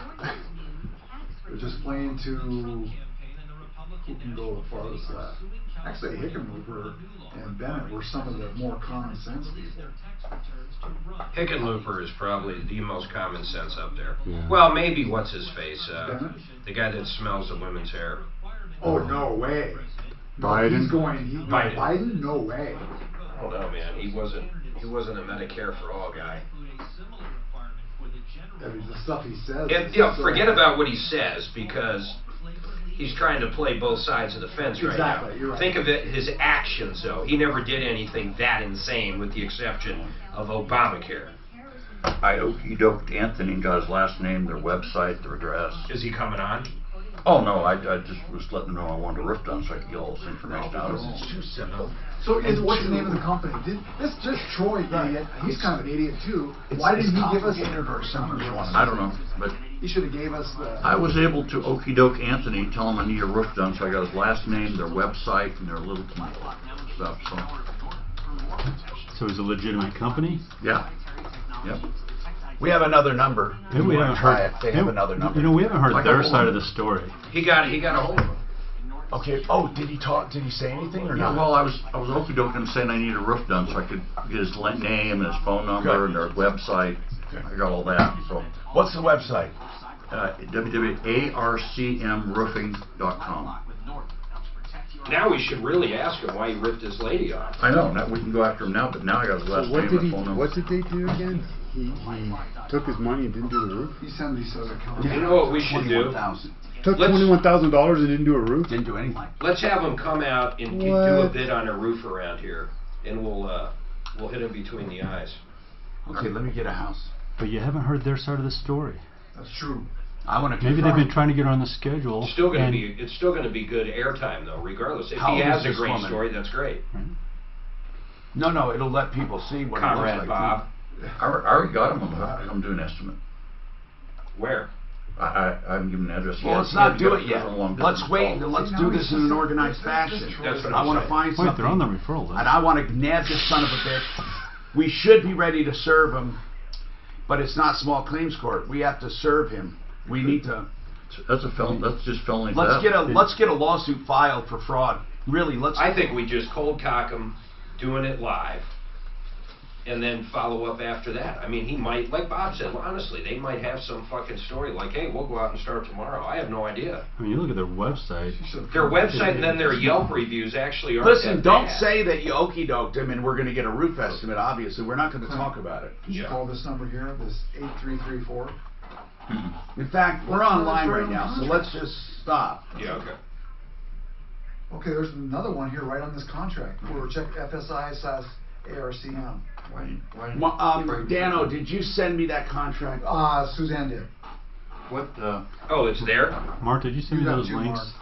They're just playing to who can go the farthest left. Actually, Hickenlooper and Bennett were some of the more common sense people. Hickenlooper is probably the most common sense up there. Yeah. Well, maybe what's his face? Bennett? The guy that smells the women's hair. Oh, no way. Biden? Biden? No way. I don't know, man. He wasn't a Medicare for all guy. I mean, the stuff he says. Forget about what he says because he's trying to play both sides of the fence right now. Exactly, you're right. Think of it, his actions, though. He never did anything that insane, with the exception of Obamacare. I okey-doked Anthony and got his last name, their website, their address. Is he coming on? Oh, no, I just was letting them know I wanted to riff down so I could get all this information out of them. It's too simple. So what's the name of the company? This Troy idiot, he's kind of an idiot too. Why didn't he give us I don't know, but he should have gave us the... I was able to okey doke Anthony, tell him I need a roof done, so I got his last name, their website, and their little stuff. So it's a legitimate company? Yeah. Yep. We have another number. Yeah, we haven't heard. They have another number. You know, we haven't heard their side of the story. He got a hold of him. Okay. Oh, did he talk? Did he say anything or not? Well, I was okey doking him saying I need a roof done, so I could get his name and his phone number and their website. I got all that. So what's the website? www.arcmroofing.com. Now we should really ask him why he ripped his lady off. I know. Now we can go after him now, but now I got his last name and phone number. What did they do again? He took his money and didn't do the roof? He sent these other You know what we should do? Took $21,000 and didn't do a roof? Didn't do anything. Let's have him come out and do a bid on a roof around here, and we'll hit him between the eyes. Okay, let me get a house. But you haven't heard their side of the story. That's true. I want to. Maybe they've been trying to get on the schedule. It's still going to be good airtime though, regardless. If he has a great story, that's great. No, it'll let people see what it looks like. Bob. I already got him. I'm doing an estimate. Where? I haven't given an address yet. Well, let's not do it yet. Let's wait and let's do this in an organized fashion. I want to find something. Wait, they're on the referral list. And I want to nab this son of a bitch. We should be ready to serve him, but it's not small claims court. We have to serve him. We need to. That's a felony. That's just felony. Let's get a lawsuit filed for fraud. Really, let's. I think we just cold cock him, doing it live, and then follow up after that. I mean, he might, like Bob said, honestly, they might have some fucking story like, hey, we'll go out and start tomorrow. I have no idea. I mean, you look at their website. Their website and then their Yelp reviews actually aren't. Listen, don't say that you okey doked him and we're going to get a roof estimate. Obviously, we're not going to talk about it. You call this number here, this 8334. In fact, we're online right now, so let's just stop. Yeah, okay. Okay, there's another one here right on this contract. We'll check FSI/ARCM. Dano, did you send me that contract? Suzanne did. What? Oh, it's there? Mark, did you send me those links?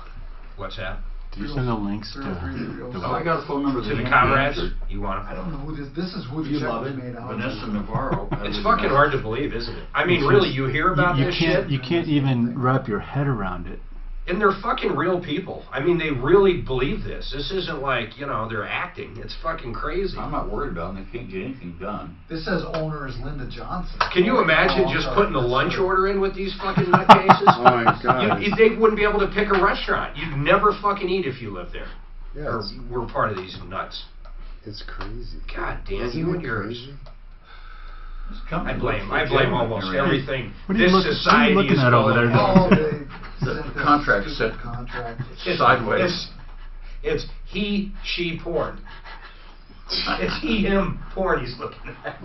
What's that? Did you send the links to? I got a phone number to the comrades. You want them? I don't know who this is. Who the check was made out. Vanessa Navarro. It's fucking hard to believe, isn't it? I mean, really, you hear about this shit? You can't even wrap your head around it. And they're fucking real people. I mean, they really believe this. This isn't like, they're acting. It's fucking crazy. I'm not worried about them. They can't get anything done. This says owner is Linda Johnson. Can you imagine just putting a lunch order in with these fucking nutcases? Oh my God. They wouldn't be able to pick a restaurant. You'd never fucking eat if you lived there. Yeah, or were part of these nuts. It's crazy. God damn, you and yours. I blame almost Area. everything. What are you looking at over there? The contract set sideways. It's he, she porn. It's he, him porn he's looking at.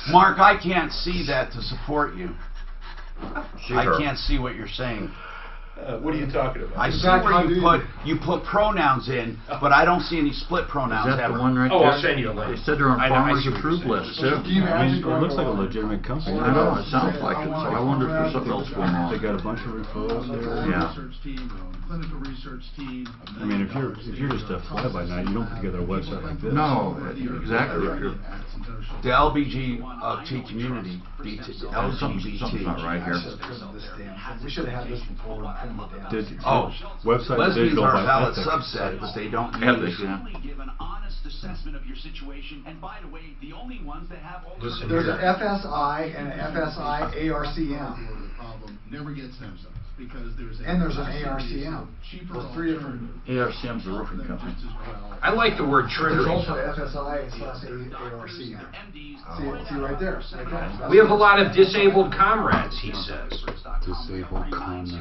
Mark, I can't see that to support you. I can't see what you're saying. What are you talking about? I see where you put pronouns in, but I don't see any split pronouns. Is that the one right there? I'll send you a link. They said they're on farmers approved list too. I mean, it looks like a legitimate company. I know, it sounds like it, so I wonder if there's something else going on. They got a bunch of referrals there. Yeah. Clinical research team. I mean, if you're just a fly-by-night, you don't put together a website like this. No, exactly. The LBGT community, Something's not right here. We should have had this before. Website lesbians digital are by a valid ethics. subset, but they don't Have need this, yeah. Give an honest assessment of your situation, and by the way, the only ones that have all the There's an FSI and an FSI ARCM. problem never gets them some. Because there's And there's an ARCM. There's three different. ARCM's a roofing company. I like the word There's triggering. also FSI/ARCM. See right there. We have a lot of disabled comrades, he says. Disabled comrades.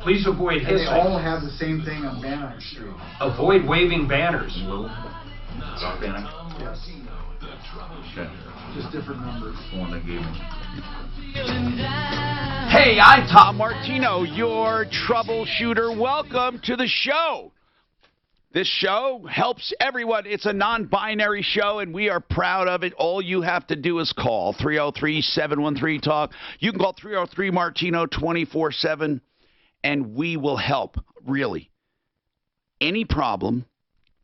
Please avoid And they all hissing. have the same thing on Banner Street. Avoid waving banners. Stop banning. Yes. Okay. Just different numbers. The one they gave me. Hey, I'm Tom Martino, your troubleshooter. Welcome to the show. This show helps everyone. It's a non-binary show, and we are proud of it. All you have to do is call 303-713-TALK. You can call 303-MARTINO 24/7, and we will help, really. Any problem,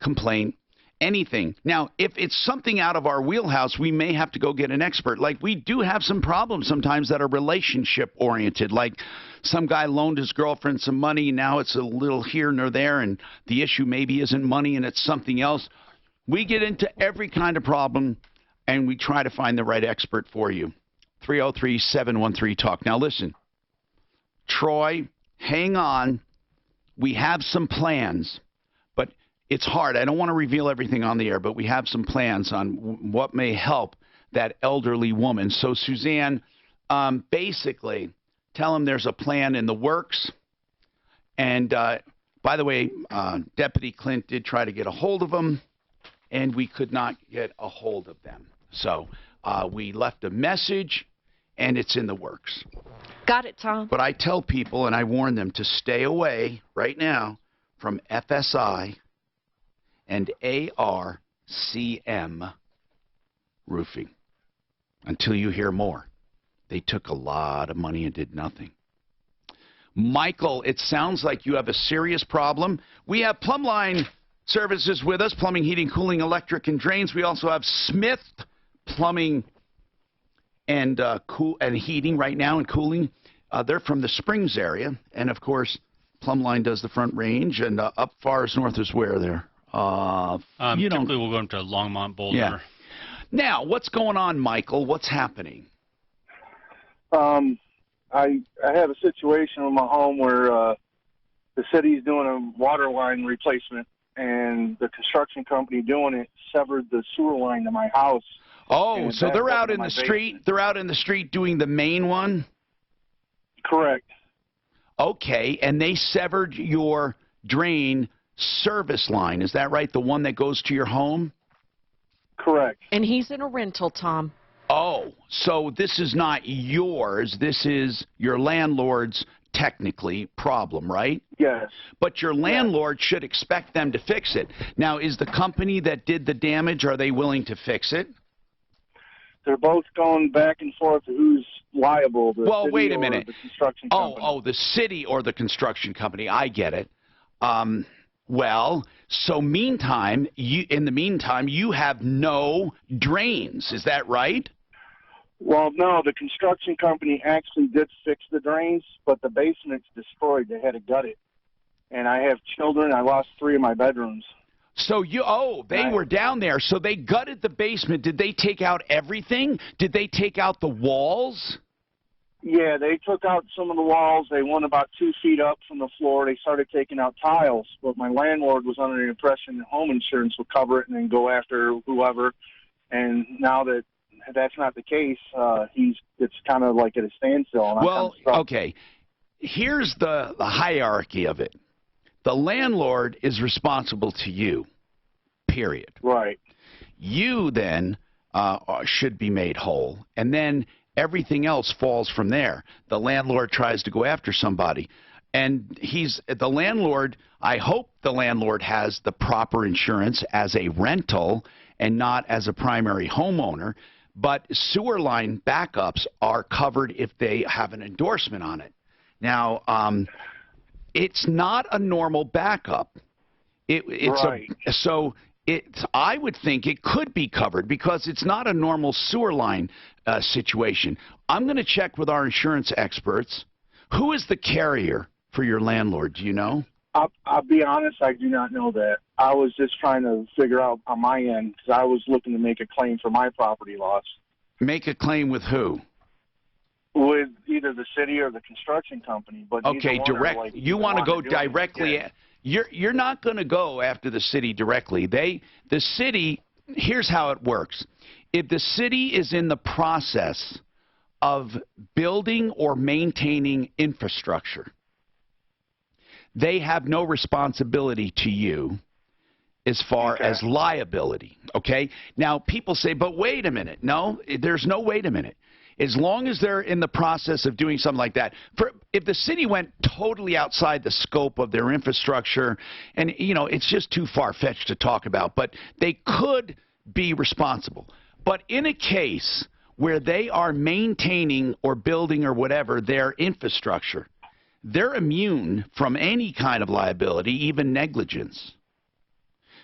complaint, anything. Now, if it's something out of our wheelhouse, we may have to go get an expert. Like, we do have some problems sometimes that are relationship-oriented. Like, some guy loaned his girlfriend some money, and now it's a little here nor there, and the issue maybe isn't money and it's something else. We get into every kind of problem, and we try to find the right expert for you. 303-713-TALK. Now, listen, Troy, hang on. We have some plans, but it's hard. I don't want to reveal everything on the air, but we have some plans on what may help that elderly woman. So, Suzanne, basically, tell him there's a plan in the works. And, by the way, Deputy Clint did try to get a hold of him, and we could not get a hold of them. So we left a message, and it's in the works. Got it, Tom. But I tell people, and I warn them, to stay away right now from FSI and ARCM roofing until you hear more. They took a lot of money and did nothing. Michael, it sounds like you have a serious problem. We have Plumbline Services with us, plumbing, heating, cooling, electric, and drains. We also have Smith Plumbing and heating right now and cooling. They're from the Springs area. And, of course, Plumbline does the Front Range. And up far as north is where there? Typically we'll go into Longmont, Boulder. Yeah. Now, what's going on, Michael? What's happening? I have a situation in my home where the city's doing a water line replacement, and the construction company doing it severed the sewer line to my house. Oh, so they're out in the street. They're out in the street doing the main one? Correct. Okay, and they severed your drain service line. Is that right? The one that goes to your home? Correct. And he's in a rental, Tom. Oh, so this is not yours. This is your landlord's, technically, problem, right? Yes. But your landlord should expect them to fix it. Now, is the company that did the damage, are they willing to fix it? They're both going back and forth who's liable. Well, wait a minute. The construction company. Oh, the city or the construction company. I get it. Well, so in the meantime, you have no drains. Is that right? Well, no, the construction company actually did fix the drains, but the basement's destroyed. They had to gut it. And I have children. I lost 3 of my bedrooms. So they were down there. So they gutted the basement. Did they take out everything? Did they take out the walls? Yeah, they took out some of the walls. They went about 2 feet up from the floor. They started taking out tiles. But my landlord was under the impression that home insurance would cover it and then go after whoever. And now that that's not the case, it's kind of like at a standstill. And well, okay. Here's the hierarchy of it. The landlord is responsible to you, period. Right. You then should be made whole, and then everything else falls from there. The landlord tries to go after somebody, and the landlord, I hope the landlord has the proper insurance as a rental and not as a primary homeowner, but sewer line backups are covered if they have an endorsement on it. Now, it's not a normal backup. Right. I would think it could be covered because it's not a normal sewer line situation. I'm going to check with our insurance experts. Who is the carrier for your landlord? Do you know? I'll be honest, I do not know that. I was just trying to figure out on my end because I was looking to make a claim for my property loss. Make a claim with who? With either the city or the construction company. But okay, direct. You want to go directly. You're not going to go after the city directly. The city. Here's how it works. If the city is in the process of building or maintaining infrastructure, they have no responsibility to you as far as liability, okay? Now, people say, but wait a minute. No, there's no wait a minute. As long as they're in the process of doing something like that, if the city went totally outside the scope of their infrastructure, and, it's just too far-fetched to talk about, but they could be responsible. But in a case where they are maintaining or building or whatever their infrastructure, they're immune from any kind of liability, even negligence.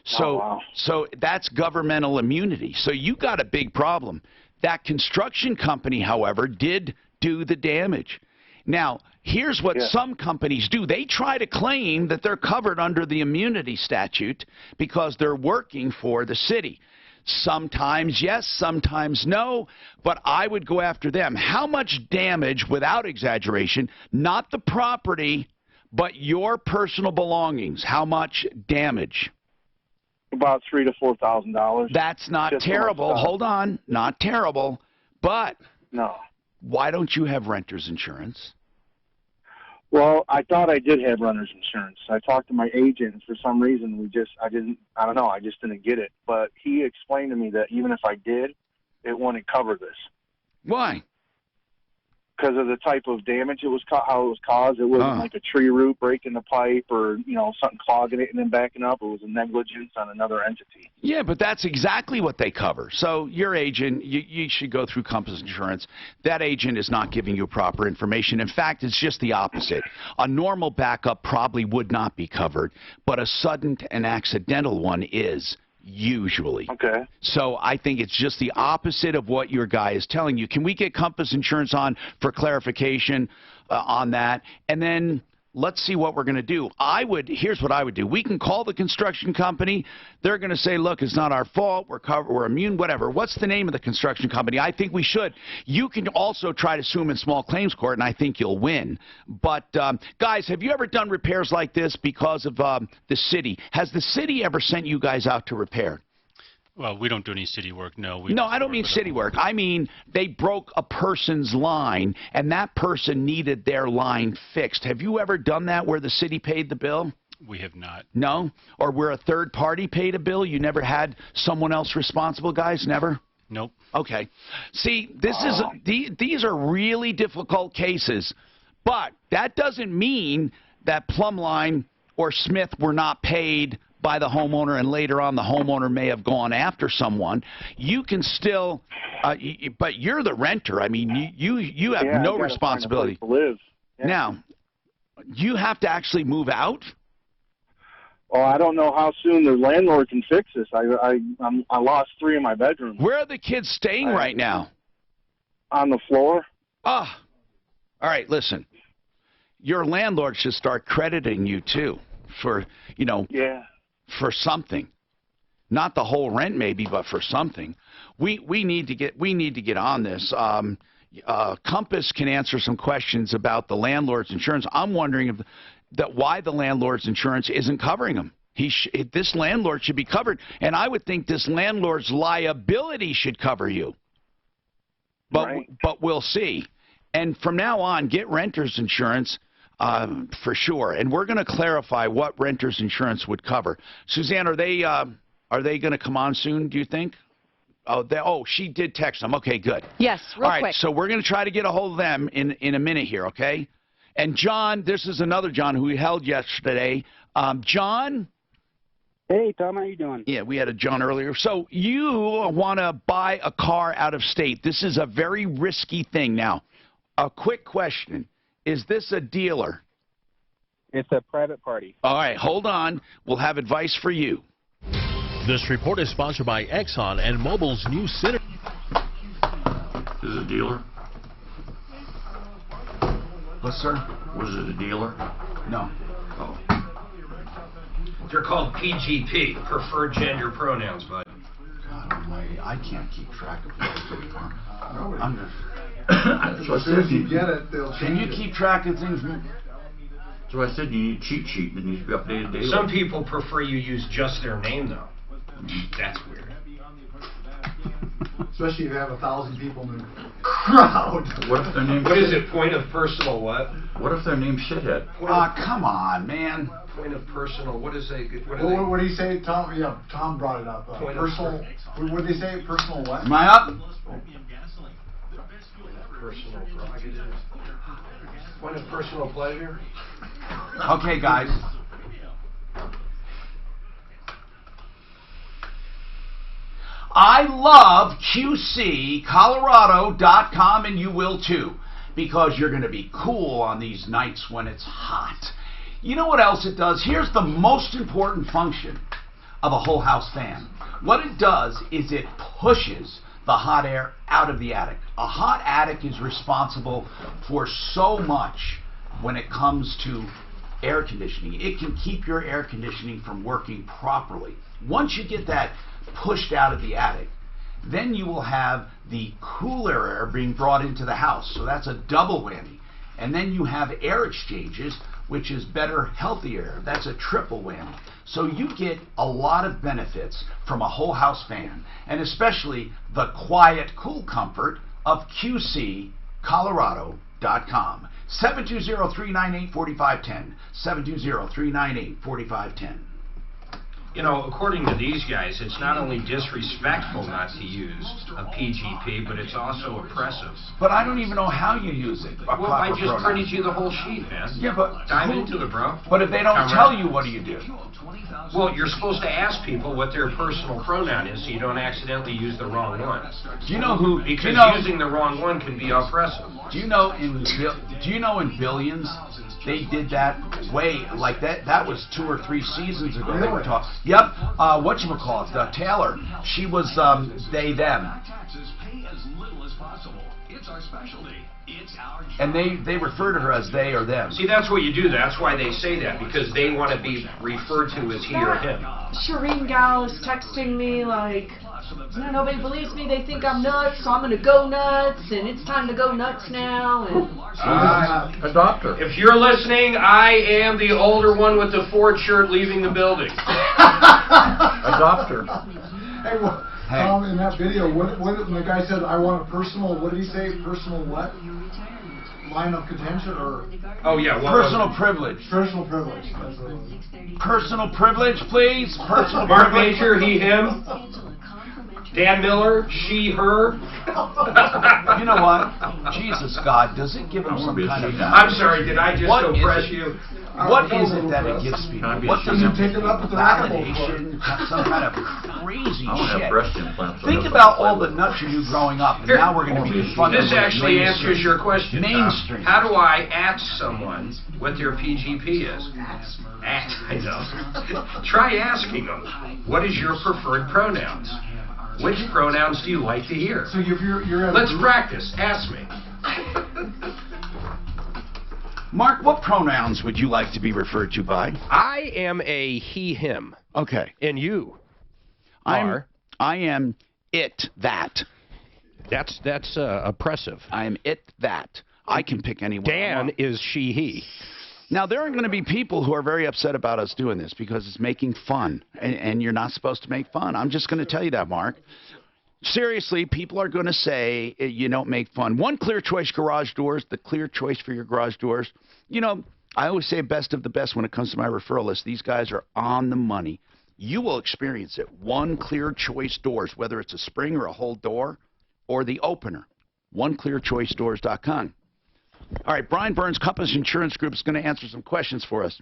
So that's governmental immunity. So you got a big problem. That construction company, however, did do the damage. Now, here's what some companies do. They try to claim that they're covered under the immunity statute because they're working for the city. Sometimes yes, sometimes no, but I would go after them. How much damage, without exaggeration, not the property, but your personal belongings, how much damage? About $3,000 to $4,000. That's not terrible. Hold on. Not terrible. But no. Why don't you have renter's insurance? Well, I thought I did have renter's insurance. I talked to my agent, and for some reason I just didn't get it. But he explained to me that even if I did, it wouldn't cover this. Why? Because of the type of damage it was, how it was caused. It wasn't like a tree root breaking the pipe or, something clogging it and then backing up. It was a negligence on another entity. Yeah, but that's exactly what they cover. So your agent, you should go through Compass Insurance. That agent is not giving you proper information. In fact, it's just the opposite. A normal backup probably would not be covered, but a sudden and accidental one is. Usually. Okay. So I think it's just the opposite of what your guy is telling you. Can we get Compass Insurance on for clarification on that? And then let's see what we're going to do. Here's what I would do. We can call the construction company. They're going to say, look, it's not our fault. We're immune, whatever. What's the name of the construction company? I think we should. You can also try to sue them in small claims court, and I think you'll win. But, guys, have you ever done repairs like this because of the city? Has the city ever sent you guys out to repair? Well, we don't do any city work, no. No, I don't mean city work. I mean they broke a person's line, and that person needed their line fixed. Have you ever done that where the city paid the bill? We have not. No? Or where a third party paid a bill? You never had someone else responsible, guys? Never? Nope. Okay. See, these are really difficult cases, but that doesn't mean that Plumline or Smith were not paid by the homeowner, and later on the homeowner may have gone after someone. You can still, but you're the renter. I mean, you have no responsibility. To live. Yeah. Now, you have to actually move out? Oh, I don't know how soon the landlord can fix this. I lost 3 in my bedroom. Where are the kids staying right now? On the floor. All right, listen. Your landlord should start crediting you too for, for something. Not the whole rent maybe, but for something. We need to get on this. Compass can answer some questions about the landlord's insurance. I'm wondering why the landlord's insurance isn't covering him. This landlord should be covered, and I would think this landlord's liability should cover you. But we'll see. And from now on, get renter's insurance for sure. And we're going to clarify what renter's insurance would cover. Suzanne, are they going to come on soon, do you think? She did text them. Okay, good. Yes, real quick. All right, so we're going to try to get a hold of them in a minute here, okay? And John, this is another John who we held yesterday. John? Hey, Tom, how you doing? Yeah, we had a John earlier. So you want to buy a car out of state. This is a very risky thing. Now, a quick question. Is this a dealer? It's a private party. All right, hold on. We'll have advice for you. This report is sponsored by Exxon and Mobil's new Center. Is it a dealer? What, sir? Was it a dealer? No. Oh. They're called PGP, preferred gender pronouns, bud. God almighty, I can't keep track of those anymore. I'm just... So as soon as you get it, they'll Can you keep track of things? So I said you need a cheat sheet that needs to be updated daily. Some people prefer you use just their name, though. That's weird. Especially if you have 1,000 people in the crowd. What if their name? What is it? Point of personal what? What if their name's shithead? Come on, man. Point of personal. What is a? What do you say, Tom? Yeah, Tom brought it up. Personal. What did they say? Personal what? Am I up? Personal prerogative. Point of personal pleasure. Okay, guys. I love QCColorado.com, and you will too, because you're going to be cool on these nights when it's hot. You know what else it does? Here's the most important function of a whole house fan. What it does is it pushes the hot air out of the attic. A hot attic is responsible for so much when it comes to air conditioning. It can keep your air conditioning from working properly. Once you get that pushed out of the attic, then you will have the cooler air being brought into the house. So that's a double whammy. And then you have air exchanges, which is better, healthier air. That's a triple whammy. So you get a lot of benefits from a whole house fan, and especially the quiet, cool comfort of QCColorado.com. 720-398-4510. 720-398-4510. You know, according to these guys, it's not only disrespectful not to use a PGP, but it's also oppressive. But I don't even know how you use it. Well, I just printed you the whole sheet, man. Yeah, but dive into it, bro. But if they don't tell you, what do you do? Well, you're supposed to ask people what their personal pronoun is so you don't accidentally use the wrong one. Do you know who? Because using the wrong one can be oppressive. Do you know in Billions? They did that way, like that was 2 or 3 seasons ago. They were talking. Yep, whatchamacallit, Taylor. She was they, them. And they refer to her as they or them. See, that's what you do. That's why they say that, because they want to be referred to as he or him. Shireen gal is texting me like, nobody believes me. They think I'm nuts, so I'm going to go nuts, and it's time to go nuts now. And adopt her. If you're listening, I am the older one with the Ford shirt leaving the building. Adopt her. Hey, well, Tom, in that video, when the guy said, I want a personal, what did he say? Personal what? Line of contention or? Oh, yeah. Personal privilege. Personal privilege. Personal privilege, please. Personal Mark privilege. Major, he, him. Dan Miller, she, her. You know what? Jesus, God, does it give him some kind of... I'm sorry, did I just oppress you? What is it that it gives people? What does it take up validation? Some kind of crazy shit. Think about all the nuts you knew growing up, and now we're going to be confronted with This actually answers your question. Mainstream. How do I ask someone what their PGP is? I know. Try asking them, what is your preferred pronouns? Which pronouns do you like to hear? So you're Let's practice. Ask me. Mark, what pronouns would you like to be referred to by? I am a he, him. Okay. And you are? I am it, that. That's oppressive. I am it, that. I can pick anyone. Dan is she, he. Now, there are going to be people who are very upset about us doing this because it's making fun, and you're not supposed to make fun. I'm just going to tell you that, Mark. Seriously, people are going to say you don't make fun. One Clear Choice Garage Doors, the clear choice for your garage doors. You know, I always say best of the best when it comes to my referral list. These guys are on the money. You will experience it. One Clear Choice Doors, whether it's a spring or a whole door or the opener. OneClearChoiceDoors.com. All right, Brian Burns, Compass Insurance Group, is going to answer some questions for us.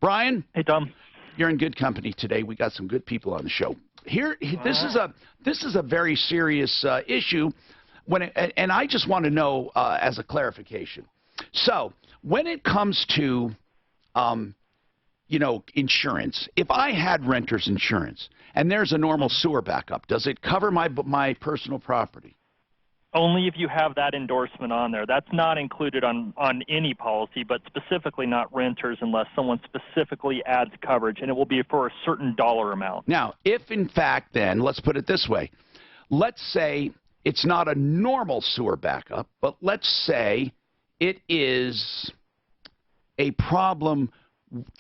Brian? Hey, Tom. You're in good company today. We got some good people on the show. This is a very serious issue, and I just want to know as a clarification. So when it comes to, insurance, if I had renter's insurance and there's a normal sewer backup, does it cover my personal property? Only if you have that endorsement on there. That's not included on any policy, but specifically not renters unless someone specifically adds coverage, and it will be for a certain dollar amount. Now, if in fact then, let's put it this way. Let's say it's not a normal sewer backup, but let's say it is a problem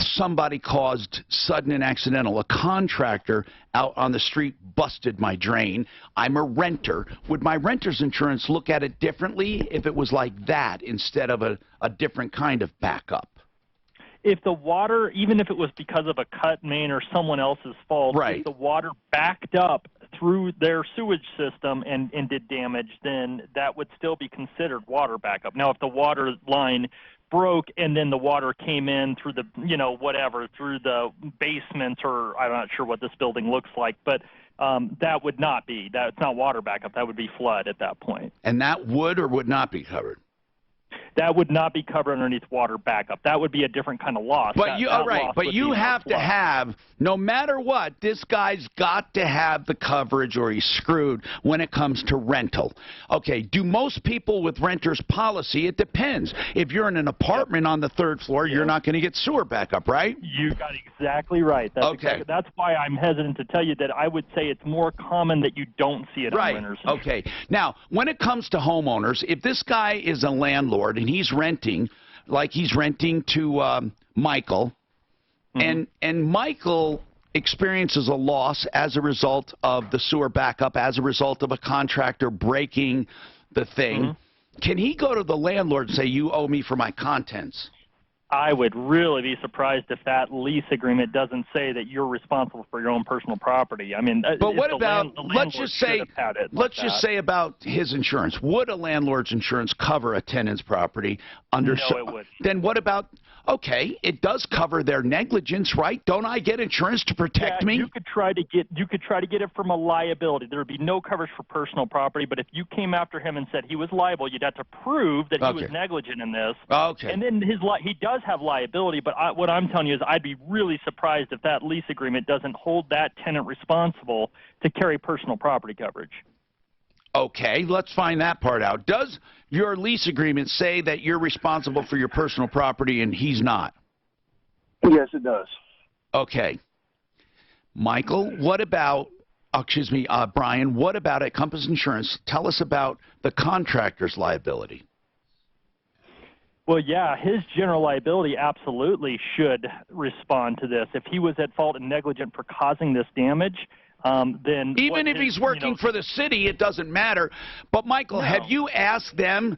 somebody caused sudden and accidental. A contractor out on the street busted my drain. I'm a renter. Would my renter's insurance look at it differently if it was like that instead of a different kind of backup? If the water, even if it was because of a cut main or someone else's fault, right. If the water backed up through their sewage system and did damage, then that would still be considered water backup. Now, if the water line broke and then the water came in through the, through the basements, or I'm not sure what this building looks like, but that would not be. That's not water backup. That would be flood at that point. And that would or would not be covered? that would not be covered underneath water backup. That would be a different kind of loss. But you have to have, no matter what, this guy's got to have the coverage or he's screwed when it comes to rental. Okay, do most people with renter's policy? It depends. If you're in an apartment on the 3rd floor, you're not going to get sewer backup, right? You got exactly right. That's why I'm hesitant to tell you that I would say it's more common that you don't see it on renters. Okay. Now, when it comes to homeowners, if this guy is a landlord and he's renting, like he's renting to Michael, and Michael experiences a loss as a result of the sewer backup, as a result of a contractor breaking the thing, can he go to the landlord and say, you owe me for my contents? I would really be surprised if that lease agreement doesn't say that you're responsible for your own personal property. I mean, but what about, let's just say about his insurance. Would a landlord's insurance cover a tenant's property under? No, it wouldn't. Then what about? Okay, it does cover their negligence, right? Don't I get insurance to protect me? You could try to get it from a liability. There would be no coverage for personal property, but if you came after him and said he was liable, you'd have to prove that he was negligent in this. Okay. And then he does have liability, but what I'm telling you is I'd be really surprised if that lease agreement doesn't hold that tenant responsible to carry personal property coverage. Okay, let's find that part out. Does your lease agreement say that you're responsible for your personal property and he's not? Yes, it does. Okay. Michael, what about, Brian, what about at Compass Insurance? Tell us about the contractor's liability. Well, yeah, his general liability absolutely should respond to this. If he was at fault and negligent for causing this damage, then even if he's working for the city, it doesn't matter. But Michael, have you asked them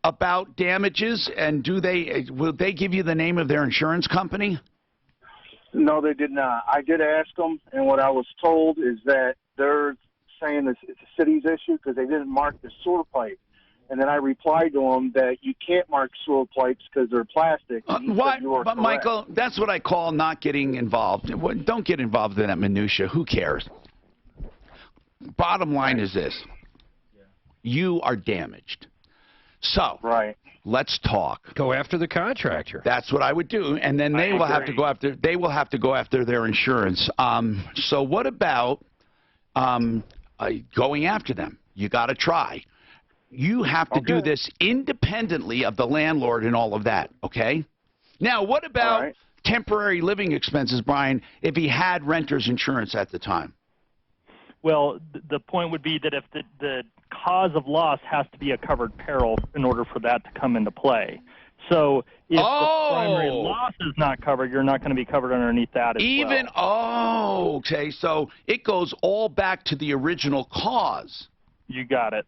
about damages, and will they give you the name of their insurance company? No, they did not. I did ask them, and what I was told is that they're saying it's a city's issue because they didn't mark the sewer pipe. And then I replied to them that you can't mark sewer pipes because they're plastic. Why? But Michael, that's what I call not getting involved. Don't get involved in that minutia. Who cares? Bottom line is this: you are damaged. So let's talk. Go after the contractor. That's what I would do, and then they will have to go after. They will have to go after their insurance. So what about going after them? You got to try. You have to do this independently of the landlord and all of that, okay? Now, what about temporary living expenses, Brian, if he had renter's insurance at the time? Well, the point would be that if the cause of loss has to be a covered peril in order for that to come into play. So if the primary loss is not covered, you're not going to be covered underneath that as well. Okay. So it goes all back to the original cause. You got it.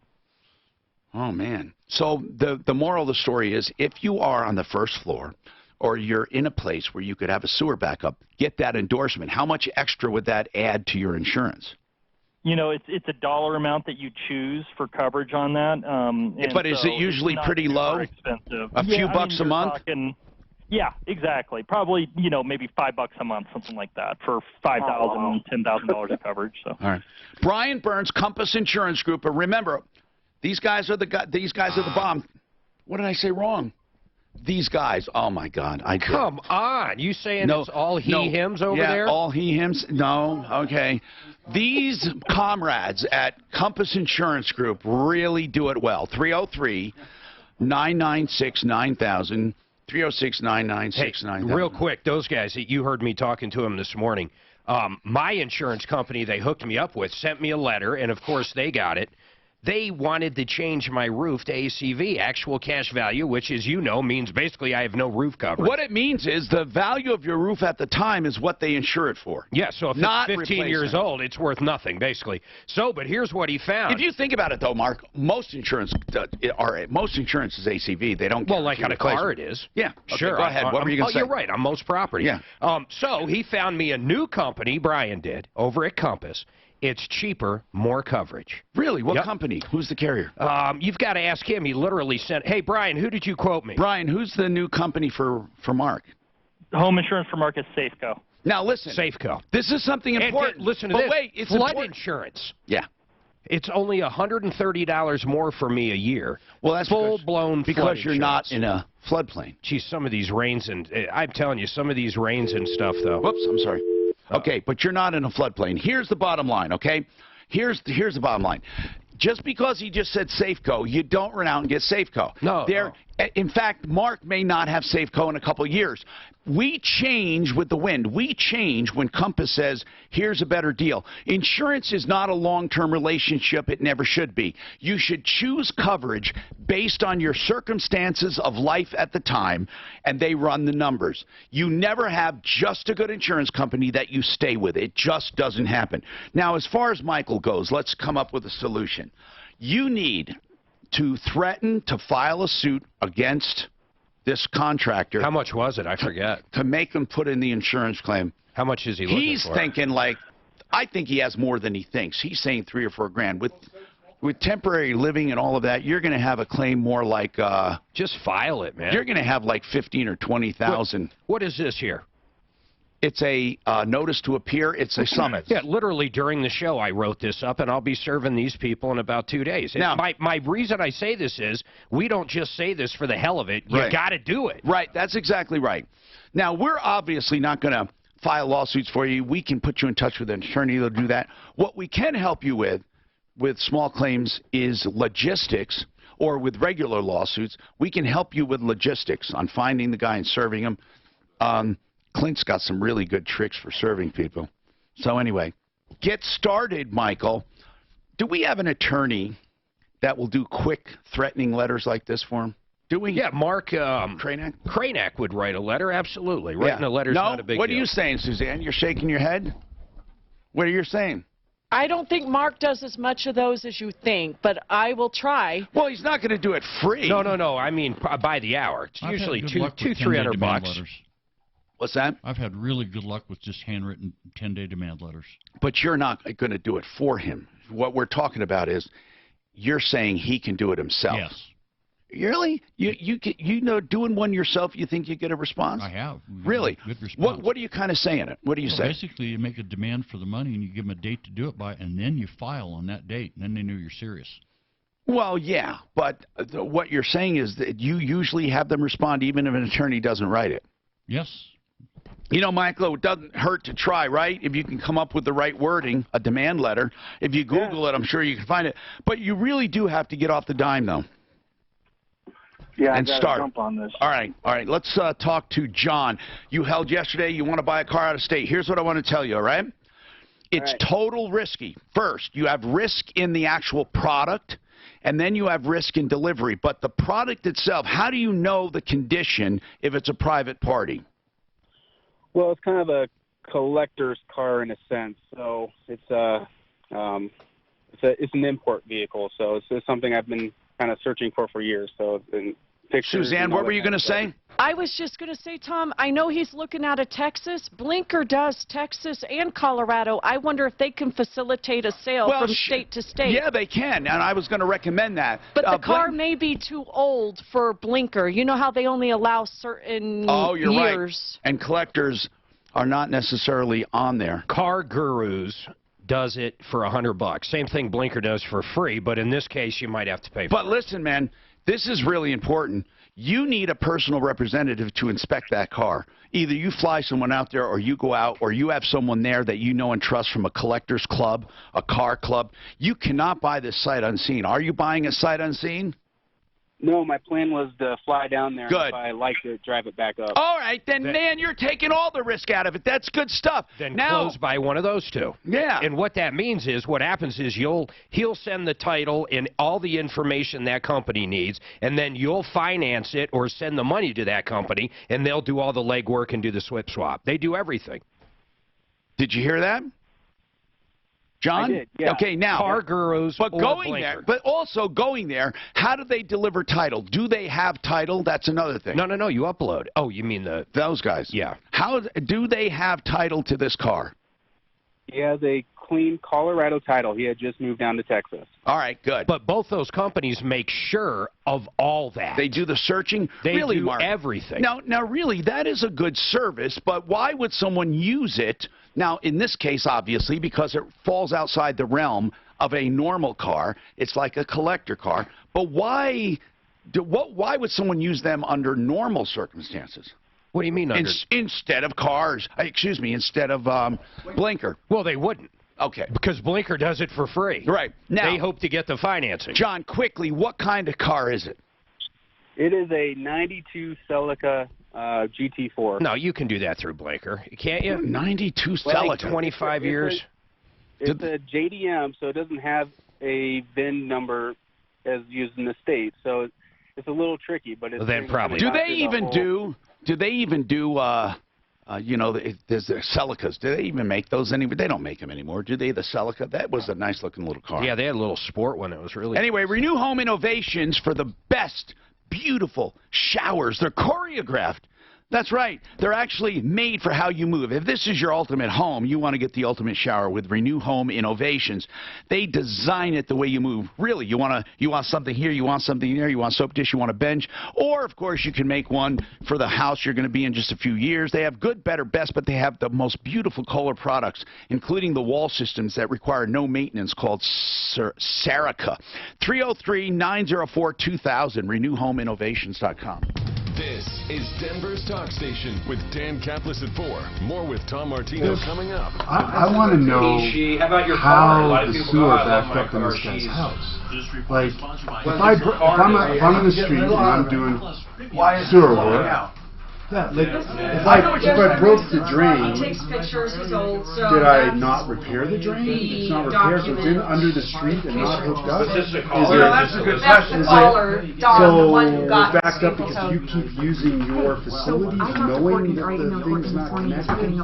Oh, man. So the moral of the story is if you are on the 1st floor or you're in a place where you could have a sewer backup, get that endorsement. How much extra would that add to your insurance? You know, it's a dollar amount that you choose for coverage on that. But is it usually pretty low? Expensive. A few bucks a month? Yeah, exactly. Probably, maybe $5 a month, something like that, for $5,000, $10,000 of coverage. So. All right. Brian Burns, Compass Insurance Group. But remember, these guys are the bomb. What did I say wrong? These guys. Oh my God! Come on! You saying it's all he/hims over there? Yeah, all he/hims. No. Okay. These comrades at Compass Insurance Group really do it well. 303-996-9000. 306-996-9000. Hey, real quick, those guys, you heard me talking to them this morning. My insurance company they hooked me up with sent me a letter, and of course they got it. They wanted to change my roof to ACV, actual cash value, which, as you know, means basically I have no roof coverage. What it means is the value of your roof at the time is what they insure it for. Yeah, so if it's 15 years old, it's worth nothing, basically. So, but here's what he found. If you think about it, though, Mark, most insurance is ACV. They don't. Well, like on a car, it is. Yeah, okay, sure. Go ahead. What were you going to say? You're right. On most property. Yeah. So he found me a new company. Brian did over at Compass. It's cheaper, more coverage. Really? What company? Who's the carrier? You've got to ask him. He literally sent, hey, Brian, who did you quote me? Brian, who's the new company for Mark? Home insurance for Mark is Safeco. Now, listen. Safeco. This is something important. Listen to this. Wait, it's flood insurance. Yeah. It's only $130 more for me a year. Well, that's full-blown because you're not in a floodplain. Geez, some of these rains and I'm telling you, some of these rains and stuff, though. Whoops, I'm sorry. Okay, but you're not in a floodplain. Here's the bottom line, okay? Here's the bottom line. Just because he just said Safeco, you don't run out and get Safeco. No. In fact, Mark may not have Safeco in a couple of years. We change with the wind. We change when Compass says, here's a better deal. Insurance is not a long-term relationship. It never should be. You should choose coverage based on your circumstances of life at the time, and they run the numbers. You never have just a good insurance company that you stay with. It just doesn't happen. Now, as far as Michael goes, let's come up with a solution. You need to threaten to file a suit against this contractor. How much was it? I forget. To make him put in the insurance claim. How much is he looking for? He's thinking like, I think he has more than he thinks. He's saying $3 or $4 grand. With temporary living and all of that, you're going to have a claim more like just file it, man. You're going to have like 15 or 20,000. What is this here? It's a notice to appear. It's a summit. Yeah, literally during the show I wrote this up, and I'll be serving these people in about 2 days. Now, my reason I say this is we don't just say this for the hell of it. You got to do it. Right. That's exactly right. Now, we're obviously not going to file lawsuits for you. We can put you in touch with an attorney that'll do that. What we can help you with small claims is logistics, or with regular lawsuits, we can help you with logistics on finding the guy and serving him. Clint's got some really good tricks for serving people. So anyway, get started, Michael. Do we have an attorney that will do quick threatening letters like this for him? Do we? Yeah, Mark Kranak? Kranak would write a letter, absolutely. Writing a letter is not a big deal. What are you saying, Suzanne? You're shaking your head? What are you saying? I don't think Mark does as much of those as you think, but I will try. Well, he's not going to do it free. No. I mean, by the hour. It's usually $200-$300. What's that? I've had really good luck with just handwritten 10-day demand letters. But you're not going to do it for him. What we're talking about is you're saying he can do it himself. Yes. Really? You know, doing one yourself, you think you get a response? I have. Really? Good response. What are you kind of saying? What do you say? Basically, you make a demand for the money, and you give them a date to do it by, and then you file on that date, and then they know you're serious. Well, yeah, but what you're saying is that you usually have them respond even if an attorney doesn't write it. Yes. You know, Michael, it doesn't hurt to try, right? If you can come up with the right wording, a demand letter. If you Google it, I'm sure you can find it. But you really do have to get off the dime, though. Yeah, and I start. Jump on this. All right. Let's talk to John. You held yesterday. You want to buy a car out of state. Here's what I want to tell you, all right? It's total risky. First, you have risk in the actual product, and then you have risk in delivery. But the product itself, how do you know the condition if it's a private party? Well, it's kind of a collector's car in a sense. So it's an import vehicle. So it's something I've been kind of searching for years. So it's been pictures. Suzanne, what were you going to say? I was just going to say, Tom, I know he's looking out of Texas. Blinker does Texas and Colorado. I wonder if they can facilitate a sale from state to state. Yeah, they can, and I was going to recommend that. But the car may be too old for Blinker. You know how they only allow certain years. Oh, you're right. And collectors are not necessarily on there. Car Gurus does it for $100. Same thing Blinker does for free, but in this case, you might have to pay for it. But listen, man, this is really important. You need a personal representative to inspect that car. Either you fly someone out there, or you go out, or you have someone there that you know and trust from a collector's club, a car club. You cannot buy this sight unseen. Are you buying it sight unseen? No, my plan was to fly down there. Good. And if I liked it, drive it back up. All right, then, man, you're taking all the risk out of it. That's good stuff. Then close by one of those two. Yeah. And what that means is, what happens is he'll send the title and all the information that company needs, and then you'll finance it or send the money to that company, and they'll do all the legwork and do the SWIP swap. They do everything. Did you hear that? John? I did, yeah. Okay, now. Car Gurus but or going Blinker. there, but also going there, how do they deliver title? Do they have title? That's another thing. No, you upload. Oh, you mean those guys? Yeah. How do they have title to this car? He has a clean Colorado title. He had just moved down to Texas. All right, good. But both those companies make sure of all that. They do the searching? They really, do Mark? everything. Now, really, that is a good service, but why would someone use it? Now, in this case, obviously, because it falls outside the realm of a normal car. It's like a collector car. But why would someone use them under normal circumstances? What do you mean under? Instead of cars, excuse me, instead of Blinker. Well, they wouldn't. Okay. Because Blinker does it for free. Right. Now, they hope to get the financing. John, quickly, what kind of car is it? It is a 92 Celica GT4. No, you can do that through Blinker, can't you? 92 Celica. Like 25 years. It's a JDM, so it doesn't have a VIN number as used in the state. So it's a little tricky, but it's... Well, then probably. Do they even do, you know, there's the Celicas. Do they even make those anymore? They don't make them anymore, do they, the Celica? That was a nice-looking little car. Yeah, they had a little sport one that was really... Anyway, Renew Home Innovations for the best, beautiful showers. They're choreographed. That's right. They're actually made for how you move. If this is your ultimate home, you want to get the ultimate shower with Renew Home Innovations. They design it the way you move. Really, you want something here, you want something there, you want soap dish, you want a bench, or of course you can make one for the house you're going to be in just a few years. They have good, better, best, but they have the most beautiful color products, including the wall systems that require no maintenance called Serica. 303-904-2000, renewhomeinnovations.com. This is Denver's Talk Station with Dan Kaplis at 4. More with Tom Martino coming up. I want to know how the sewer backed up in this guy's house. Like, if I'm in the street and I'm doing sewer work, yeah, like, if I broke the drain, He takes pictures, he's old, so did I not repair the drain? It's not repaired, so it's in under the street and not hooked up? That's a good question. So backed up because you keep using your facilities knowing that the thing's not connected?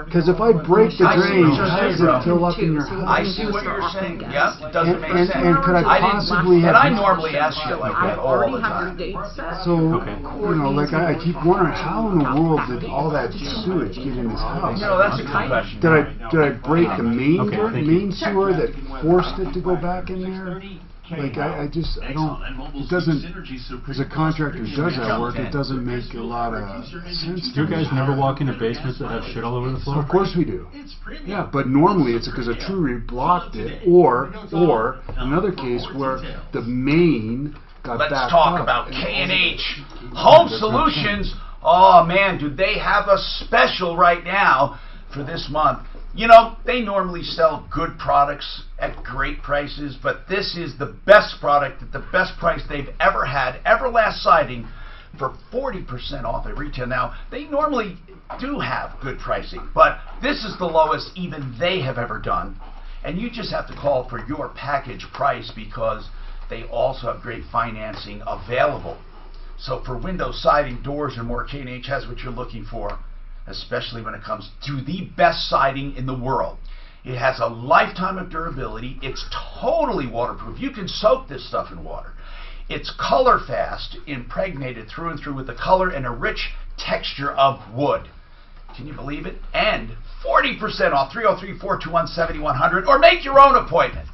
Because if I break the drain, how does it fill up in your house? I see what you're saying. Yep, it doesn't make sense. And could I possibly have... And I normally ask you like that all the time. So, you know, like I keep wondering, how in the world did all that sewage get in his house? You know, that's a good question. Did I break the main sewer that forced it to go back in there? Like, I don't, it doesn't, as a contractor who does that work, it doesn't make a lot of sense. Do you guys never walk into basements that have shit all over the floor? Of course we do. Yeah, but normally it's because a tree blocked it, or another case where the main got backed up. Let's talk about K&H Home Solutions. Oh man, do they have a special right now for this month? You know, they normally sell good products at great prices, but this is the best product at the best price they've ever had. Everlast Siding for 40% off at retail. Now, they normally do have good pricing, but this is the lowest even they have ever done. And you just have to call for your package price because they also have great financing available. So for window, siding, doors, and more, K&H has what you're looking for, especially when it comes to the best siding in the world. It has a lifetime of durability. It's totally waterproof. You can soak this stuff in water. It's color fast, impregnated through and through with the color and a rich texture of wood. Can you believe it? And 40% off, 303-421-7100, or make your own appointment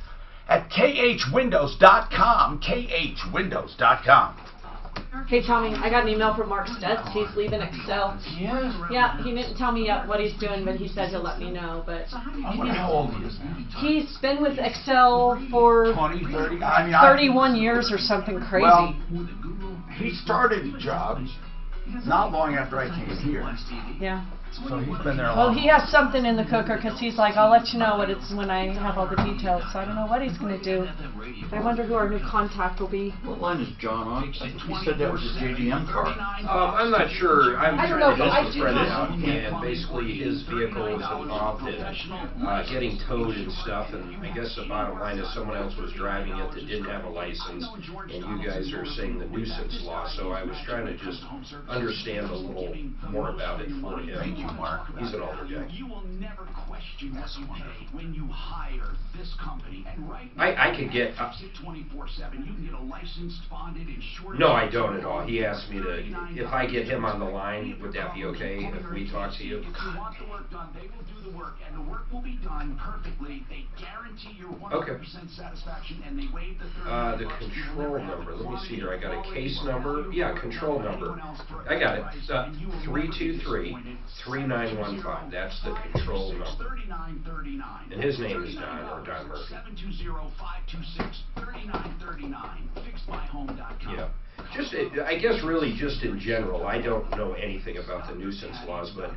at khwindows.com, khwindows.com. Hey Tommy, I got an email from Mark Stutz. He's leaving Excel. Yeah, he didn't tell me yet what he's doing, but he said he'll let me know. But I wonder how old he is now. He's been with Excel for 20, 30, 31 years or something crazy. Well, he started the job not long after I came here. Yeah. So he's been there a Well, long he has something in the cooker because he's like, I'll let you know what it's when I have all the details. So I don't know what he's going to do. I wonder who our new contact will be. What line is John on? He said that was his JDM car. I'm not sure. I don't know, but I do know. And basically his vehicle was involved in getting towed and stuff. And I guess the bottom line is someone else was driving it that didn't have a license. And you guys are saying the nuisance law. So I was trying to just understand a little more about it for him. Thank you, Mark. He's an older guy. You will never question what you pay when you hire this company. And right now, I could get 24/7. You can get a licensed, bonded, insured. No, I don't at all. He asked me to, if I get him on the line, would that be okay if we talk to you? If you want the work done, they will do the work, and the work will be done perfectly. They guarantee your 100% satisfaction, and they waive the $30. The control number. Let me see here. I got a case number. Yeah, control number. I got it. 323-389-0000. 3915. That's the control number. And his name is Don, or Don Murphy. 720-526-3939. Fixedmyhome.com. Yeah. Just, I guess really just in general, I don't know anything about the nuisance laws, but,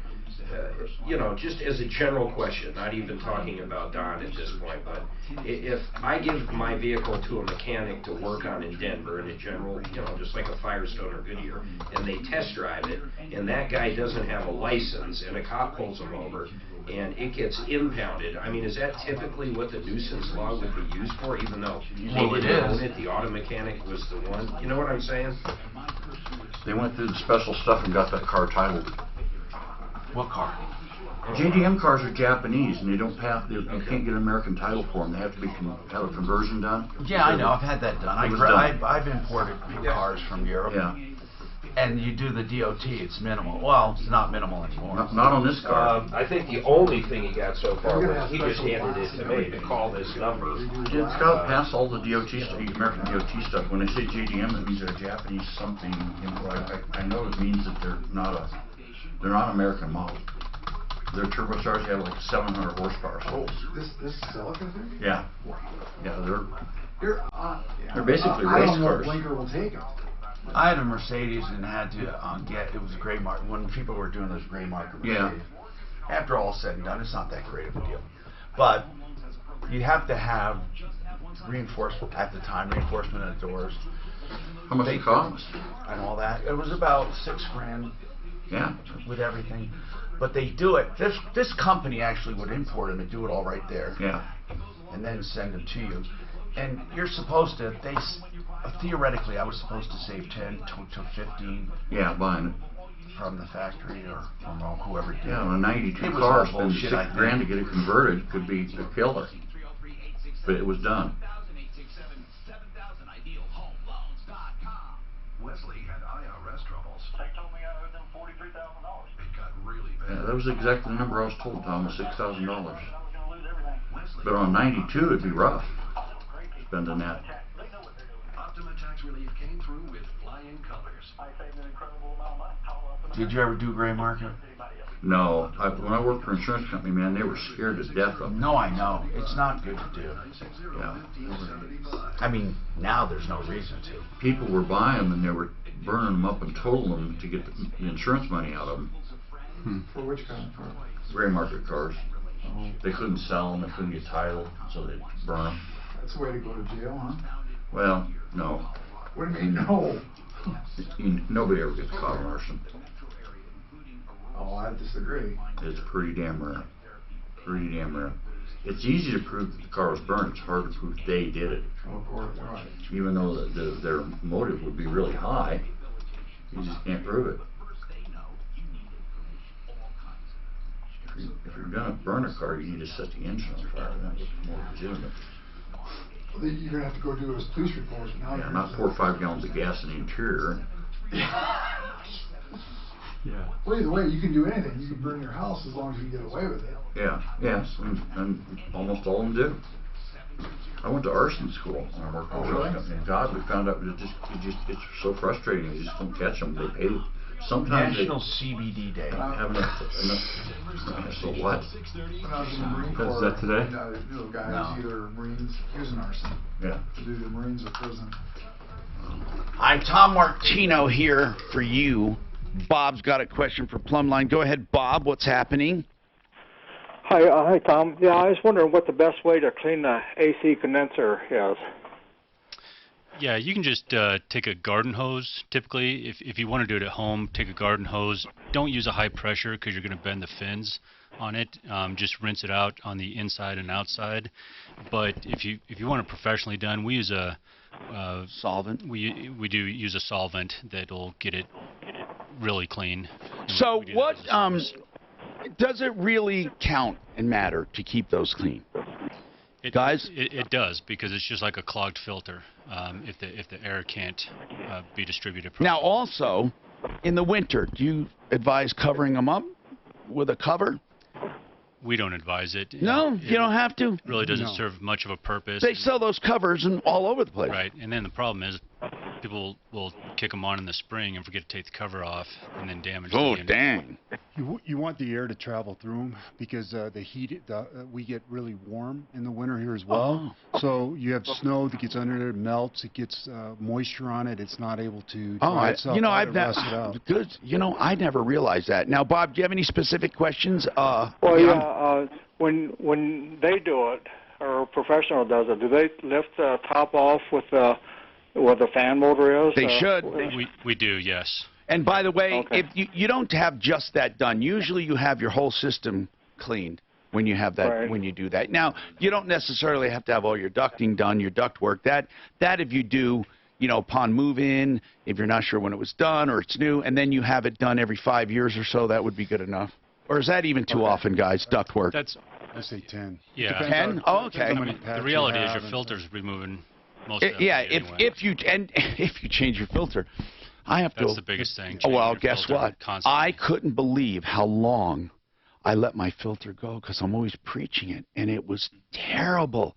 you know, just as a general question, not even talking about Don at this point, but if I give my vehicle to a mechanic to work on in Denver, in general, you know, just like a Firestone or Goodyear, and they test drive it, and that guy doesn't have a license, and a cop pulls him over, and it gets impounded, I mean, is that typically what the nuisance law would be used for, even though they didn't own it, the auto mechanic was the one? You know what I'm saying? They went through the special stuff and got that car titled. What car? JDM cars are Japanese, and they don't pass. You can't get an American title for them. They have to have a conversion done. Yeah, I know. I've had that done. I've imported cars from Europe. Yeah. And you do the DOT. It's minimal. Well, it's not minimal anymore. Not on this car. I think the only thing he got so far was he just handed it to me to call this number. Yeah, it's got to pass all the DOT, the American DOT stuff. When they say JDM, it means they're a Japanese something. You know, I know it means that they're not American model. Their turbocharged have like 700 horsepower. So. This Celica thing? Yeah. Yeah, they're basically race I don't know cars. if Blinker will take them. I had a Mercedes and had to get, it was a gray market, when people were doing those gray market Mercedes. Yeah. After all is said and done, it's not that great of a deal. But you have to have reinforcement, at the time, reinforcement of the doors. How much it cost? And all that. It was about $6,000. Yeah. With everything. But they do it, this company actually would import them and do it all right there. Yeah. And then send them to you. And you're supposed to, theoretically, I was supposed to save 10 to 15. Yeah, buying it. From the factory or from whoever did it. Yeah, on a 92 car, spend $6,000 to get it converted could be a killer. But it was done. Wesley had IRS troubles. They told me I owed them $43,000. It got really bad. Yeah, that was exactly the number I was told, Tom, was $6,000. But on 92, it'd be rough spending that. Optima Tax Relief came through with flying colors. I saved an incredible amount of money. Did you ever do gray market? No. When I worked for an insurance company, man, they were scared to death of it. No, I know. It's not good to do. Yeah. I mean, now there's no reason to. People were buying them and they were burning them up and totaling them to get the insurance money out of them. For which kind of car? Gray market cars. They couldn't sell them, they couldn't get title, so they'd burn them. That's the way to go to jail, huh? Well, no. What do you mean, no? Nobody ever gets caught on arson. Oh, I disagree. It's pretty damn rare. Pretty damn rare. It's easy to prove that the car was burned. It's hard to prove they did it. Oh, of course, right. Even though their motive would be really high, you just can't prove it. If you're going to burn a car, you need to set the engine on fire. That looks more legitimate. Well, you're going to have to go do a police report. Now Yeah, not pour 5 gallons of gas in the interior. Yeah. Well, either way, you can do anything. You can burn your house as long as you can get away with it. Yeah, yeah, and almost all of them do. I went to arson school when I worked for a insurance company. And God, we found out it's so frustrating. You just don't catch them. They pay. Sometimes National CBD Day. Have enough. So what? When I was in the Marine Corps, Is that today? The guys, No. either Marines, he was an arson. Yeah. To do the Marines or prison. I'm Tom Martino here for you. Bob's got a question for Plumline. Go ahead, Bob. What's happening? Hi, Tom. Yeah, I was wondering what the best way to clean the AC condenser is. Yeah, you can just take a garden hose. Typically, if you want to do it at home, take a garden hose. Don't use a high pressure because you're going to bend the fins on it. Just rinse it out on the inside and outside. But if you want it professionally done, we use a solvent. We do use a solvent that'll get it really clean. So what does it really count and matter to keep those clean? Guys? It does, because it's just like a clogged filter. If the air can't be distributed properly. Now also, in the winter, do you advise covering them up with a cover? We don't advise it. No, you don't have to. It really doesn't serve much of a purpose. They sell those covers all over the place. Right, and then the problem is people will kick them on in the spring and forget to take the cover off and then damage the unit. Dang. You want the air to travel through them because the heat, we get really warm in the winter here as well. So you have snow that gets under there, melts, it gets moisture on it. It's not able to dry itself out or rust it out. Good. I never realized that. Now, Bob, do you have any specific questions? When they do it, or a professional does it, do they lift the top off with where the fan motor is? They should. We do, yes. And by the way, if you don't have just that done, usually you have your whole system cleaned when you have that when you do that. Now, you don't necessarily have to have all your ducting done, your duct work. That if you do, upon move-in, if you're not sure when it was done or it's new, and then you have it done every 5 years or so, that would be good enough. Or is that even too often, guys, duct work? I say 10. Yeah. 10? Oh, okay. I mean, the reality is your filter's removing most of it. Yeah, if you change your filter, I have to. That's the biggest thing. Well, guess what? I couldn't believe how long I let my filter go because I'm always preaching it, and it was terrible.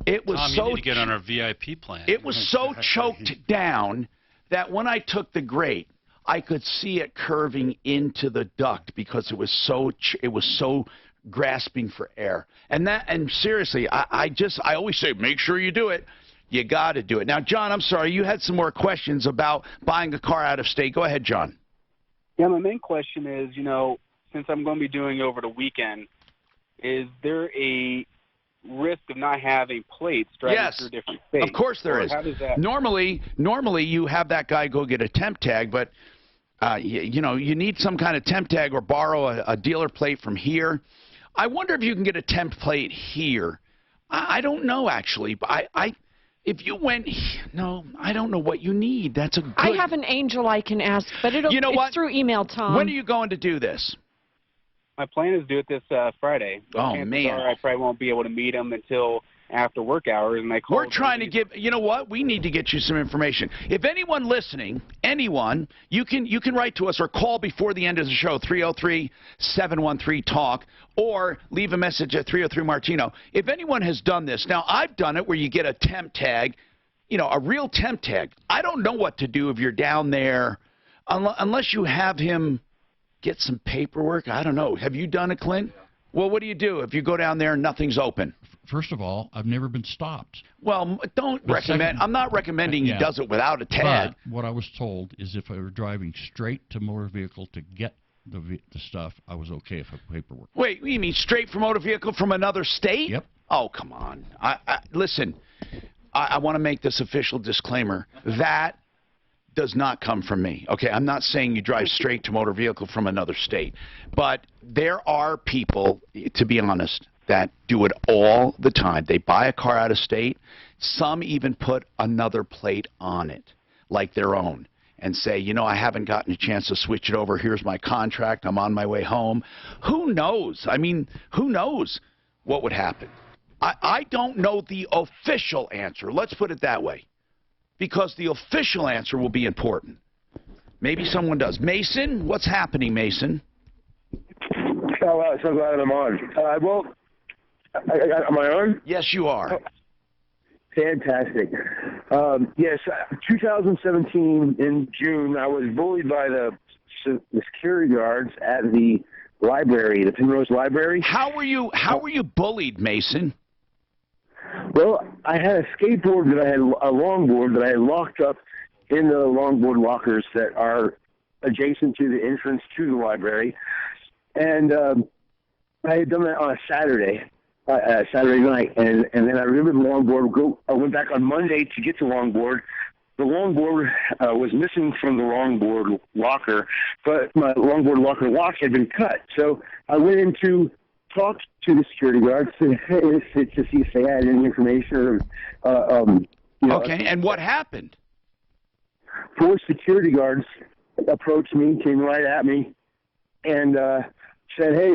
It was Tom, so. You need to get on our VIP plan. It was so choked down that when I took the grate, I could see it curving into the duct because it was so grasping for air. And seriously, I always say make sure you do it. You got to do it. Now, John, I'm sorry, you had some more questions about buying a car out of state. Go ahead, John. Yeah, my main question is, since I'm going to be doing over the weekend, is there a risk of not having plates driving through different states? Of course there is. How does that... Normally you have that guy go get a temp tag, but you need some kind of temp tag or borrow a dealer plate from here. I wonder if you can get a temp plate here. I don't know, actually. But if you went, no, I don't know what you need. That's a good... I have an angel I can ask, but it's through email, Tom. When are you going to do this? My plan is to do it this Friday. Oh, man. I probably won't be able to meet him until after work hours. And we're trying to give, you know what? We need to get you some information. If anyone listening, you can write to us or call before the end of the show, 303-713-TALK, or leave a message at 303-MARTINO. If anyone has done this, now I've done it where you get a temp tag, a real temp tag. I don't know what to do if you're down there unless you have him get some paperwork. I don't know. Have you done it, Clint? Well, what do you do if you go down there and nothing's open? First of all, I've never been stopped. Well, I'm not recommending he does it without a tag. But what I was told is if I were driving straight to motor vehicle to get the stuff, I was okay if I had paperwork. Wait, you mean straight from motor vehicle from another state? Yep. Oh, come on. Listen, I want to make this official disclaimer. That does not come from me. Okay, I'm not saying you drive straight to motor vehicle from another state. But there are people, to be honest, that do it all the time. They buy a car out of state. Some even put another plate on it, like their own, and say, I haven't gotten a chance to switch it over. Here's my contract. I'm on my way home. Who knows? I mean, who knows what would happen? I don't know the official answer. Let's put it that way, because the official answer will be important. Maybe someone does. Mason, what's happening, Mason? Oh, so glad I'm on. Am I on? Yes, you are. Fantastic. Yes, 2017 in June, I was bullied by the security guards at the library, the Penrose Library. How were you bullied, Mason? Well, I had a skateboard a longboard that I had locked up in the longboard lockers that are adjacent to the entrance to the library. And I had done that on a Saturday night. And then I remember the longboard. I went back on Monday to get the longboard. The longboard was missing from the longboard locker, but my longboard locker lock had been cut. So I went in to talk to the security guards to see if they had any information. Okay, and what happened? 4 security guards approached me, came right at me, and said, "Hey,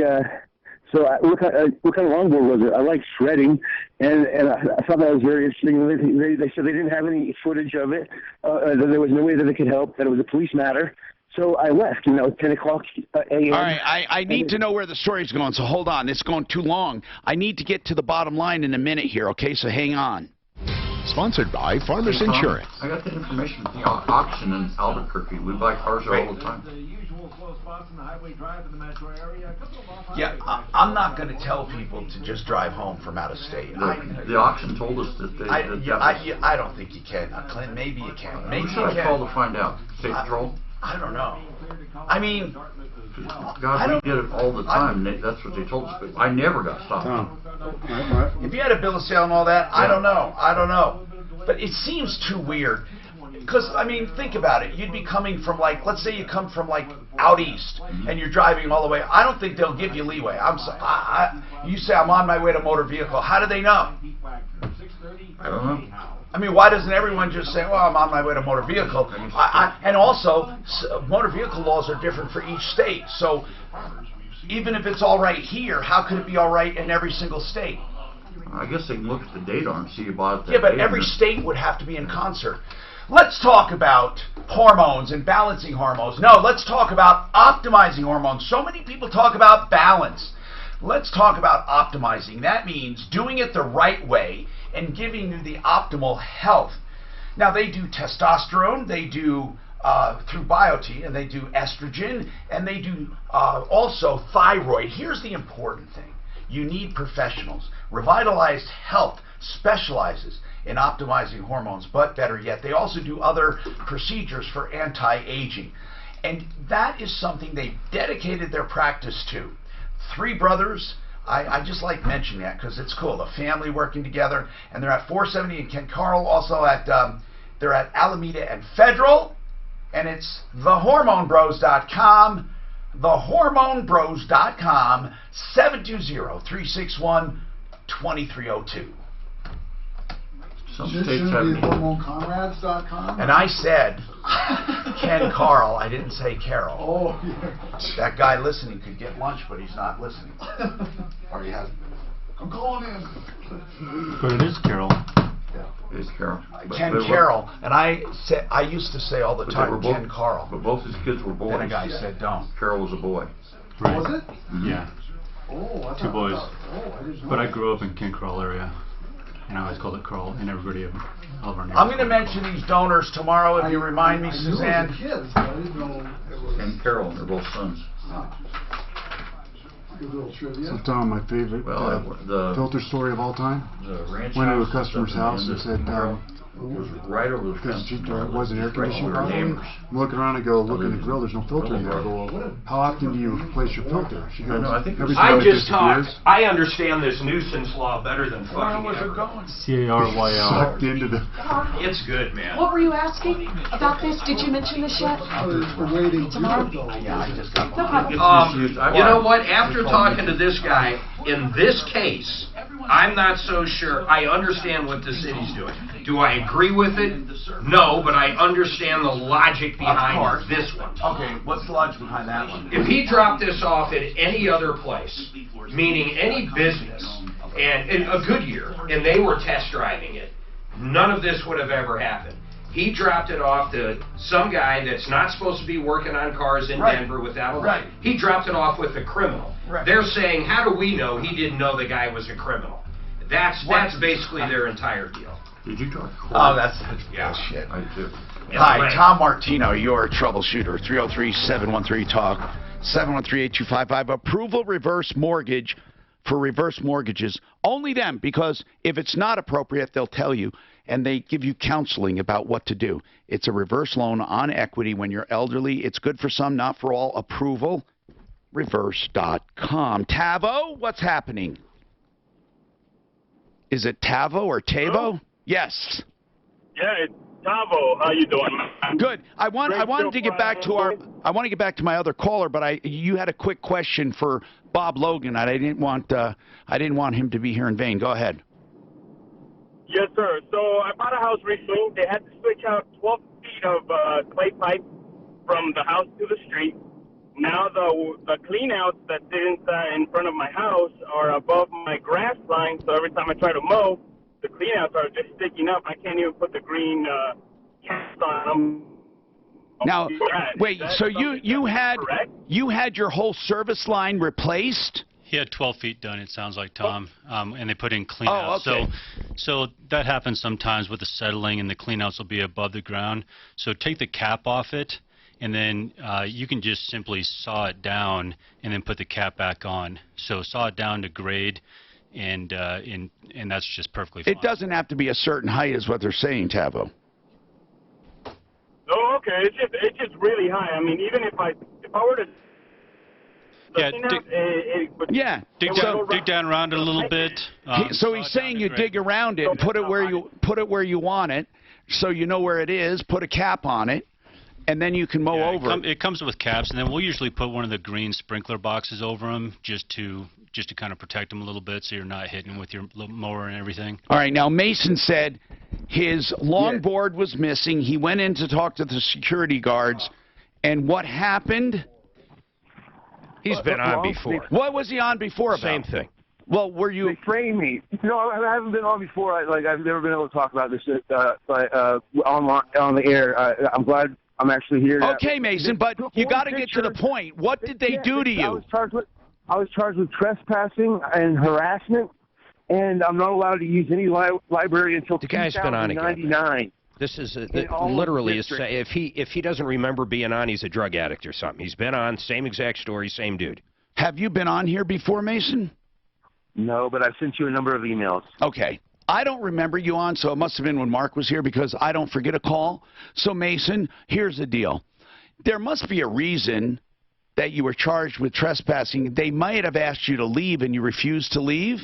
what kind of longboard was it?" I like shredding, and I thought that was very interesting. They said they didn't have any footage of it, that there was no way that they could help, that it was a police matter. So I left, 10 o'clock a.m. All right, I need to know where the story's going, so hold on. It's going too long. I need to get to the bottom line in a minute here, okay? So hang on. Sponsored by Farmers Hey, Tom, Insurance. I got the information at the auction in Albuquerque. We buy cars there all the time. Yeah, I'm not going to tell people to just drive home from out of state. The auction told us that they... I don't think you can. Clint, maybe you can. Maybe Who should you I call to find out? State Patrol? I don't know. I mean... God, we get it all the time. That's what they told us. But I never got stopped. If you had a bill of sale and all that, I don't know. But it seems too weird. Because, I mean, think about it. You'd be coming from, like, let's say you come from, like, out east, and you're driving all the way. I don't think they'll give you leeway. You say, I'm on my way to motor vehicle. How do they know? I don't know. I mean, why doesn't everyone just say, well, I'm on my way to motor vehicle? And also, motor vehicle laws are different for each state. So even if it's all right here, how could it be all right in every single state? I guess they can look at the data and see about that. Yeah, but every state would have to be in concert. Let's talk about hormones and balancing hormones. No, let's talk about optimizing hormones. So many people talk about balance. Let's talk about optimizing. That means doing it the right way and giving you the optimal health. Now, they do testosterone, they do through Biote, and they do estrogen, and they do also thyroid. Here's the important thing. You need professionals. Revitalized Health specializes in optimizing hormones, but better yet, they also do other procedures for anti-aging. And that is something they've dedicated their practice to. Three brothers. I just like mentioning that because it's cool. The family working together, and they're at 470 and Ken Carl, also at they're at Alameda and Federal, and it's thehormonebros.com, thehormonebros.com, 720-361-2302. Some Shouldn't states it have... be hormonecomrades.com? And I said Ken Carl. I didn't say Carol. Oh, yeah. That guy listening could get lunch, but he's not listening. Or he hasn't. I'm calling in. But it is Carol. It is Carol. Ken Carroll, and I used to say all the time Ken Carl. But both his kids were boys. Then a guy said don't. Carol was a boy. Right. Was it? Yeah. Oh, I Two boys. I didn't know But I that. grew up in Ken Carl area, and I always called it Carl, and everybody of all of our neighbors. I'm going to mention these donors tomorrow if you remind me, I Suzanne. knew it was the kids, but I didn't know it was... And Carol, they're both sons. Good little trivia. So Tom, my favorite filter story of all time. The ranch Went to a house customer's house and said, it was right over the fence. Because it wasn't air conditioning Right, properly. I'm looking around and go, look in the grill, there's no filter in there. I go, well, how often do you replace your filter? She goes, every time I it just disappears. talked. I understand this nuisance law better than fucking ever. C-A-R-Y-L. Sucked into the... It's good, man. What were you asking about this? Did you mention this yet? Tomorrow? Yeah, I just got No problem. You know what? After talking to this guy, in this case, I'm not so sure. I understand what the city's doing. Do I agree with it? No, but I understand the logic behind this one. Okay, what's the logic behind that one? If he dropped this off at any other place, meaning any business, and in a Goodyear, and they were test driving it, none of this would have ever happened. He dropped it off to some guy that's not supposed to be working on cars in Denver without a license. He dropped it off with a criminal. They're saying, how do we know he didn't know the guy was a criminal? That's basically their entire deal. Did you talk? Oh, that's bullshit. I do. Hi, Tom Martino, your troubleshooter. 303-713-TALK, 713-8255. Approval reverse mortgage for reverse mortgages. Only them, because if it's not appropriate, they'll tell you, and they give you counseling about what to do. It's a reverse loan on equity when you're elderly. It's good for some, not for all. Approval reverse.com. Tavo, what's happening? Is it Tavo or Tavo? Hello? Yes. Yeah, it's Tavo. How you doing? Good. I wanted to get back to my other caller, but you had a quick question for Bob Logan. I didn't want him to be here in vain. Go ahead. Yes, sir. So I bought a house recently. They had to switch out 12 feet of clay pipe from the house to the street. Now the cleanouts that didn't in front of my house are above my grass line. So every time I try to mow, the cleanouts are just sticking up. I can't even put the green cast on them. Now, wait. So you had your whole service line replaced? He had 12 feet done, it sounds like, Tom, and they put in cleanouts. okay. So that happens sometimes with the settling, and the cleanouts will be above the ground. So take the cap off it, and then you can just simply saw it down and then put the cap back on. So saw it down to grade, and that's just perfectly fine. It doesn't have to be a certain height, is what they're saying, Tavo. Oh, okay. It's just really high. I mean, even if I were to dig down around it a little bit. So he's saying you dig around it and put it where you want it, so you know where it is. Put a cap on it, and then you can mow over it. It comes with caps, and then we'll usually put one of the green sprinkler boxes over them just to kind of protect them a little bit, so you're not hitting with your mower and everything. All right. Now Mason said his longboard was missing. He went in to talk to the security guards, and what happened? He's been on before. What was he on before about? Same thing. Well, were you? They framed me. No, I haven't been on before. I've never been able to talk about this on the air. I'm glad I'm actually here. Okay, Mason, but you got to get to the point. What did they do to you? I was charged with trespassing and harassment, and I'm not allowed to use any library until 2099. This is literally if he doesn't remember being on, he's a drug addict or something. He's been on, same exact story, same dude. Have you been on here before, Mason? No, but I've sent you a number of emails. Okay. I don't remember you on, so it must have been when Mark was here because I don't forget a call. So, Mason, here's the deal. There must be a reason that you were charged with trespassing. They might have asked you to leave and you refused to leave?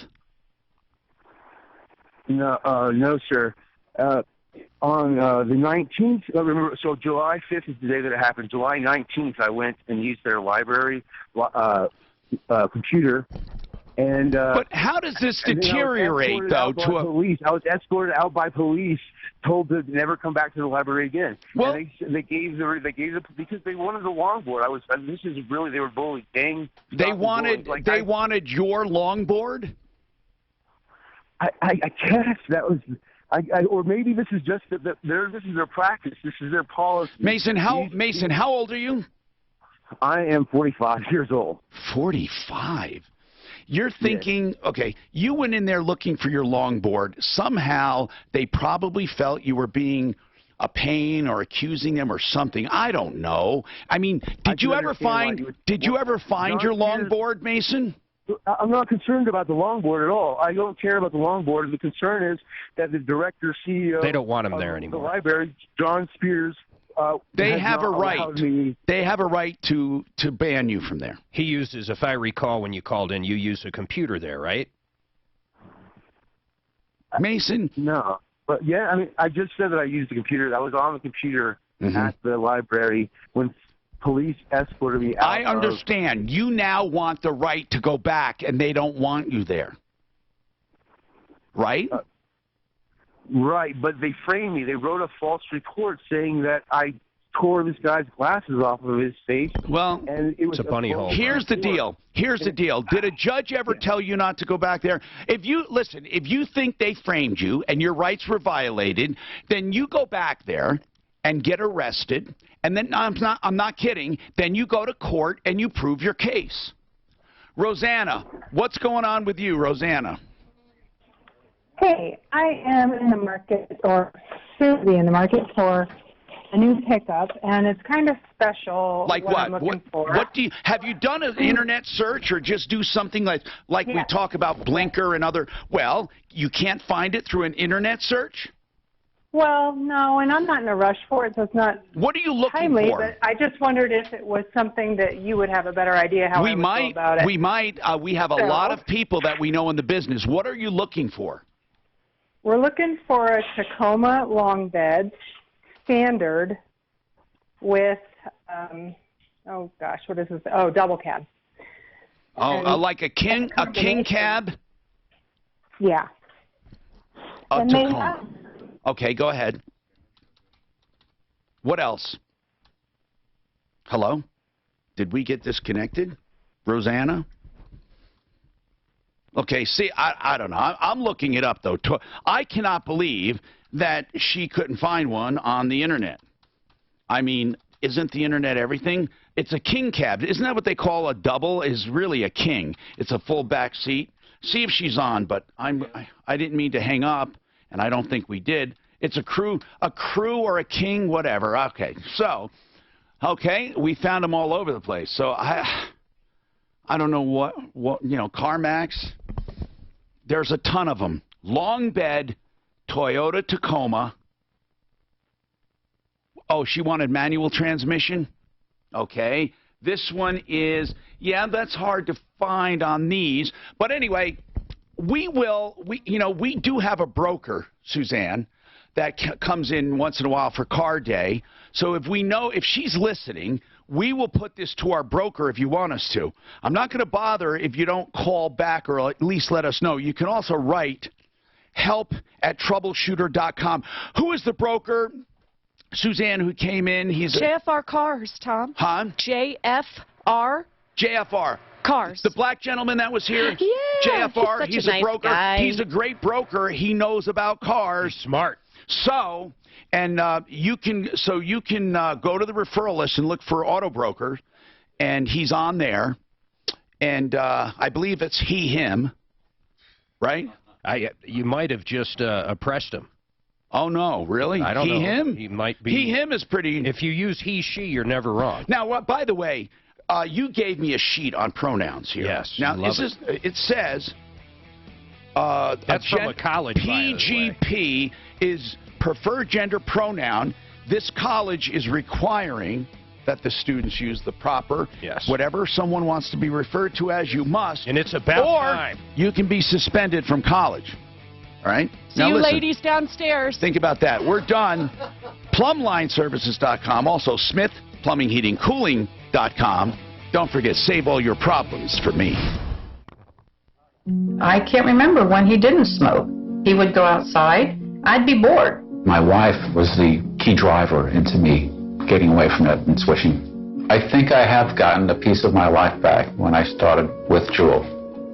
No, sir. On the 19th, remember, so July 5th is the day that it happened. July 19th, I went and used their library computer. And but how does this deteriorate, though? Police. I was escorted out by police, told to never come back to the library again. Well, and they gave because they wanted the longboard. They were bullied. They wanted your longboard. I guess that was. Or maybe this is just this is their practice. This is their policy. Mason, how old are you? I am 45 years old. 45. You're thinking, okay, you went in there looking for your longboard. Somehow they probably felt you were being a pain or accusing them or something. I don't know. I mean, did you ever find your longboard, Mason? I'm not concerned about the longboard at all. I don't care about the longboard. The concern is that the director, CEO, they don't want him there anymore. The library, John Spears. They have a right. They have a right to ban you from there. He uses, if I recall, when you called in, you used a computer there, right? Mason? No, but yeah, I mean, I just said that I used the computer. I was on the computer at the library when police escorted me out. I understand. You now want the right to go back, and they don't want you there. Right? Right, but they framed me. They wrote a false report saying that I tore this guy's glasses off of his face. Well, and it was a bunny hole. Here's the deal. Did a judge ever tell you not to go back there? If you think they framed you and your rights were violated, then you go back there and get arrested, and then I'm not kidding, then you go to court and you prove your case. Rosanna, what's going on with you, Rosanna? Hey, I am in the market, or soon to be in the market, for a new pickup, and it's kind of special. Like what? what? I'm looking for. Have you done an internet search, or just do something like we talk about Blinker and other? Well, you can't find it through an internet search. Well, no, and I'm not in a rush for it, so it's not. What are you looking timely, for? But I just wondered if it was something that you would have a better idea how I would go about it. We might. We have a lot of people that we know in the business. What are you looking for? We're looking for a Tacoma long bed, standard, with, oh gosh, what is this? Oh, double cab. Oh, like a king cab? Yeah. A and Tacoma. Okay, go ahead. What else? Hello? Did we get disconnected? Rosanna? Okay, see, I don't know. I'm looking it up, though. I cannot believe that she couldn't find one on the Internet. I mean, isn't the internet everything? It's a king cab. Isn't that what they call a double? Is really a king. It's a full back seat. See if she's on, but I didn't mean to hang up, and I don't think we did. It's a crew or a king, whatever. Okay, so, okay, we found them all over the place. So I don't know what CarMax. There's a ton of them. Long bed, Toyota Tacoma. Oh, she wanted manual transmission? Okay. This one is, yeah, that's hard to find on these. But anyway, we do have a broker, Suzanne, that comes in once in a while for car day. So if she's listening, we will put this to our broker if you want us to. I'm not going to bother if you don't call back or at least let us know. You can also write help@troubleshooter.com. Who is the broker, Suzanne, who came in? He's JFR Cars, Tom. Huh? JFR. JFR. Cars. The black gentleman that was here? Yeah. JFR. He's such a nice broker. guy. He's a great broker. He knows about cars. He's smart. So, and you can go to the referral list and look for Auto Broker, and he's on there. And I believe it's him, right? You might have just oppressed him. Oh, no, really? I don't know. Him? He might be. Him is pretty... If you use he, she, you're never wrong. Now, by the way, you gave me a sheet on pronouns here. Yes, now, love it says... That's from a college, PGP is preferred gender pronoun. This college is requiring that the students use the proper, whatever someone wants to be referred to as, you must. And it's about time. Or you can be suspended from college. All right? See you ladies downstairs. Think about that. We're done. PlumlineServices.com. Also, Smith Plumbing, Heating, Cooling.com. Don't forget, save all your problems for me. I can't remember when he didn't smoke. He would go outside. I'd be bored. My wife was the key driver into me getting away from it and switching. I think I have gotten a piece of my life back when I started with Jewel.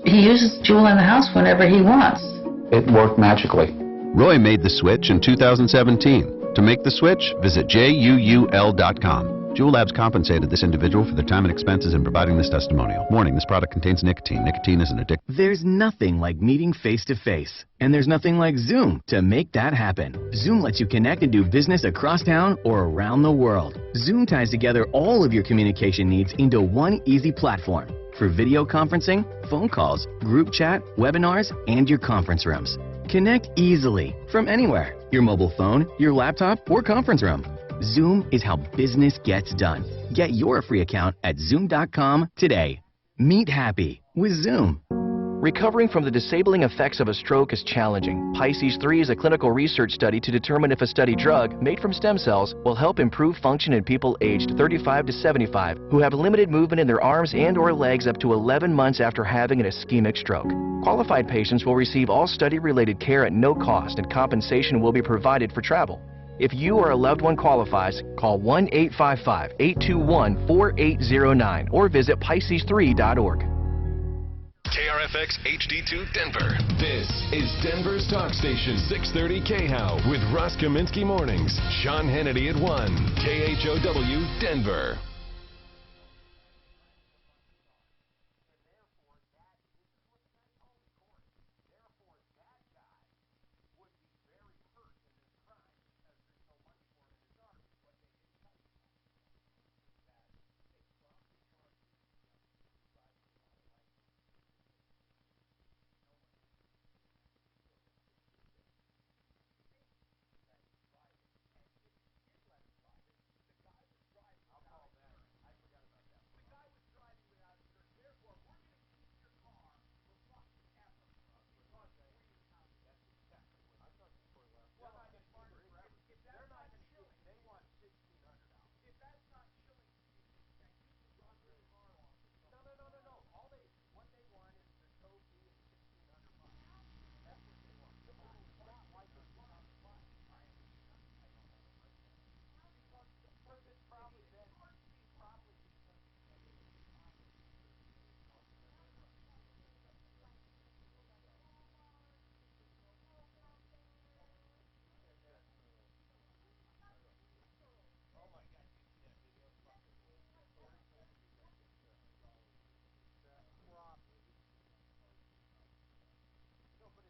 He uses Jewel in the house whenever he wants. It worked magically. Roy made the switch in 2017. To make the switch, visit JUUL.com. Jewel Labs compensated this individual for their time and expenses in providing this testimonial. Warning, this product contains nicotine. Nicotine is an addictive. There's nothing like meeting face-to-face. And there's nothing like Zoom to make that happen. Zoom lets you connect and do business across town or around the world. Zoom ties together all of your communication needs into one easy platform for video conferencing, phone calls, group chat, webinars, and your conference rooms. Connect easily from anywhere, your mobile phone, your laptop, or conference room. Zoom is how business gets done. Get your free account at Zoom.com today. Meet happy with Zoom. Recovering from the disabling effects of a stroke is challenging. Pisces 3 is a clinical research study to determine if a study drug, made from stem cells, will help improve function in people aged 35 to 75 who have limited movement in their arms and/or legs up to 11 months after having an ischemic stroke. Qualified patients will receive all study-related care at no cost, and compensation will be provided for travel. If you or a loved one qualifies, call 1-855-821-4809 or visit Pisces3.org. KRFX HD2 Denver. This is Denver's Talk Station, 630 KHOW with Ross Kaminsky Mornings. Sean Hannity at 1, KHOW Denver.